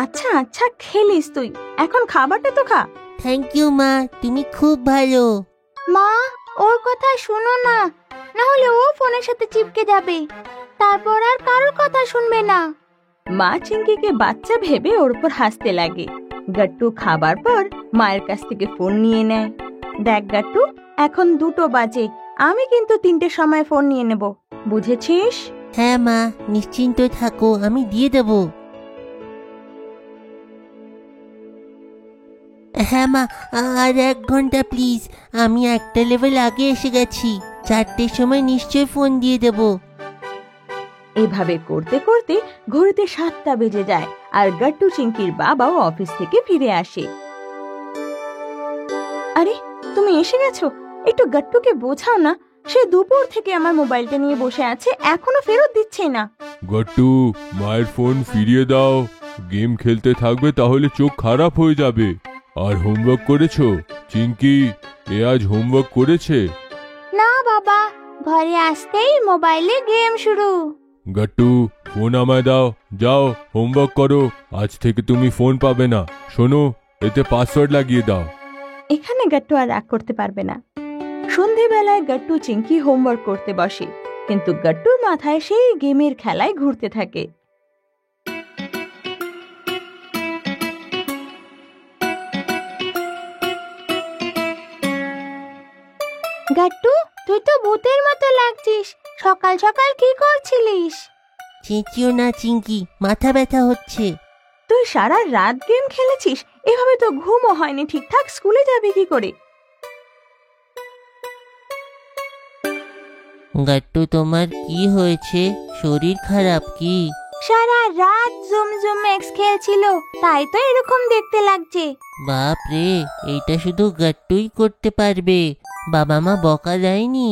আচ্ছা আচ্ছা, খেলিস তুই, এখন খাবারটা তো খা। থ্যাংক ইউ মা, তুমি খুব ভালো। মা, ওর কথা শুনো না, না হলে ও ফোনের সাথে চিপকে যাবে, তারপর আর কারোর কথা শুনবে না। মা চিঙ্কিকে বাচ্চা ভেবে ওর উপর হাসতে লাগে। গাট্টু খাবার পর মায়ের কাছ থেকে ফোন নিয়ে নেয়। দেখ গাট্টু, এখন 2টো বাজে, আমি কিন্তু 3টের সময় ফোন নিয়ে নেব, বুঝেছিস? হ্যাঁ মা, নিশ্চিন্ত থাকো, আমি দিয়ে দেব। হ্যাঁ মা, আর 1 ঘন্টা প্লিজ, আমি একটা লেভেল আগে এসে গেছি। 4টের সময় নিশ্চয়ই ফোন দিয়ে দেব। এভাবে করতে করতে ঘড়িতে 7টা বেজে যায়, আর গাট্টু চিঙ্কির বাবাও অফিস থেকে ফিরে আসে। আরে, তুমি এসে গেছো? একটু গাট্টুকে বোঝাও না, সে দুপুর থেকে আমার মোবাইলটা নিয়ে বসে আছে, এখনো ফেরত দিচ্ছে না। গট্টু, মায়ের ফোন ফিরিয়ে দাও। গেম খেলতে থাকবে তাহলে চোখ খারাপ হয়ে যাবে। আর হোমওয়ার্ক করেছো? চিঙ্কি, এ আজ হোমওয়ার্ক করেছে? না বাবা, ঘরে আসতেই মোবাইলে গেম শুরু। গট্টু, ফোন আমায় দাও, যাও হোমওয়ার্ক করো। আজ থেকে তুমি ফোন পাবে না। শোনো, এতে পাসওয়ার্ড লাগিয়ে দাও। এখানে গাট্টু আর রাগ করতে পারবে না। সন্ধেবেলায় গাট্টু চিঙ্কি হোমওয়ার্ক করতে বসে, কিন্তু গাট্টুর মাথায় সেই গেমের খেলায় ঘুরতে থাকে। গাট্টু, তুই তো ভূতের মতো লাগছিস, সকাল সকাল কি করছিলিস? চেঁচিও না চিঙ্কি, মাথা ব্যথা হচ্ছে। তুই সারা রাত গেম খেলেছিস, এভাবে তো ঘুমও হয়নি ঠিকঠাক, স্কুলে যাবি কি করে? গাট্টু, তোমার কি হয়েছে? শরীর খারাপ কি? সারা রাত জুমজুম এক্স খেলছিল, তাই তো এরকম দেখতে লাগছে। বাপ রে, এইটা শুধু গাট্টুই করতে পারবে, বাবা মা বকা দেয়নি?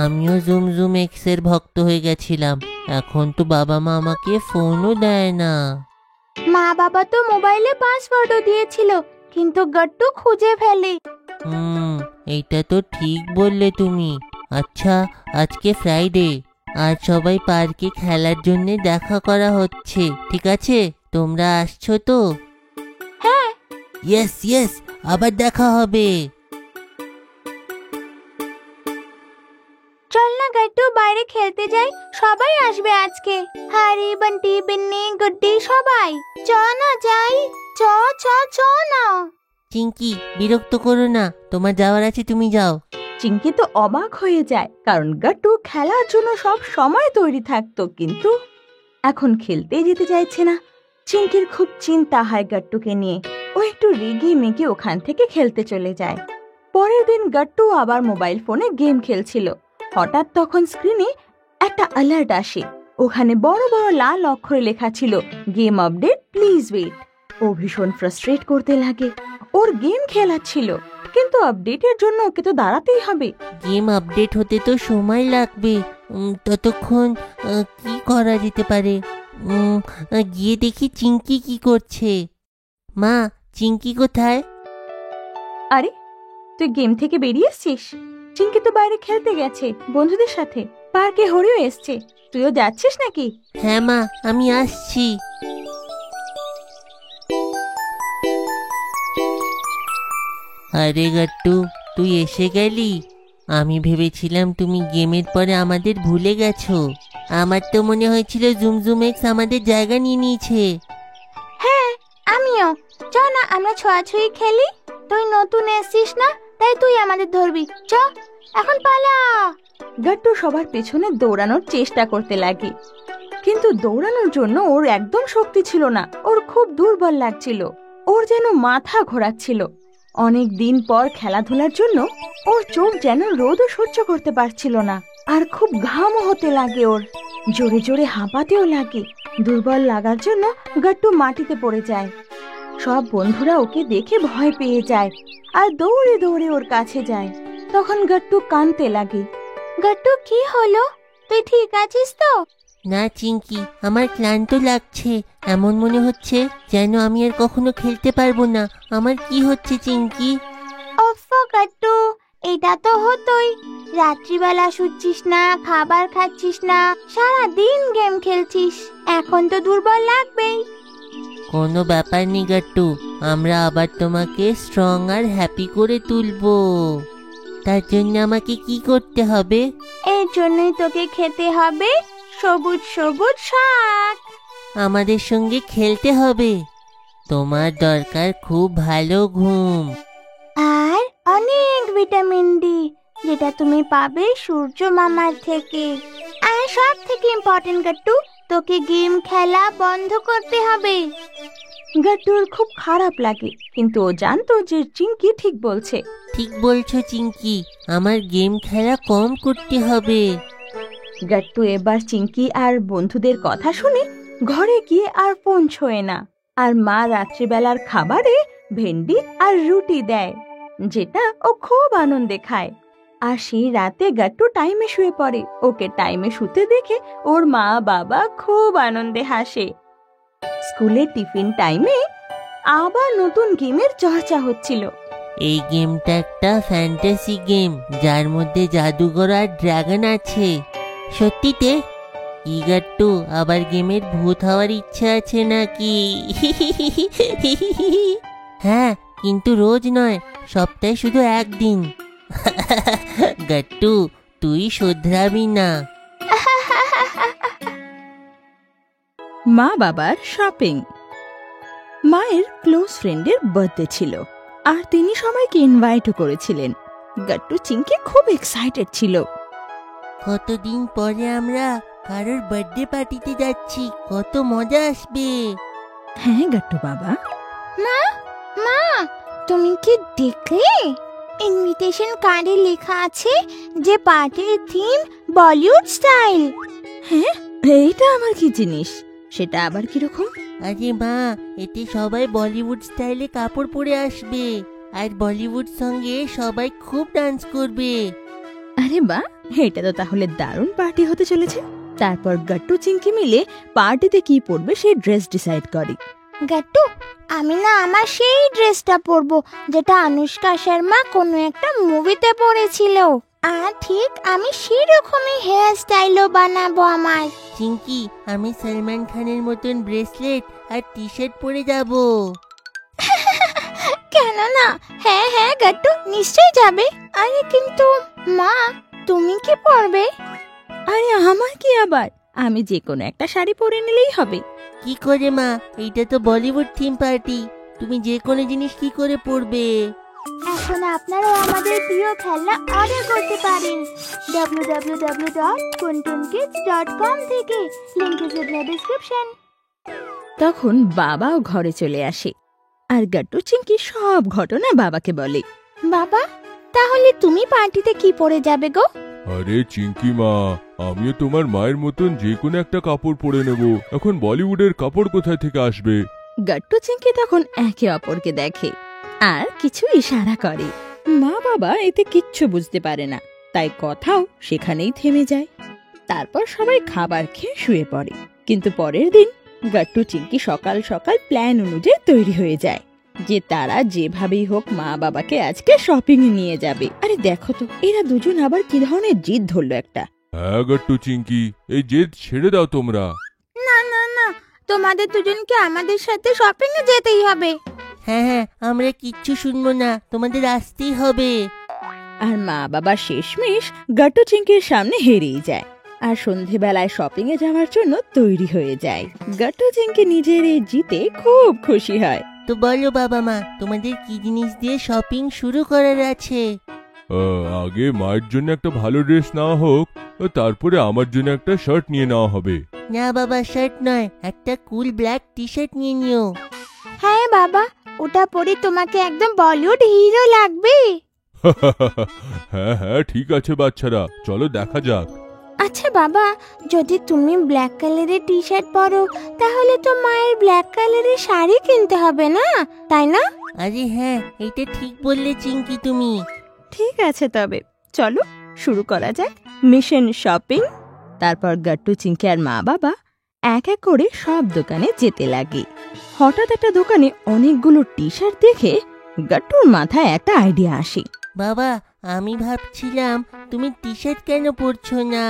আমিও জুমজুম এক্সের ভক্ত হয়ে গেছিলাম, এখন তো বাবা মা আমাকে ফোনও দেয় না। মা বাবা তো মোবাইলে পাসওয়ার্ডও দিয়েছিল, কিন্তু গাট্টু খুঁজে ফেলে। এইটা তো ঠিক বললে তুমি। আচ্ছা, আজকে ফ্রাইডে, আর সবাই পার্কে খেলার জন্য দেখা করা হচ্ছে, ঠিক আছে? তোমরা আসছো তো? হ্যাঁ। ইয়েস ইয়েস, আবার দেখা হবে। চল না গাট্টু, বাইরে খেলতে যাই, সবাই আসবে আজকে। হারি, বন্টি, বিন্নি, গুড্ডি, সবাই। চ না যাই, চ চ চ না। চিঙ্কি, বিরক্ত করো না, তোমার যাওয়ার আছে, তুমি যাও। চিঙ্কি তো অবাক হয়ে যায়, কারণ গাট্টু খেলার জন্য সব সময় তৈরি থাকতো, কিন্তু এখন খেলতে যেতে চাইছে না। চিঙ্কির খুব চিন্তা হয় গাট্টুকে নিয়ে। ও একটু রেগে মেগে ওখান থেকে খেলতে চলে যায়। পরের দিন গাট্টু আবার মোবাইল ফোনে গেম খেলছিল। হঠাৎ তখন স্ক্রিনে একটা অ্যালার্ট আসে। ওখানে বড় বড় লাল অক্ষরে লেখা ছিল, গেম আপডেট, প্লিজ ওয়েট। ও ভীষণ ফ্রাস্ট্রেট করতে লাগে। ওর গেম খেলা ছিল, কিন্তু আপডেটের জন্য ওকে তো দাঁড়াতেই হবে। গেম আপডেট হতে তো সময় লাগবে, ততক্ষণ কি করা যেতে পারে? গিয়ে দেখি চিঙ্কি কি করছে। মা, চিঙ্কি কোথায়? আরে, তুই গেম থেকে বেরিয়ে এসছিস? চিঙ্কি তো বাইরে খেলতে গেছে বন্ধুদের সাথে, পার্কে হরিও এসছে, তুইও যাচ্ছিস নাকি? হ্যাঁ মা, আমি আসছি। আরে গাট্টু, তুই এসে গেলি? আমি ভেবেছিলাম তুমি গেমের পরে আমাদের ভুলে গেছো। আমার তো মনে হয়েছিল জুমজুম এক্স আমাদের জায়গা নিয়ে নিয়েছে। হ্যাঁ, আমিও। চ না, আমরা ছোঁয়াছুঁয়ি খেলি। তুই নতুন এসছিস না, তাই তুই আমাদের ধরবি। চ, এখন পালা। গাট্টু সবার পেছনে দৌড়ানোর চেষ্টা করতে লাগে, কিন্তু দৌড়ানোর জন্য ওর একদম শক্তি ছিল না। ওর খুব দুর্বল লাগছিল, ওর যেন মাথা ঘোরাচ্ছিল। অনেক দিন পর খেলাধুলার জন্য ওর চোখ যেন রোদও সহ্য করতে পারছিল না, আর খুব ঘামও হতে লাগে ওর, জোরে জোরে হাঁপাতেও লাগে। দুর্বল লাগার জন্য গাট্টু মাটিতে পড়ে যায়। সব বন্ধুরা ওকে দেখে ভয় পেয়ে যায় আর দৌড়ে দৌড়ে ওর কাছে যায়। তখন গাট্টু কাঁদতে লাগে। গাট্টু, কি হলো? তুই ঠিক আছিস তো? না চিঙ্কি, আমার ক্লান্ত লাগছে। এমন মনে হচ্ছে যেন আমি আর কখনো খেলতে পারবো না। আমার কি হচ্ছে চিঙ্কি? ওফো গাট্টু, এটা তো হতোই। রাত্রিবেলা শুচ্ছিস না, খাবার খাচ্ছিস না, সারা দিন গেম খেলছিস, এখন তো দুর্বল লাগবেই। কোনো ব্যাপার নেই গাট্টু, আমরা আবার তোমাকে স্ট্রং আর হ্যাপি করে তুলবো। তার জন্য আমাকে কি করতে হবে? এর জন্যই তোকে খেতে হবে সবুজ সবুজ শাক। আমাদের সঙ্গে খেলতে হবে। তোমার দরকার খুব ভালো ঘুম আর অনেক ভিটামিন ডি, যেটা তুমি পাবে সূর্য মামার থেকে। আর সব থেকে ইম্পর্টেন্ট গাট্টু, তোকে গেম খেলা বন্ধ করতে হবে। গাট্টুর খুব খারাপ লাগে, কিন্তু ও জানতো যে চিঙ্কি ঠিক বলছে। ঠিক বলছো চিঙ্কি, আমার গেম খেলা কম করতে হবে। গাট্টু এবার চিঙ্কি আর বন্ধুদের কথা শুনে ঘরে গিয়ে আর ফোন ছোঁয় না। আর মা রাত্রিবেলার খাবারে ভেন্ডি আর রুটি দেয়, যেটা ও খুব আনন্দে খায়। আর সেই রাতে গাট্টু টাইমে শুয়ে পড়ে। ওকে টাইমে শুতে দেখে ওর মা বাবা খুব আনন্দে হাসে। স্কুলে টিফিন টাইমে আবার নতুন গেমের চর্চা হচ্ছিল। এই গেমটা একটা ফ্যান্টাসি গেম, যার মধ্যে জাদুঘর আর ড্রাগন আছে। সত্যিতে? কি গাট্টু, আবার গেমের ভূত হওয়ার ইচ্ছা আছে নাকি? হ্যাঁ, কিন্তু রোজ নয়, সপ্তাহে শুধু একদিন। গাট্টু, তুই শোধরাবি না। মা বাবার শপিং। মায়ের ক্লোজ ফ্রেন্ডের বার্থডে ছিল, আর তিনি সবাইকে ইনভাইটও করেছিলেন। গাট্টু চিঙ্কি খুব এক্সাইটেড ছিল। কতদিন পরে আমরা কারোর বার্থডে পার্টিতে যাচ্ছি, কত মজা আসবে। হ্যাঁ গাট্টু বাবা। মা, মা, তুমি কি দেখলে? ইনভিটেশন কার্ডে লেখা আছে যে পার্টির থিম বলিউড স্টাইল। হ্যাঁ, এইটা আমার কি জিনিস? সেটা আবার কিরকম? আরে মা, এতে সবাই বলিউড স্টাইলে কাপড় পরে আসবে, আর বলিউড সঙ্গে সবাই খুব ডান্স করবে। আরে বাহ, এটা তো তাহলে দারুণ পার্টি হতে চলেছে। তারপর গাট্টু চিঙ্কি মিলে পার্টিতে কি পরবে সেই ড্রেস ডিসাইড করে। গাট্টু, আমি না আমার সেই ড্রেসটা পরবো যেটা অনুষ্কা শর্মা কোনো একটা মুভিতে পরেছিল। আর ঠিক আমি সেরকমই হেয়ার স্টাইলও বানাবো আমার। চিঙ্কি, আমি সলমান খানের মতন ব্রেসলেট আর টি শার্ট পরে যাব। কেন না? হ্যাঁ হ্যাঁ গাট্টু, নিশ্চয়ই যাবে। আরে কিন্তু মা, তুমি কি পরবে? আরে আমার কি আবার? আমি যে কোনো একটা শাড়ি পরে নিলেই হবে। কি করে মা, এইটা তো বলিউড থিম পার্টি, তুমি যে কোনো জিনিস কি করে পরবে? এখন আপনারাও আমাদের প্রিয় খেলনা অর্ডার করতে পারেন www.kuntunkids.com থেকে। Link is in the description. তখন বাবাও ঘরে চলে আসে, আর গাট্টু চিঙ্কি সব ঘটনা বাবাকে বলে। বাবা, তাহলে তুমি পার্টিতে কি পরে যাবে গো? আরে চিঙ্কি মা, আমিও তোমার মায়ের মতন যে কোনো একটা কাপড় পরে নেব। এখন বলিউডের কাপড় কোথায় থেকে আসবে? গাট্টু চিঙ্কি তখন একে অপরকে দেখে আর কিছু ইশারা করে। মা বাবা এতে কিচ্ছু বুঝতে পারে না, তাই কথাও সেখানেই থেমে যায়। তারপর সবাই খাবার খেয়ে শুয়ে পড়ে। কিন্তু পরের দিন গাট্টু চিঙ্কি সকাল সকাল প্ল্যান অনুযায়ী তৈরি হয়ে যায় যে তারা যেভাবেই হোক মা বাবাকে আজকে শপিং এ নিয়ে যাবে। আরে দেখো তো, এরা দুজন আবার কি ধরনের জিদ ধরলো একটা। হ্যাঁ গাট্টু চিঙ্কি, এই জেদ ছেড়ে দাও তোমরা। না না না, তোমাদের দুজনকে আমাদের সাথে শপিং এ যেতেই হবে। হ্যাঁ হ্যাঁ, আমরা কিচ্ছু শুনবো না, তোমাদের আসতেই হবে। আর মা বাবা শেষমেশ গাট্টু চিঙ্কির সামনে হেরেই যায়, আর সন্ধেবেলায় শপিং এ যাওয়ার জন্য তৈরি হয়ে যায়। গাট্টু চিঙ্কি নিজের এই জিতে খুব খুশি হয়। তো বলো বাবা মা, তোমাদের কি জিনিস দিয়ে শপিং শুরু করার আছে? আগে মায়ের জন্য একটা ভালো ড্রেস নেওয়া হোক, তারপরে আমার জন্য একটা শার্ট নিয়ে নেওয়া হবে। না বাবা, শার্ট নয়, একটা কুল ব্ল্যাক টি শার্ট নিয়ে নিও। হ্যাঁ বাবা, ওটা পরে তোমাকে একদম বলিউড হিরো লাগবে। হ্যাঁ হ্যাঁ, ঠিক আছে বাচ্চারা, চলো দেখা যাক। আচ্ছা বাবা, যদি তুমি ব্ল্যাক কালারের টি শার্ট পরো তাহলে তো মায়ের ব্ল্যাক কালারের শাড়ি কিনতে হবে না, তাই না? আরে হ্যাঁ, এটা ঠিক বললে চিঙ্কি তুমি। ঠিক আছে, তবে চলো শুরু করা যাক মিশন শপিং। তারপর গাট্টু, চিংকি আর মা বাবা এক এক করে সব দোকানে যেতে লাগে। হঠাৎ একটা দোকানে অনেকগুলো টি শার্ট দেখে গাট্টুর মাথায় একটা আইডিয়া আসে। বাবা, আমি ভাবছিলাম তুমি টি শার্ট কেন পরছো না?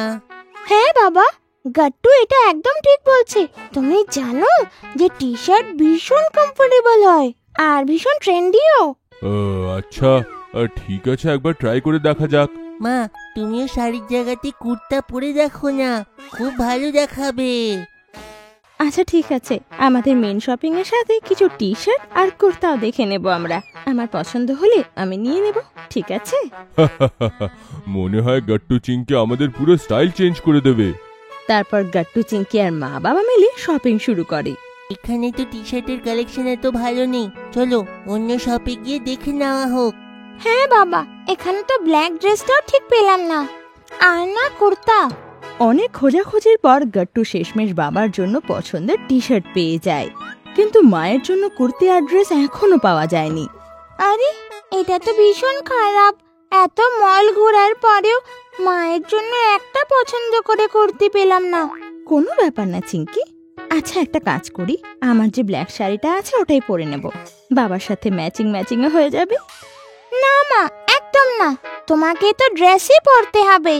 হ্যাঁ বাবা, গাট্টু এটা একদম ঠিক বলছে। তুমি জানো যে টি শার্ট ভীষণ কমফোর্টেবল হয় আর ভীষণ ট্রেন্ডিও। আচ্ছা, ঠিক আছে, একবার ট্রাই করে দেখা যাক। মা, তুমিও শাড়ির জায়গাতে কুর্তা পরে দেখো না, খুব ভালো দেখাবে। আচ্ছা ঠিক আছে, আমাদের মেন শপিং এর সাথে কিছু টি শার্ট আর কুর্তাও দেখে নেব আমরা। আমার পছন্দ হলে আমি নিয়ে নেব, ঠিক আছে? মনে হয় গাট্টু চিংকি আমাদের পুরো স্টাইল চেঞ্জ করে দেবে। তারপর গাট্টু, চিংকি আর মা বাবা মিলে শপিং শুরু করে। এখানে তো টি শার্টের কালেকশন এত ভালো নেই, চলো অন্য শপে গিয়ে দেখে নেওয়া হোক। হ্যাঁ বাবা, এখানে তো ব্ল্যাক ড্রেসটাও ঠিক পেলাম না, আর না কুর্তা। অনেক খোঁজাখুঁজির পর গাট্টু শেষমেশ বাবার জন্য পছন্দের টি শার্ট পেয়ে যায়, কিন্তু মায়ের জন্য কুর্তি আর ড্রেস এখনো পাওয়া যায়নি। আরে, এটা তো ভীষণ খারাপ। এত মল ঘোরার পরেও মায়ের জন্য একটা পছন্দ করে কুর্তি পেলাম না। কোনো ব্যাপার না চিংকি, আচ্ছা একটা কাজ করি, আমার যে ব্ল্যাক শাড়িটা আছে ওটাই পরে নেব, বাবার সাথে ম্যাচিং ম্যাচিংও হয়ে যাবে। না মা, একদম না, তোমাকে তো ড্রেসই পরতে হবে।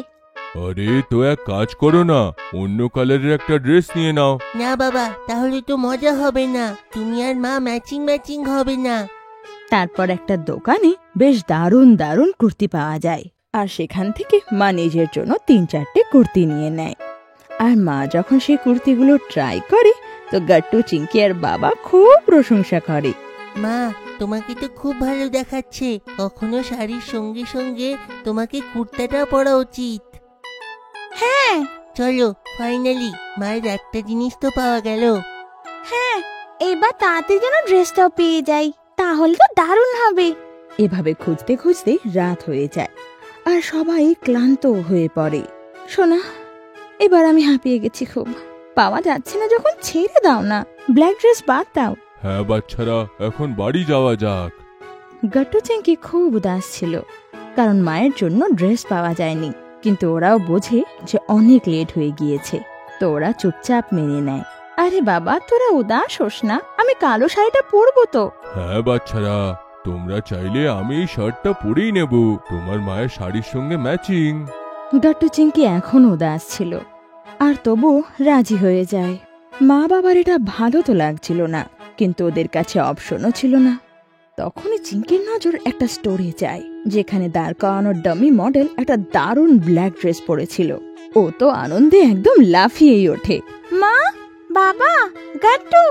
আরে তো এক কাজ করো না, অন্য কালারের একটা ড্রেস নিয়ে নাও। না বাবা, তাহলে তো মজা হবে না, তুমি আর মা ম্যাচিং ম্যাচিং হবে না। তারপর একটা দোকানে বেশ দারুণ দারুণ কুর্তি পাওয়া যায়, আর সেখান থেকে মা নিজের জন্য 3-4টে কুর্তি নিয়ে নেয়। আর মা যখন সেই কুর্তিগুলো ট্রাই করে তো গাট্টু, চিংকি আর বাবা খুব প্রশংসা করে। মা, তোমাকে তো খুব ভালো দেখাচ্ছে, কখনো শাড়ির সঙ্গে সঙ্গে তোমাকে কুর্তাটা পরা উচিত। হ্যাঁ চলো, ফাইনালি মায়ের একটা জিনিস তো পাওয়া গেল। হ্যাঁ, এবার তাড়াতাড়ি যেন ড্রেসটাও পেয়ে যাই, তাহলে তো দারুণ হবে। এভাবে খুঁজতে খুঁজতে রাত হয়ে যায় আর সবাই ক্লান্ত হয়ে পড়ে। শোনা, এবার আমি হাঁপিয়ে গেছি খুব, পাওয়া যাচ্ছে না যখন ছেড়ে দাও না, ব্ল্যাক ড্রেস বাদ দাও। হ্যাঁ বাচ্চারা, এখন বাড়ি যাওয়া যাক। গাট্টু, চিংকি খুব উদাস ছিল, কারণ মায়ের জন্য ড্রেস পাওয়া যায়নি, কিন্তু ওরাও বোঝে যে অনেক লেট হয়ে গিয়েছে, তো ওরা চুপচাপ মেনে নেয়। আরে বাবা, তোরা উদাস হোস না, আমি কালো শাড়িটা পরবো তো। হ্যাঁ বাচ্চারা, তোমরা চাইলে আমি এই শার্টটা পরেই নেব, তোমার মায়ের শাড়ির সঙ্গে ম্যাচিং। গাট্টু, চিংকি এখন উদাস ছিল, আর তবু রাজি হয়ে যায়। মা বাবার এটা ভালো তো লাগছিল না, কিন্তু ওদের কাছে অপশনও ছিল না। তখনই চিংকির নজর একটা স্টোরে যায়, যেখানে দাঁড় করানোর ডামি মডেল একটা দারুণ ব্ল্যাক ড্রেস পরেছিল। ও তো আনন্দে একদম লাফিয়েই ওঠে। মা, বাবা, গাট্টু,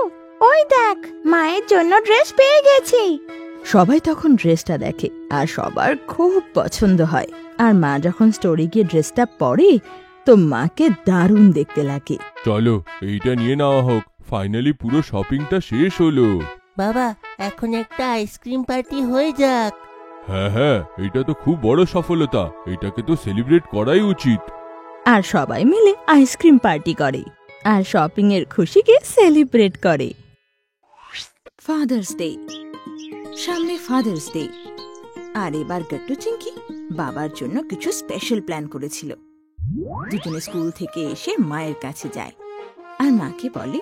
ওই দেখ, মায়ের জন্য ড্রেস পেয়ে গেছি। সবাই তখন ড্রেসটা দেখে আর সবার খুব পছন্দ হয়। আর মা যখন স্টোরে গিয়ে ড্রেসটা পরে তো মাকে দারুণ দেখতে লাগে। চলো এইটা নিয়ে নেওয়া হোক, ফাইনালি পুরো শপিংটা শেষ হলো। বাবা, এখন একটা আইসক্রিম পার্টি হয়ে যাক। হ্যাঁ হ্যাঁ, এটা তো খুব বড় সফলতা, এটাকে তো সেলিব্রেট করাই উচিত। আর সবাই মিলে আইসক্রিম পার্টি করে আর শপিং এর খুশিকে সেলিব্রেট করে। ফাদার্স ডে, সামনে ফাদার্স ডে, আর এবার গাট্টু, চিংকি বাবার জন্য কিছু স্পেশাল প্ল্যান করেছিল। দুজনে স্কুল থেকে এসে মায়ের কাছে যায় আর মাকে বলে,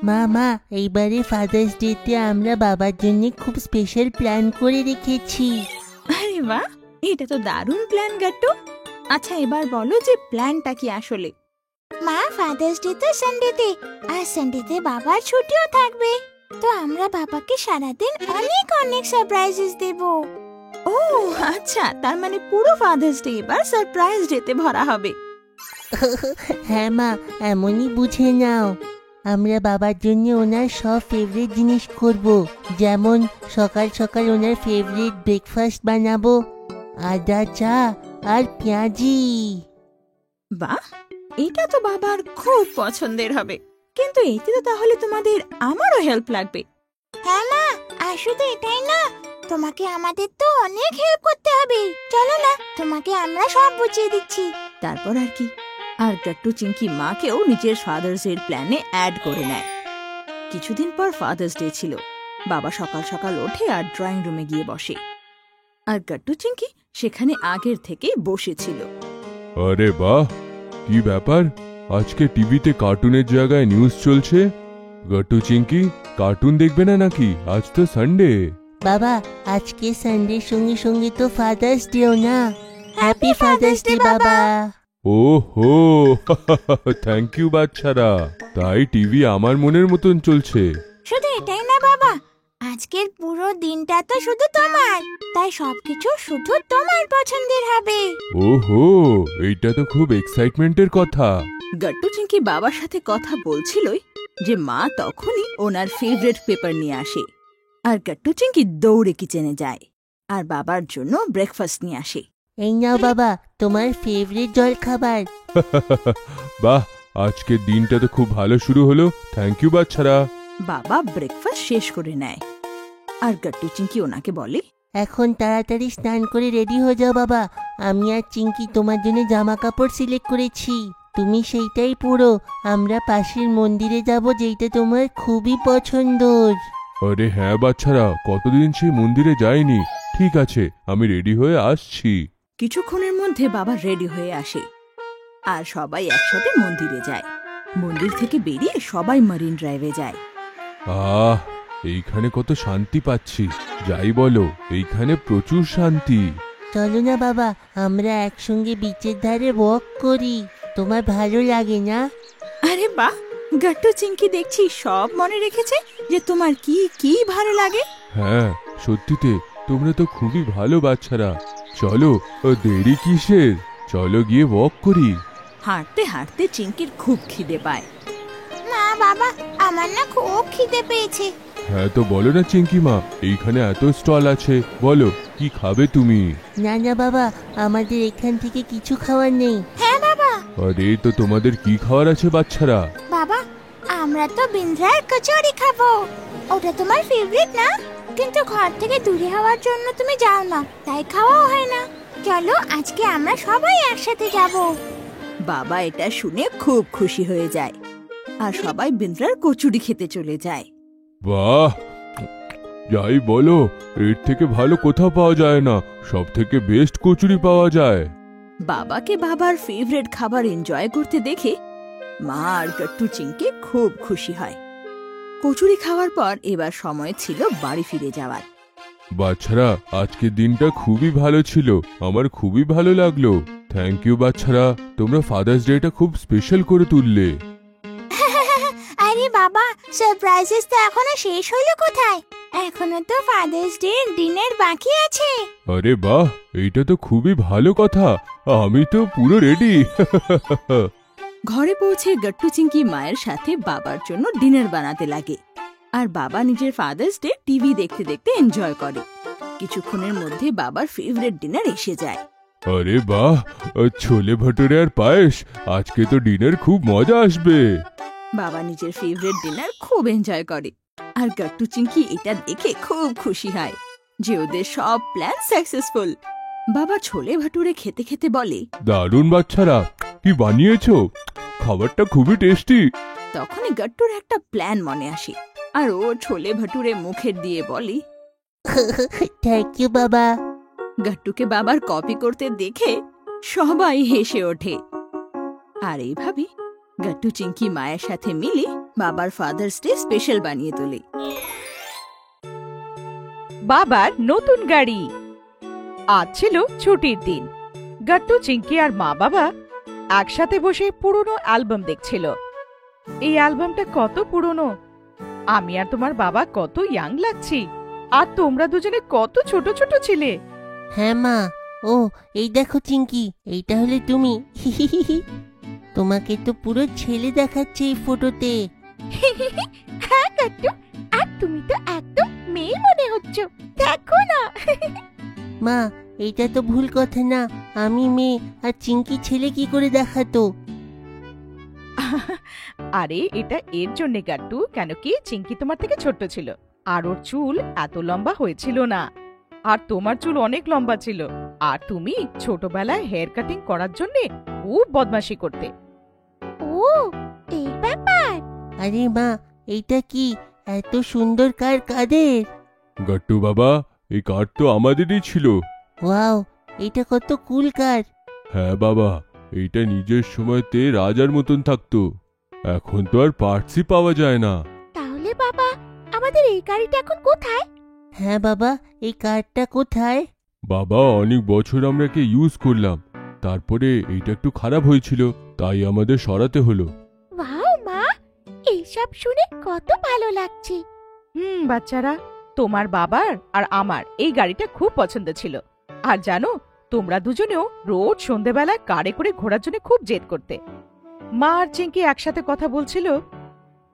মা, এইবারে ফাদার্স ডেতে আমরা বাবার জন্য খুব স্পেশাল প্ল্যান করে রেখেছি। আরে বাহ, এটা তো দারুণ প্ল্যান গাট্টু। আচ্ছা এবার বলো যে প্ল্যানটা কি আসলে। মা, ফাদার্স ডে তো সানডেতে, আর সানডেতে বাবার ছুটিও থাকবে, তো আমরা বাবাকে সারাদিন অনেক অনেক সারপ্রাইজেস দেব। ও আচ্ছা, তার মানে পুরো ফাদার্স ডে এবার সারপ্রাইজ ডেতে ভরা হবে। হ্যাঁ মা, এমনই বুঝে নাও। আমরা বাবার জন্য ওনার সব ফেভারিট জিনিস করব, যেমন সকাল সকাল ওনার ফেভারিট ব্রেকফাস্ট বানাবো, আদা চা আর পেঁয়াজি। বাহ, এটা তো বাবার খুব পছন্দের হবে, কিন্তু এতে তো তাহলে তোমাদের আমারও হেল্প লাগবে। হ্যাঁ মা, আর শুধু এটাই না, তোমাকে আমাদের তো অনেক হেল্প করতে হবে। চলো না, তোমাকে আমরা সব বুঝিয়ে দিচ্ছি। তারপর আর কি, আর গাট্টু চিঙ্কি মাকেও নিজের ফাদার্স ডে প্ল্যানে অ্যাড করে নেয়। কিছুদিন পর ফাদার্স ডে ছিল। বাবা সকাল সকাল ওঠে আর ড্রয়িং রুমে গিয়ে বসে, আর গাট্টু চিঙ্কি সেখানে আগের থেকে বসেছিল। আরে বাহ, কি ব্যাপার, আজকে টিভিতে কার্টুনের জায়গায় নিউজ চলছে। গট্টু চিঙ্কি, কার্টুন দেখবে না নাকি? আজ তো সানডে। বাবা, আজকে সানডের সঙ্গে সঙ্গে তো ফাদার্স ডেও না। হ্যাপি ফাদার্স ডে বাবা। ওহো, থ্যাংক ইউ বাচ্চারা। তাই টিভি আমার মনের মতন চলছে। শুধু এটাই না বাবা, আজকের পুরো দিনটা তো শুধু তোমার, তাই সবকিছু শুধু তোমার পছন্দের হবে। ওহো, এইটা তো খুব এক্সাইটমেন্টের কথা। গাট্টু চিঙ্কি বাবার সাথে কথা বলছিলই যে মা তখনই ওনার ফেভারিট পেপার নিয়ে আসে, আর গাট্টু চিঙ্কি দৌড়ে কিচেনে যায় আর বাবার জন্য ব্রেকফাস্ট নিয়ে আসে। এই নাও বাবা, তোমার ফেভারিট জল খাবার। বাহ, আজকের দিনটা তো খুব ভালো শুরু হলো। থ্যাংক ইউ বাচ্চারা। বাবা ব্রেকফাস্ট শেষ করে নেয় আর গাট্টু চিঙ্কি ওনাকে বলে, এখন তাড়াতাড়ি স্নান করে রেডি হয়ে যাও বাবা। আমি আর চিঙ্কি তোমার জন্য জামা কাপড় সিলেক্ট করেছি, তুমি সেইটাই পরো। আমরা পাশের মন্দিরে যাব, যেটা তোমার খুবই পছন্দর। আরে হ্যাঁ বাচ্চারা, কতদিন সেই মন্দিরে যাইনি। ঠিক আছে, আমি রেডি হয়ে আসছি। কিছুক্ষণের মধ্যে বাবা রেডি হয়ে আসে আর সবাই একসাথে মন্দিরে যায়। মন্দির থেকে বেরিয়ে সবাই মারিন ড্রাইভে যায়। আহ, এইখানে কত শান্তি পাচ্ছি। যাই বলো, এইখানে প্রচুর শান্তি। চলো না বাবা, আমরা একসঙ্গে বিচের ধারে ওয়াক করি। তোমার ভালো লাগে না? আরে বাহ, গাট্টু চিঙ্কি দেখছি সব মনে রেখেছে যে তোমার কি কি ভালো লাগে। হ্যাঁ, সত্যিতে তোমরা তো খুবই ভালো বাচ্চারা। চলো, দেরি কিসের, চলো গিয়ে ওয়াক করি। হাঁটতে হাঁটতে চিঙ্কির খুব খিদে পায়। মা বাবা, আমার না খুব খিদে পেয়েছে। হ্যাঁ তো বলো না চিঙ্কি মা, এইখানে এত স্টল আছে, বলো কি খাবে তুমি? না না বাবা, আমাদের এখান থেকে কিছু খাওয়ার নেই। হ্যাঁ বাবা। আরে তো তোমাদের কি খাওয়ার আছে বাচ্চারা? বাবা, আমরা তো বিন্দ্রার কচুরি খাবো। ওটা তোমার ফেভারিট না? কিন্তু ঘর থেকে দূরে হওয়ার জন্য তুমি যাও না, তাই খাওয়াও হয় না। চলো আজকে আমরা সবাই একসাথে যাব। বাবা এটা শুনে খুব খুশি হয়ে যায় আর সবাই বিন্দ্রার কচুরি খেতে চলে যায়। বাহ, যাই বলো, এর থেকে ভালো কোথাও পাওয়া যায় না। সব থেকে বেস্ট কচুরি পাওয়া যায়। বাবাকে বাবার ফেভারিট খাবার এনজয় করতে দেখে মা আর গাট্টু চিঙ্কি খুব খুশি হয়। কচুরি খাওয়ার পর এবার সময় ছিল বাড়ি ফিরে যাওয়ার। বাচ্চারা, আজকের দিনটা খুবই ভালো ছিল, আমার খুবই ভালো লাগলো। থ্যাংক ইউ বাচ্চারা, তোমরা ফাদার্স ডেটা খুব স্পেশাল করে তুললে। আরে বাবা, সারপ্রাইজেস তো এখনো শেষ হলো কোথায়? এখনো তো ফাদার্স ডে ডিনার বাকি আছে। আরে বাহ, এইটা তো খুবই ভালো কথা। আমি তো পুরো রেডি। ঘরে পৌঁছে গাট্টু চিঙ্কি মায়ের সাথে বাবার জন্য ডিনার বানাতে লাগে আর বাবা নিজের ফাদার্স ডে টিভি দেখতে দেখতে এনজয় করে। কিছুক্ষণের মধ্যে বাবার ফেভারিট ডিনার এসে যায়। আরে বাহ, ছোলে ভটুরে আর পায়েস, আজকে তো ডিনার খুব মজা আসবে। বাবা নিজের ফেভারিট ডিনার খুব এনজয় করে আর গাট্টু চিঙ্কি এটা দেখে খুব খুশি হয় যে ওদের সব প্ল্যান সাকসেসফুল। বাবা ছোলে ভাটুরে খেতে খেতে বলে, দারুণ বাচ্চারা, কি বানিয়েছো? খাবারটা খুবই টেস্টি। তখনই গাট্টুর একটা প্ল্যান মনে আসে আর ও ছোলে ভাটুরে মুখের দিয়ে বলে, থ্যাংক ইউ বাবা। গাট্টুকে বাবার কপি করতে দেখে সবাই হেসে ওঠে। আর এইভাবে গাট্টু চিঙ্কি মায়ের সাথে মিলে বাবার ফাদার্স ডে স্পেশাল বানিয়ে তোলে। বাবার নতুন গাড়ি। আজ ছিল ছুটির দিন। গাট্টু চিঙ্কি আর মা বাবা একসাথে বসে পুরনো অ্যালবাম দেখছিল। এই অ্যালবামটা কত পুরনো। আমি আর তোমার বাবা কত ইয়াং লাগছি, আর তোমরা দুজনে কত ছোট ছোট ছিলে। হ্যাঁ মা, ও এই দেখো চিঙ্কি, এইটা হলে তুমি। তোমাকে তো পুরো ছেলে দেখাচ্ছে এই ফটোতে। হ্যাঁ গাট্টু, আর তুমি তো একদম মেয়ে মনে হচ্ছ, দেখো না। মা, এইটা তো ভুল কথা না। আমি মেয়ে আর চিঙ্কি ছেলে কি করে দেখাতো? আরে এটা এর জন্য গাট্টু, কেন কি চিঙ্কি তোমার থেকে ছোট্ট ছিল আর ওর চুল এত লম্বা হয়েছিল না। আর তোমার চুল অনেক লম্বা ছিল। আর তুমি ছোটবেলায় হেয়ার কাটিং করার জন্য খুব বদমাশি করতে। ও, এই ব্যাপার। আরে মা, এইটা কি? এত সুন্দর কার কাদের? গাট্টু বাবা, এই কার তো আমাদেরই ছিল। ওয়াও, এটা কত কুল কার। হ্যাঁ বাবা, এইটা নিজের সময়তে রাজার মতন থাকতো। এখন তো আর পার্টসই পাওয়া যায় না। তাহলে বাবা, আমাদের এই গাড়িটা এখন কোথায়? হ্যাঁ বাবা, এই কারটা কোথায়? বাবা, অনেক বছর আমরা একে ইউজ করলাম, তারপরে এইটা একটু খারাপ হয়েছিল, তাই আমাদের সরাতে হলো। ওয়াও মা, এইসব শুনে কত ভালো লাগছে। বাচ্চারা, তোমার বাবার আর আমার এই গাড়িটা খুব পছন্দ ছিল। আর জানো, তোমরা দুজনেও রোজ সন্ধেবেলায় কারে করে ঘোরার জন্য খুব জেদ করতে। মা আর চিঙ্কি একসাথে কথা বলছিল,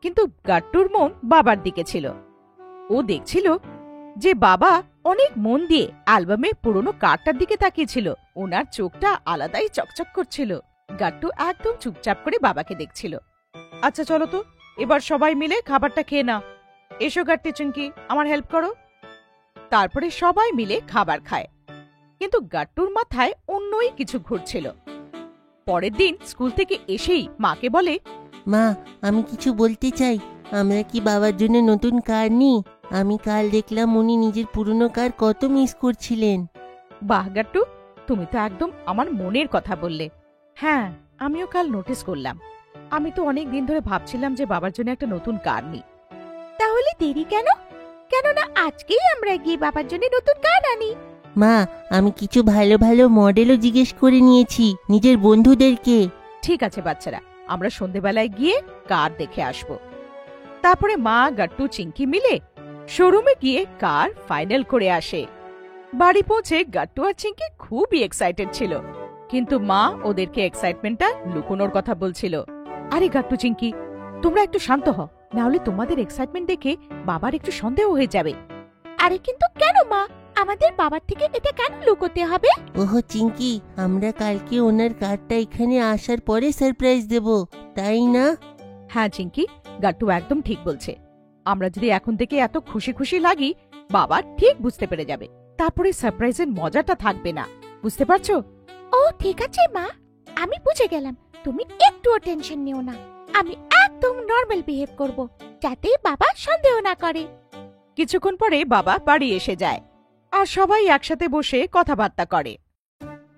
কিন্তু গাট্টুর মন বাবার দিকে ছিল। ও দেখছিল যে বাবা অনেক মন দিয়ে অ্যালবামে পুরনো কার্ডটার দিকে তাকিয়েছিল। ওনার চোখটা আলাদাই চকচক করছিল। গাট্টু একদম চুপচাপ করে বাবাকে দেখছিল। আচ্ছা চলো তো, এবার সবাই মিলে খাবারটা খেয়ে নাও। এসো গাট্টু, চিঙ্কি, আমার হেল্প করো। তারপরে সবাই মিলে খাবার খায়, কিন্তু গাট্টুর মাথায় অন্যই কিছু ঘুরছিল। পরের দিন স্কুল থেকে এসেই মাকে বলে, মা, আমি কিছু বলতে চাই। আমরা কি বাবার জন্য নতুন কার নিই? আমি কাল দেখলাম উনি নিজের পুরনো কার কত মিস করছিলেন। বাহ গাট্টু, তুমি তো একদম আমার মনের কথা বললে। হ্যাঁ, আমিও কাল নোটিস করলাম। আমি তো অনেক দিন ধরে ভাবছিলাম যে বাবার জন্য একটা নতুন কার নিই। তাহলে দেরি কেন? কেননা আজকেই আমরা গিয়ে বাবার জন্য নতুন কার আনি। মা, আমি কিছু ভালো ভালো মডেলও জিজ্ঞেস করে নিয়েছি নিজের বন্ধুদেরকে। ঠিক আছে বাচ্চারা, আমরা সন্ধেবেলায় গিয়ে কার দেখে আসব। তারপরে মা, গাট্টু, চিঙ্কি মিলে শোরুমে গিয়ে কার ফাইনাল করে আসে। বাড়ি পৌঁছে গাট্টু আর চিঙ্কি খুবই এক্সাইটেড ছিল, কিন্তু মা ওদেরকে এক্সাইটমেন্টটা লুকোনোর কথা বলছিল। আরে গাট্টু, চিঙ্কি, তোমরা একটু শান্ত হও, না হলে তোমাদের এক্সাইটমেন্ট দেখে বাবার একটু সন্দেহ হয়ে যাবে। আরে কিন্তু কেন মা? আমাদের বাবার থেকে এটা কেন লুকোতে হবে? ওহো চিঙ্কি, আমরা কালকে ওনার কারটা এখানে আসার পরে সারপ্রাইজ দেব, তাই না? হ্যাঁ চিঙ্কি, গাট্টু একদম ঠিক বলছে। আমরা যদি এখন থেকে এত খুশি খুশি লাগি, বাবা ঠিক বুঝতে পেরে যাবে। তারপরে সারপ্রাইজের মজাটা থাকবে না, বুঝতে পারছো? ও ঠিক আছে মা, আমি বুঝে গেলাম। তুমি একটুও টেনশন নিও না। আমি একদম নরমাল বিহেভ করব, যাতে বাবা সন্দেহ না করে। কিছুক্ষণ পরে বাবা বাড়ি এসে যায়, আর সবাই একসাথে বসে কথাবার্তা করে।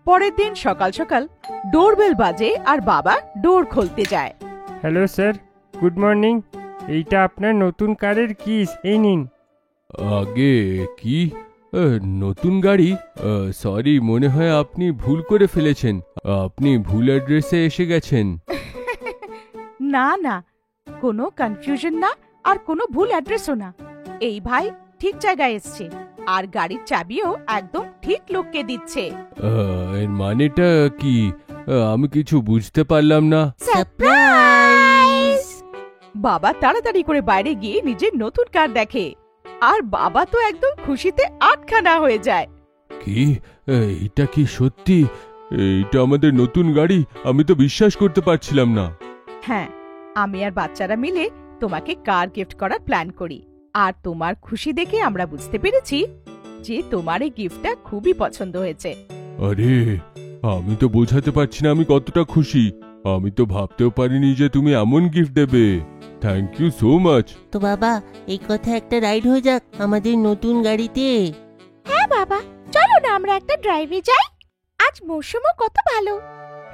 পরের দিন সকাল সকাল ডোরবেল বাজে আর বাবা ডোর খুলতে যায়। Hello sir, good morning. এইটা আপনার নতুন কারের কিস, এই নিন। আগে কি? নতুন গাড়ি? সরি, মনে হয় আপনি ভুল করে ফেলেছেন। আপনি ভুল অ্যাড্রেসে এসে গেছেন। না না, কোনো কনফিউশন না, আর কোনো ভুল অ্যাড্রেসও না। এই ভাই ঠিক জায়গায় এসছে, আর গাড়ির চাবিও একদম ঠিক লোককে দিচ্ছে। এর মানেটা কি? আমি কিছু বুঝতে পারলাম না। সারপ্রাইজ! বাবা তাড়াতাড়ি করে বাইরে গিয়ে নিজের নতুন কার দেখে, আর বাবা তো একদম খুশিতে আটখানা হয়ে যায়। কি? এটা কি সত্যি? এইটা আমাদের নতুন গাড়ি? আমি তো বিশ্বাস করতে পারছিলাম না। হ্যাঁ, আমি আর বাচ্চারা মিলে তোমাকে কার গিফট করার প্ল্যান করি, আর তোমার খুশি দেখে আমরা বুঝতে পেরেছি যে তোমার এই গিফটটা খুবই পছন্দ হয়েছে। আরে, আমি তো বোঝাতে পারছি না আমি কতটা খুশি। আমি তো ভাবতেও পারিনি যে তুমি এমন গিফট দেবে। Thank you so much. তো বাবা, এই কথা একটা রাইড হয়ে যাক আমাদের নতুন গাড়িতে। হ্যাঁ বাবা, চলো না আমরা একটা ড্রাইভে যাই। আজ মৌসুমও কত ভালো।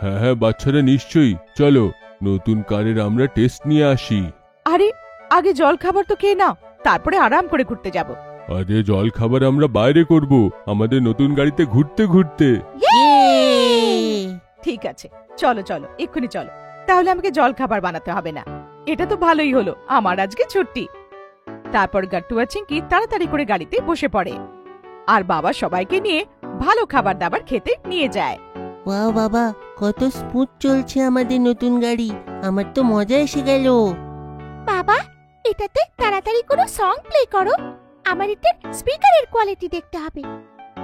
হ্যাঁ হ্যাঁ বাচ্চারা, নিশ্চয়ই চলো, নতুন কারের আমরা টেস্ট নিয়ে আসি। আরে, আগে জল খাবার তো খেয়ে নাও, তারপরে আরাম করে ঘুরতে যাব। আরে, জল খাবার আমরা বাইরে করব, আমাদের নতুন গাড়িতে ঘুরতে ঘুরতে। ইয়ে! ঠিক আছে, চলো চলো, এক্ষুনি চলো। তাহলে আমাকে জল খাবার বানাতে হবে না। এটা তো ভালোই হলো, আমার আজকে ছুটি। তারপর গাট্টু আর চিঙ্কি তাড়াতাড়ি করে গাড়িতে বসে পড়ে, আর বাবা সবাইকে নিয়ে ভালো খাবার দাবার খেতে নিয়ে যায়। ওয়াও বাবা, কত স্মুথ চলছে আমাদের নতুন গাড়ি। আমার তো মজা এসে গেল। বাবা, এটাতে তাড়াতাড়ি কোনো সং প্লে করো। আমার এটার স্পিকারের কোয়ালিটি দেখতে হবে।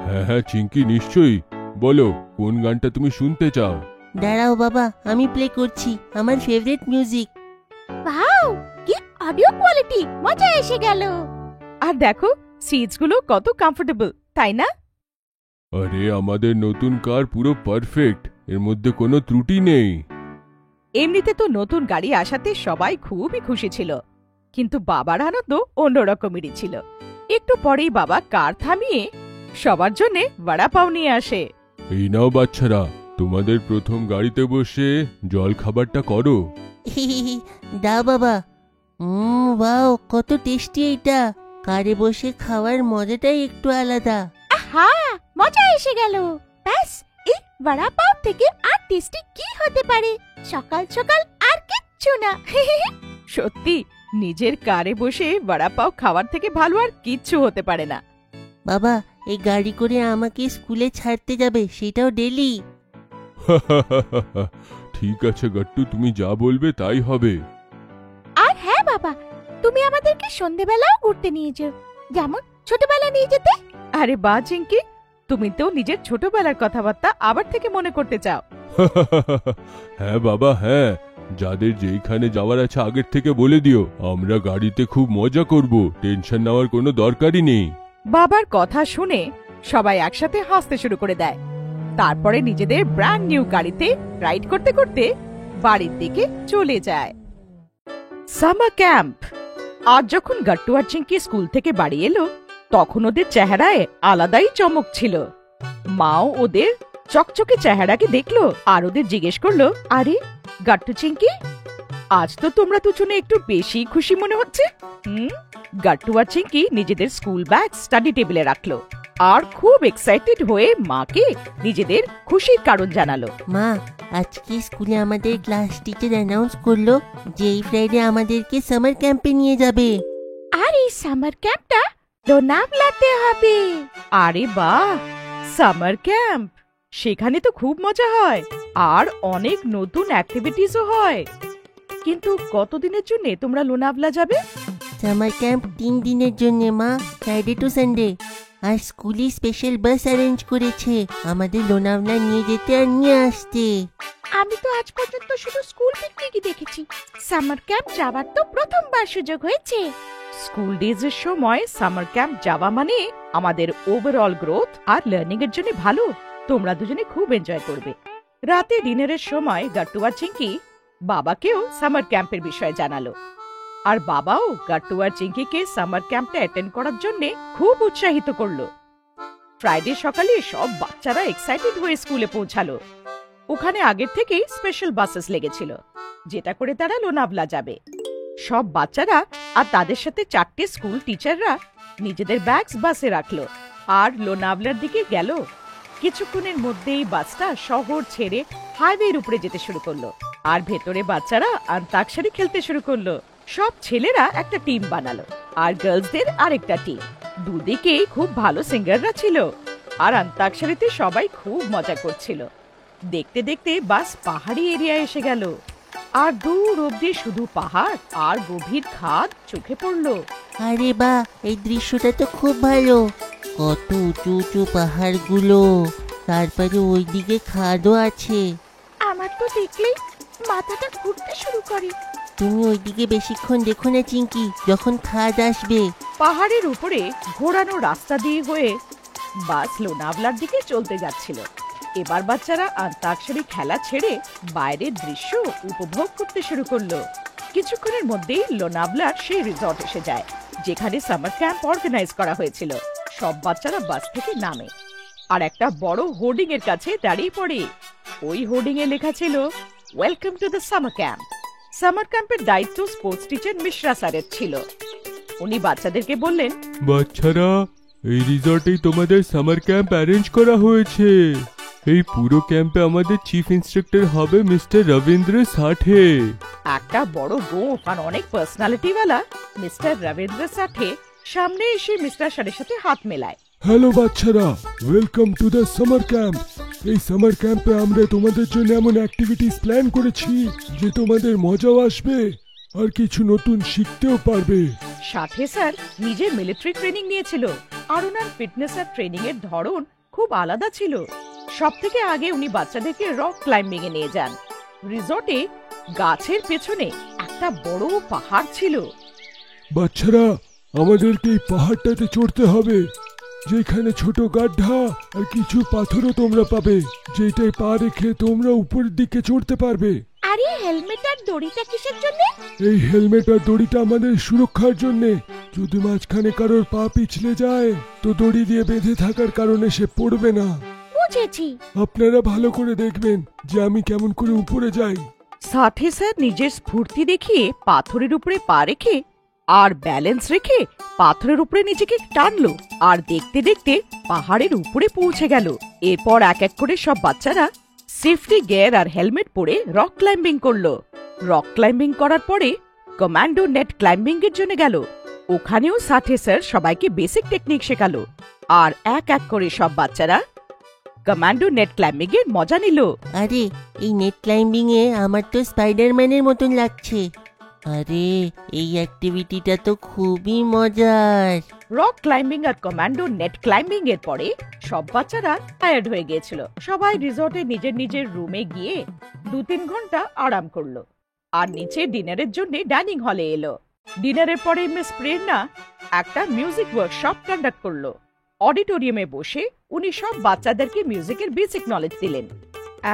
হ্যাঁ হ্যাঁ চিঙ্কি, নিশ্চয়ই। বলো, কোন গানটা তুমি শুনতে চাও? দাঁড়াও বাবা, আমি প্লে করছি আমার ফেভারিট মিউজিক। ওয়াও, কি অডিও কোয়ালিটি! মজা এসে গেল। আর দেখো, সিটস গুলো কত কমফোর্টেবল, তাই না? আরে আমাদের নতুন কার পুরো পারফেক্ট, এর মধ্যে কোনো ত্রুটি নেই। এমনিতে তো নতুন গাড়ি আসাতে সবাই খুবই খুশি ছিল, কিন্তু বাবার আনন্দ অন্যরকমেরই ছিল। একটু পরেই বাবা কার থামিয়ে সবার জন্য বড়া পাও নিয়ে আসে। এই নাও বাচ্চারা, তোমাদের প্রথম গাড়িতে বসে জল খাবারটা করো। দাও বাবা। ওয়াও, কত টেস্টি এটা। কারে বসে খাওয়ার মজাটাই একটু আলাদা। হা, মজা এসে গেল। ব্যাস, এই বড়া পাও থেকে আর টেস্টি কি হতে পারে? সকাল সকাল আর কিচ্ছু না। সত্যি, নিজের কারে বসে বড়া পাও খাওয়ার থেকে ভালো আর কিচ্ছু হতে পারে না। বাবা, এই গাড়ি করে আমাকে স্কুলে ছাড়তে যাবে, সেটাও ডেলি। ঠিক আছে গাট্টু, তুমি যা বলবে তাই হবে। আর হ্যাঁ বাবা, তুমি আমাদেরকে সন্ধেবেলাও ঘুরতে নিয়ে যেও, যেমন ছোটবেলা নিয়ে যেতে। আরে বা চিঙ্কি, তুমি তো নিজের ছোটবেলার কথাবার্তা আবার থেকে মনে করতে চাও। হ্যাঁ বাবা হ্যাঁ, যাদের যেইখানে যাওয়ার আছে আগের থেকে বলে দিও, আমরা গাড়িতে খুব মজা করব, টেনশন নেওয়ার কোনো দরকারই নেই। বাবার কথা শুনে সবাই একসাথে হাসতে শুরু করে দেয়। তারপরে নিজেদের ব্র্যান্ড নিউ গাড়িতে রাইড করতে করতে বাড়ির দিকে চলে যায়। Summer camp. আজ যখন গাট্টু আর চিঙ্কি স্কুল থেকে বাড়ি এলো, তখন ওদের চেহারায় আলাদাই চমক ছিল। মাও ওদের চকচকে চেহারাকে দেখলো আর ওদের জিজ্ঞেস করলো, আরে গাট্টু চিঙ্কি, আজ তো তোমরা দুজনে একটু বেশি খুশি মনে হচ্ছে। গাট্টু আর চিঙ্কি নিজেদের স্কুল ব্যাগ স্টাডি টেবিলে রাখলো আর খুব এক্সাইটেড হয়ে মাকে নিজেদের খুশির কারণ জানালো। মা, আজকে স্কুলে আমাদের ক্লাস টিচার অ্যানাউন্স করলো যে এই ফ্রাইডে আমাদেরকে সামার ক্যাম্পে নিয়ে যাবে। আর এই সামার ক্যাম্পটা লোনাভলাতে হবে। আরে বাহ, সামার ক্যাম্প! সেখানে তো খুব মজা হয় আর অনেক নতুন অ্যাক্টিভিটিসও হয়। কিন্তু কতদিনের জন্য তোমরা লোনাভলা যাবে? সামার ক্যাম্প 3 দিনের জন্য মা, ফ্রাইডে টু সানডে। আর স্কুলে স্পেশাল বাস অ্যারেঞ্জ করেছে আমাদের লোনাভলা নিয়ে যেতে আর নিয়ে আসতে। আমি তো আজ পর্যন্ত শুধু স্কুল পিকনিকই দেখেছি, সামার ক্যাম্প যাবার তো প্রথমবার সুযোগ হয়েছে। স্কুল ডেজের সময় সামার ক্যাম্প যাওয়া মানে আমাদের ওভারঅল গ্রোথ আর লার্নিং এর জন্য ভালো। তোমরা দুজনে খুব এনজয় করবে। রাতে ডিনারের সময় গাট্টু আর চিঙ্কি বাবাকেও সামার ক্যাম্পের বিষয়ে জানালো, আর বাবাও গাট্টু আর চিঙ্কিকে সামার ক্যাম্পটা অ্যাটেন্ড করার জন্য খুব উৎসাহিত করলো। ফ্রাইডে সকালে সব বাচ্চারা এক্সাইটেড হয়ে স্কুলে পৌঁছালো। ওখানে আগের থেকেই স্পেশাল বাসেস লেগেছিল, যেটা করে তারা লোনাভলা যাবে। সব বাচ্চারা আর তাদের সাথে 4টে স্কুল টিচাররা নিজেদের ব্যাগস বাসে রাখলো আর লোনাভলার দিকে গেল। কিছুক্ষণের মধ্যেই বাসটা শহর ছেড়ে হাইওয়ের উপরে যেতে শুরু করলো আর ভেতরে বাচ্চারা অন্তাক্ষরী খেলতে শুরু করলো। সব ছেলেরা একটা টিম বানালো আর গার্লসদের আরেকটা টিম। দুদিকেই খুব ভালো সিঙ্গাররা ছিল আর অন্তাক্ষরীতে সবাই খুব মজা করছিল। দেখতে দেখতে বাস পাহাড়ি এরিয়ায় এসে গেল আর দূর অব্দি শুধু পাহাড় আর গভীর খাদ চোখে পড়লো। আরে বাহ, এই দৃশ্যটা তো খুব ভালো। কত উঁচু উঁচু পাহাড়গুলো, তারপরে ওইদিকে খাদও আছে। আমার তো দেখলেই মাথাটা ঘুরতে শুরু করে। তুমি ওইদিকে বেশিক্ষণ দেখো না চিঙ্কি, যখন খাদ আসবে। পাহাড়ের উপরে ঘোরানো রাস্তা দিয়ে হয়ে বাস লোনাভলার দিকে চলতে যাচ্ছিল। এবার বাচ্চারা অন্তাক্ষরী খেলা ছেড়ে বাইরের দৃশ্য উপভোগ করতে শুরু করলো। কিছুক্ষণের মধ্যেই লোনাভলার সেই রিসর্ট এসে যায় যেখানে সামার ক্যাম্প অর্গানাইজ করা হয়েছিল। সব বাচ্চারা বাস থেকে নামে আর একটা বড় হোর্ডিং এর কাছে দাঁড়িয়ে পড়ে। ওই হোর্ডিং এ লেখা ছিল, welcome to the summer camp. Summer ক্যাম্পের দায়িত্ব স্পোর্টস টিচার মিশ্রা স্যারের ছিল। উনি বাচ্চাদেরকে বললেন, বাচ্চারা, এই রিসর্টেই তোমাদের সামার ক্যাম্প অ্যারেঞ্জ করা হয়েছে। এই পুরো ক্যাম্পে আমাদের চিফ ইন্সট্রাক্টর হবে মিস্টার রবীন্দ্র সাঠে। একটা বড় গোফ আর অনেক পার্সোনালিটি ওয়ালা মিস্টার রবীন্দ্র সাঠে সামনে এসে মিস্টার স্যারের সাথে হাত মেলায়। হ্যালো বাচ্চারা, welcome to the summer camp. এই সামার ক্যাম্পে আমরা তোমাদের জন্য এমন অ্যাক্টিভিটিস প্ল্যান করেছি যে তোমাদের মজাও আসবে আর কিছু নতুন শিখতেও পারবে। সাথে স্যার নিজে মিলিটারি ট্রেনিং নিয়েছিল আর ওনার ফিটনেস আর ট্রেনিং এর ধরন খুব আলাদা ছিল। সবথেকে আগে উনি বাচ্চাদেরকে রক ক্লাইম্বিং এ নিয়ে যান। রিসর্টে গাছের পেছনে একটা বড় পাহাড় ছিল। বাচ্চারা, আমাদেরকে এই পাহাড়টাতে চড়তে হবে। যেখানে ছোট গাড্ডা আর কিছু পাথরও তোমরা পাবে, যেটাই পা রেখে তোমরা উপরের দিকে চড়তে পারবে। আর এই হেলমেট আর দড়িটা কিসের জন্য? এই হেলমেট আর দড়িটা আমাদের সুরক্ষার জন্যে। যদি মাঝখানে কারোর পা পিছলে যায় তো দড়ি দিয়ে বেঁধে থাকার কারণে সে পড়বে না। বুঝেছি। আপনারা ভালো করে দেখবেন যে আমি কেমন করে উপরে যাই। সাথে স্যার নিজের স্ফূর্তি দেখিয়ে পাথরের উপরে পা রেখে আর ব্যালেন্স রেখে পাথরের উপরে নিজেকে টানলো, আর দেখতে দেখতে পাহাড়ের উপরে পৌঁছে গেল। এরপর এক এক করে সব বাচ্চারা সেফটি গিয়ার আর হেলমেট পরে রক ক্লাইম্বিং করলো। রক ক্লাইম্বিং করার পরে কমান্ডো নেট ক্লাইম্বিং এর জন্য গেল। ওখানেও সাথে স্যার সবাইকে বেসিক টেকনিক শেখালো, আর এক এক করে সব বাচ্চারা কমান্ডো নেট ক্লাইম্বিং এর মজা নিল। আরে এই নেট ক্লাইম্বিং এ আমার তো স্পাইডারম্যানের মতন লাগছে। আরে এই অ্যাক্টিভিটিটা তো খুবই মজার। রক ক্লাইম্বিং আর কমান্ডো নেট ক্লাইম্বিং এর পরে সব বাচ্চারা টায়ার্ড হয়ে গিয়েছিল। সবাই রিসর্টে নিজের নিজের রুমে গিয়ে 2-3 ঘন্টা আরাম করলো, আর নিচে ডিনারের জন্য ডাইনিং হলে এলো। ডিনারের পরে মিস প্রেরণা একটা মিউজিক ওয়ার্কশপ কন্ডাক্ট করলো। অডিটোরিয়ামে বসে উনি সব বাচ্চাদেরকে মিউজিকের বেসিক নলেজ দিলেন।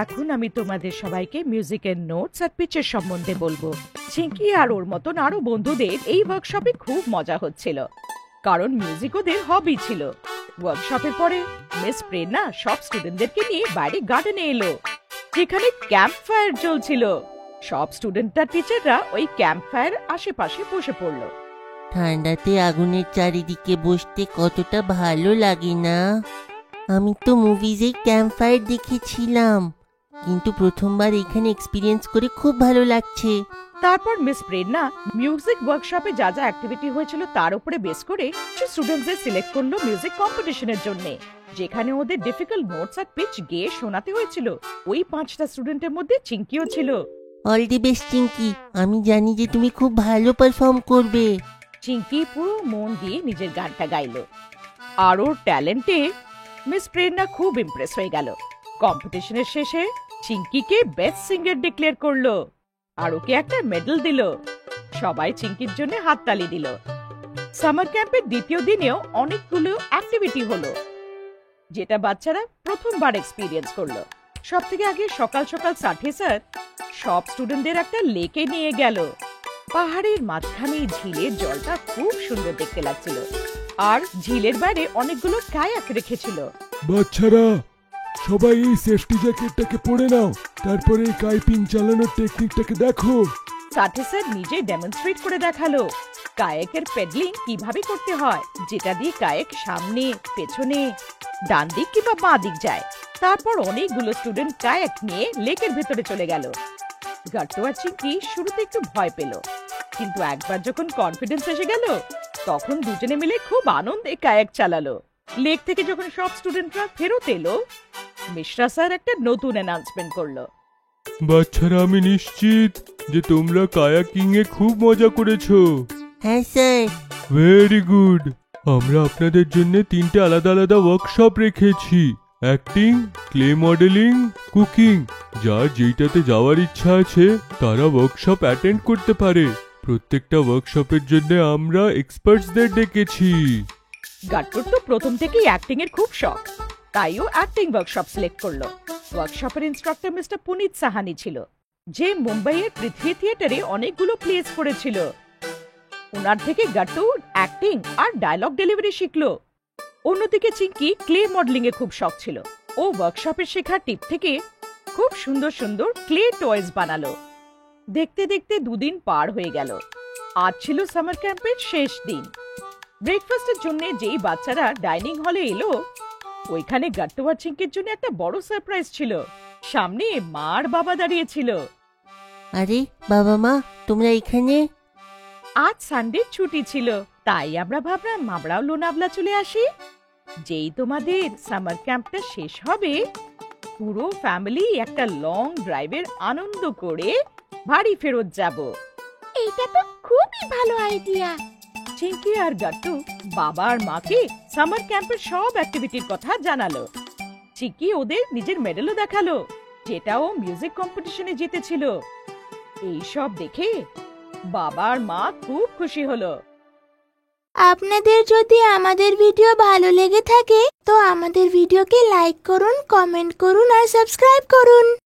এখন আমি তোমাদের সবাইকে মিউজিকের নোটস আর পিচের সম্বন্ধে বলবো। চিঙ্কি আর ওর মতন আরো বন্ধুদের এই ওয়ার্কশপে খুব মজা হচ্ছিল, কারণ মিউজিক ওদের হবি ছিল। ওয়ার্কশপের পরে মিস প্রেরণা সব স্টুডেন্টদেরকে নিয়ে বাইরে গার্ডেনে এলো, যেখানে ক্যাম্প ফায়ার চলছিল। সব স্টুডেন্ট আর টিচাররা ওই ক্যাম্প ফায়ার আশেপাশে বসে পড়লো। ঠান্ডাতে আগুনের চারিদিকে বসতে কতটা ভালো লাগে না? আমি তো মুভিজে ক্যাম্প ফায়ার দেখেছিলাম, কিন্তু প্রথমবার এখানে এক্সপিরিয়েন্স করে খুব ভালো লাগছে। তারপর মিস প্রেরণা মিউজিক ওয়ার্কশপে যা যা অ্যাক্টিভিটি হয়েছিল তার উপরে বেস করে কিছু স্টুডেন্টদের সিলেক্ট করলো মিউজিক কম্পিটিশনের জন্য, যেখানে ওদের ডিফিকাল্ট নোটস আর পিচ গেয়ে শোনাতে হয়েছিল। ওই 5টা স্টুডেন্টের মধ্যে চিঙ্কিও ছিল। অল দি বেস্ট চিঙ্কি, আমি জানি যে তুমি খুব ভালো পারফর্ম করবে। চিঙ্কি পুরো মন দিয়ে নিজের গানটা গাইলো, আর ওর ট্যালেন্টে মিস প্রেরণা খুব ইমপ্রেস হয়ে গেল। কম্পিটিশনের শেষে চিঙ্কিকে বেস্ট সিঙ্গার ডিক্লেয়ার করলো, আর ওকে একটা মেডেল দিল। সবাই চিঙ্কির জন্য হাততালি দিল। সামার ক্যাম্পের দ্বিতীয় দিনেও অনেকগুলো অ্যাক্টিভিটি হলো, যেটা বাচ্চারা প্রথমবার এক্সপিরিয়েন্স করলো। সব থেকে আগে সকাল সকাল সাথে স্যার সব স্টুডেন্টদের একটা লেকে নিয়ে গেল। পাহাড়ের মাঝখানে ঝিলের জলটা খুব সুন্দর দেখতে লাগছিল, আর ঝিলের বাইরে অনেকগুলো কায়াক রেখেছিল। বাচ্চারা সবাই এই সেফটি জ্যাকেটটাকে পরে নাও, তারপরে এই কাইপিং চালানোর টেকনিকটাকে দেখো। সাথে স্যার নিজে ডেমনস্ট্রেট করে দেখালো কায়াকের পেডলিং কিভাবে করতে হয়, যেটা দিয়ে কায়াক সামনে, পেছনে, ডান দিক কিংবা বাঁ দিক যায়। তারপর অনেকগুলো স্টুডেন্ট কায়াক নিয়ে লেকের ভেতরে চলে গেল। গাট্টু আর চিঙ্কি শুরুতে একটু ভয় পেল, কিন্তু একবার যখন কনফিডেন্স এসে গেল তখন দুজনে মিলে খুব আনন্দে কায়াক চালালো। লেক থেকে যখন সব স্টুডেন্টরা ফেরত এলো, মিশ্রা স্যার একটা নতুন অ্যানাউন্সমেন্ট করলো। বাচ্চারা, আমি নিশ্চিত যে তোমরা কায়াকিং এ খুব মজা করেছো। হ্যাঁ স্যার। Very good. আমরা আপনাদের জন্য 3টে আলাদা আলাদা ওয়ার্কশপ রেখেছি: অ্যাক্টিং, ক্লে মডেলিং, কুকিং। যার যেইটাতে যাওয়ার ইচ্ছা আছে তারা ওয়ার্কশপ অ্যাটেন্ড করতে পারে। প্রত্যেকটা ওয়ার্কশপের জন্য আমরা এক্সপার্টসদের ডেকেছি। গাট্টুর তো প্রথম থেকেই অ্যাক্টিং এর খুব শখ, তাই ও অ্যাক্টিং ওয়ার্কশপ সিলেক্ট করলো। ওয়ার্কশপের ইনস্ট্রাক্টর মিস্টার পুনিত সাহানি ছিল, যে মুম্বাইয়ের পৃথ্বী থিয়েটারে অনেকগুলো প্লেস করেছিল। ওনার থেকে গাট্টু অ্যাক্টিং আর ডায়লগ ডেলিভারি শিখলো। অন্যদিকে চিঙ্কি ক্লে মডেলিং এ খুব শখ ছিল। ও ওয়ার্কশপের শেখা টিপ থেকে খুব সুন্দর সুন্দর ক্লে টয়েস বানালো। দেখতে দেখতে 2 দিন পার হয়ে গেল। আজ ছিল সামার ক্যাম্পের শেষ দিন। ব্রেকফাস্টের জন্য যেই বাচ্চারা ডাইনিং হলে এলো, ওইখানে গাট্টু আর চিঙ্কির জন্য একটা বড় সারপ্রাইজ ছিল। সামনে মা আর বাবা দাঁড়িয়ে ছিল। আরে বাবা মা, তোমরা এখানে? আজ সানডে ছুটি ছিল, তাই আমরা ভাবলাম আমরাও লোনাভলা চলে আসি। যেই তোমাদের সামার ক্যাম্পটা শেষ হবে, পুরো ফ্যামিলি একটা লং ড্রাইভের আনন্দ করে বাড়ি ফেরত যাব। এইটা তো খুবই ভালো আইডিয়া। চিঙ্কি আর গাট্টু বাবা আর মাকে সামার ক্যাম্পের সব অ্যাক্টিভিটির কথা জানালো। চিঙ্কি ওদের নিজের মেডেলও দেখালো, যেটাও মিউজিক কম্পিটিশনে জিতেছিল। এইসব দেখে বাবা আর মা খুব খুশি হলো। আপনাদের যদি আমাদের ভিডিও ভালো লেগে থাকে তো আমাদের ভিডিওকে লাইক করুন, কমেন্ট করুন আর সাবস্ক্রাইব করুন।